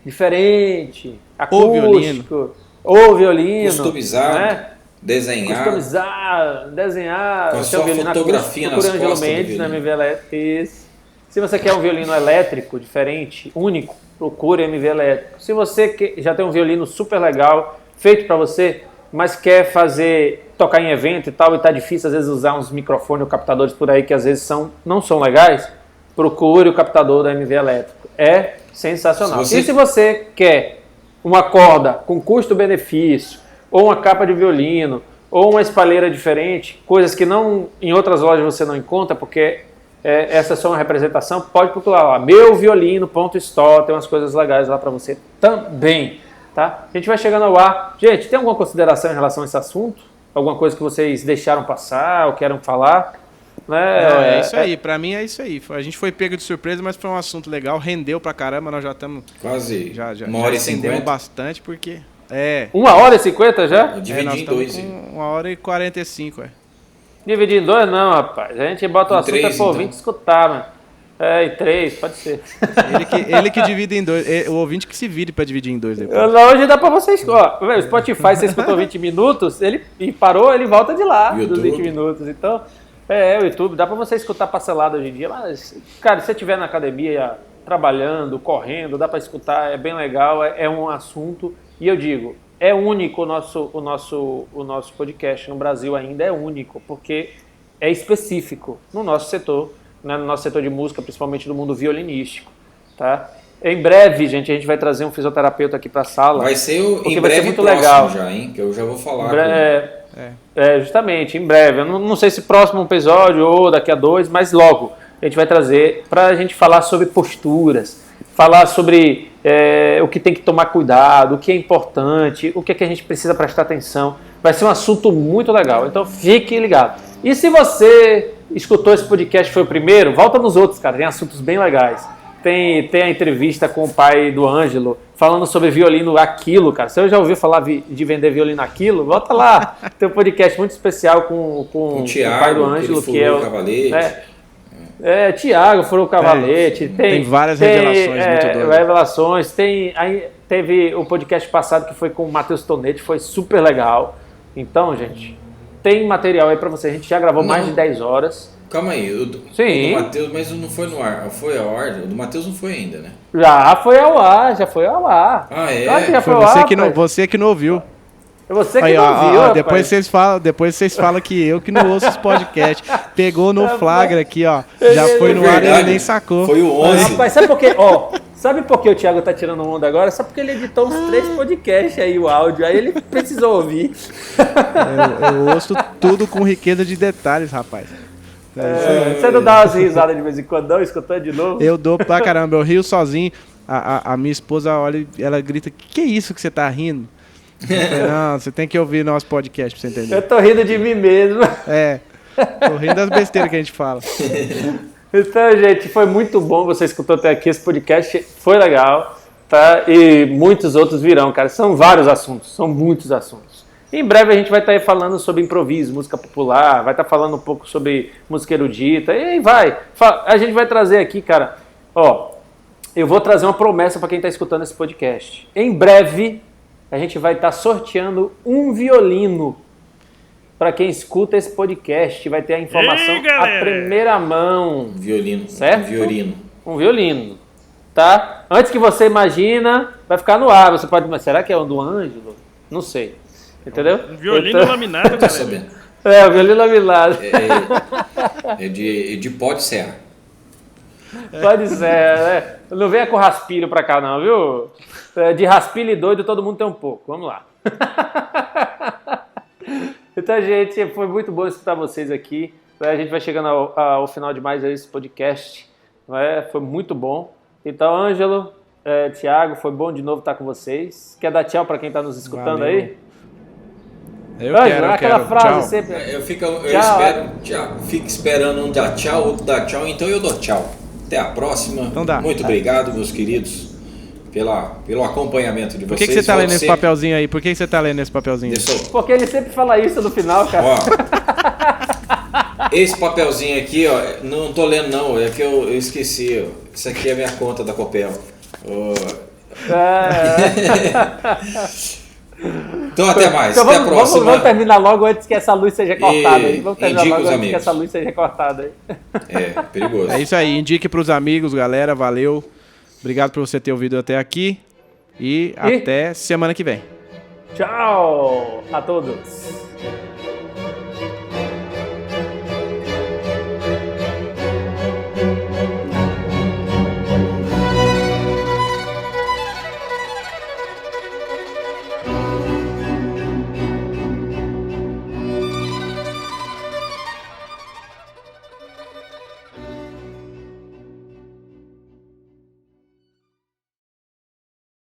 diferente... acústico, ou violino, customizar, né? desenhar, com a sua fotografia nas Angelo costas Mendes, na MV Elétrico. Isso. Se você quer um violino elétrico, diferente, único, procure MV Elétrico. Se você já tem um violino super legal, feito para você, mas quer fazer tocar em evento e tal, e tá difícil às vezes usar uns microfones ou captadores por aí que às vezes não são legais, procure o captador da MV Elétrico. É sensacional. E se você quer uma corda com custo-benefício, ou uma capa de violino, ou uma espalheira diferente, coisas que em outras lojas você não encontra, porque essa é só uma representação, pode procurar lá, meuviolino.store, tem umas coisas legais lá para você também. Tá? A gente vai chegando ao ar. Gente, tem alguma consideração em relação a esse assunto? Alguma coisa que vocês deixaram passar ou querem falar? Né? Não, é isso aí, pra mim é isso aí. A gente foi pego de surpresa, mas foi um assunto legal, rendeu pra caramba, nós já estamos... Quase já 1h50. bastante, porque... 1h50 já? Dividir em 2. 1h45, Dividir em 2 não, rapaz. A gente bota o assunto 3, pro ouvinte escutar, mano. Em 3, pode ser. Ele que divide em 2, o ouvinte que se vire pra dividir em 2 depois. Hoje dá pra vocês... Ó, o Spotify, você escutou 20 minutos, ele parou, ele volta de lá, dos 20 minutos. Então, o YouTube, dá pra você escutar parcelado hoje em dia. Mas, cara, se você estiver na academia, trabalhando, correndo, dá pra escutar, é bem legal, é um assunto. E eu digo, é único o nosso podcast no Brasil ainda, é único, porque é específico no nosso setor, né, no nosso setor de música, principalmente do mundo violinístico, tá? Em breve, gente, a gente vai trazer um fisioterapeuta aqui para a sala. Vai ser em breve muito legal já, hein? Que eu já vou falar. Justamente, em breve. Eu não sei se próximo episódio ou daqui a 2, mas logo a gente vai trazer para a gente falar sobre posturas, falar sobre o que tem que tomar cuidado, o que é importante, o que é que a gente precisa prestar atenção. Vai ser um assunto muito legal, então fique ligado. E se você escutou esse podcast, foi o primeiro, volta nos outros, cara, tem assuntos bem legais. Tem a entrevista com o pai do Ângelo, falando sobre violino Aquilo, cara. Você já ouviu falar de vender violino Aquilo? Volta lá, tem um podcast muito especial com o pai do Ângelo, que é o Cavalete. Thiago furou o cavalete. Tem várias revelações muito doidas. Revelações. Teve o podcast passado que foi com o Matheus Tonetti, foi super legal. Então, gente, tem material aí pra você. A gente já gravou mais de 10 horas. Calma aí, o do Matheus, mas não foi no ar. Foi ao ar? O do Matheus não foi ainda, né? Já foi ao ar. Ah, é? Claro que já foi ao ar, você que não ouviu. Você que aí, não viu, depois vocês falam que eu que não ouço os podcasts. Pegou no flagra aqui, ó. Já foi no ar e ele nem sacou. Foi o 11. Rapaz, sabe por que o Thiago tá tirando onda agora? Só porque ele editou uns 3 podcasts aí, o áudio. Aí ele precisou ouvir. Eu ouço tudo com riqueza de detalhes, rapaz. Você não dá umas risadas de vez em quando, não? Escutando de novo? Eu dou pra caramba, eu rio sozinho. A minha esposa olha e ela grita: que é isso que você tá rindo? Não, você tem que ouvir nosso podcast pra você entender. Eu tô rindo de mim mesmo. Tô rindo das besteiras que a gente fala. Então, gente, foi muito bom você escutou até aqui. Esse podcast foi legal, tá? E muitos outros virão, cara. São vários assuntos, são muitos assuntos. Em breve a gente vai estar aí falando sobre improviso, música popular, vai estar falando um pouco sobre música erudita, e aí vai. A gente vai trazer aqui, cara, eu vou trazer uma promessa para quem está escutando esse podcast. Em breve a gente vai estar sorteando um violino para quem escuta esse podcast, vai ter a informação à primeira mão. Um violino, certo? Um violino, tá? Antes que você imagina, vai ficar no ar. Você pode, mas será que é o do Ângelo? Não sei. Entendeu? Um violino laminado, tá sabendo? O violino laminado. É de pó de serra. Pode ser, né? Não venha com raspilho pra cá não, viu? De raspilho e doido todo mundo tem um pouco. Vamos lá. Então, gente, foi muito bom escutar vocês aqui. A gente vai chegando ao final de mais esse podcast. Foi muito bom. Então, Ângelo, Thiago, foi bom de novo estar com vocês. Quer dar tchau pra quem tá nos escutando? Valeu. Aí? Eu quero. Aquela frase tchau. sempre. Eu espero, Thiago, fico esperando um dar tchau, outro dar tchau, então eu dou tchau. Até a próxima. Então dá. Muito obrigado, meus queridos, pelo acompanhamento de vocês. Por que você tá lendo esse papelzinho aí? Por que você tá lendo esse papelzinho? Porque ele sempre fala isso no final, cara. Esse papelzinho aqui, não tô lendo não, é que eu esqueci. Isso aqui é a minha conta da Copel. Então até mais, então, até a próxima. Vamos terminar logo antes que essa luz seja cortada aí. Vamos terminar logo antes amigos. que essa luz seja cortada aí. Perigoso. É isso aí, indique pros amigos, galera, valeu. Obrigado por você ter ouvido até aqui e até semana que vem. Tchau a todos.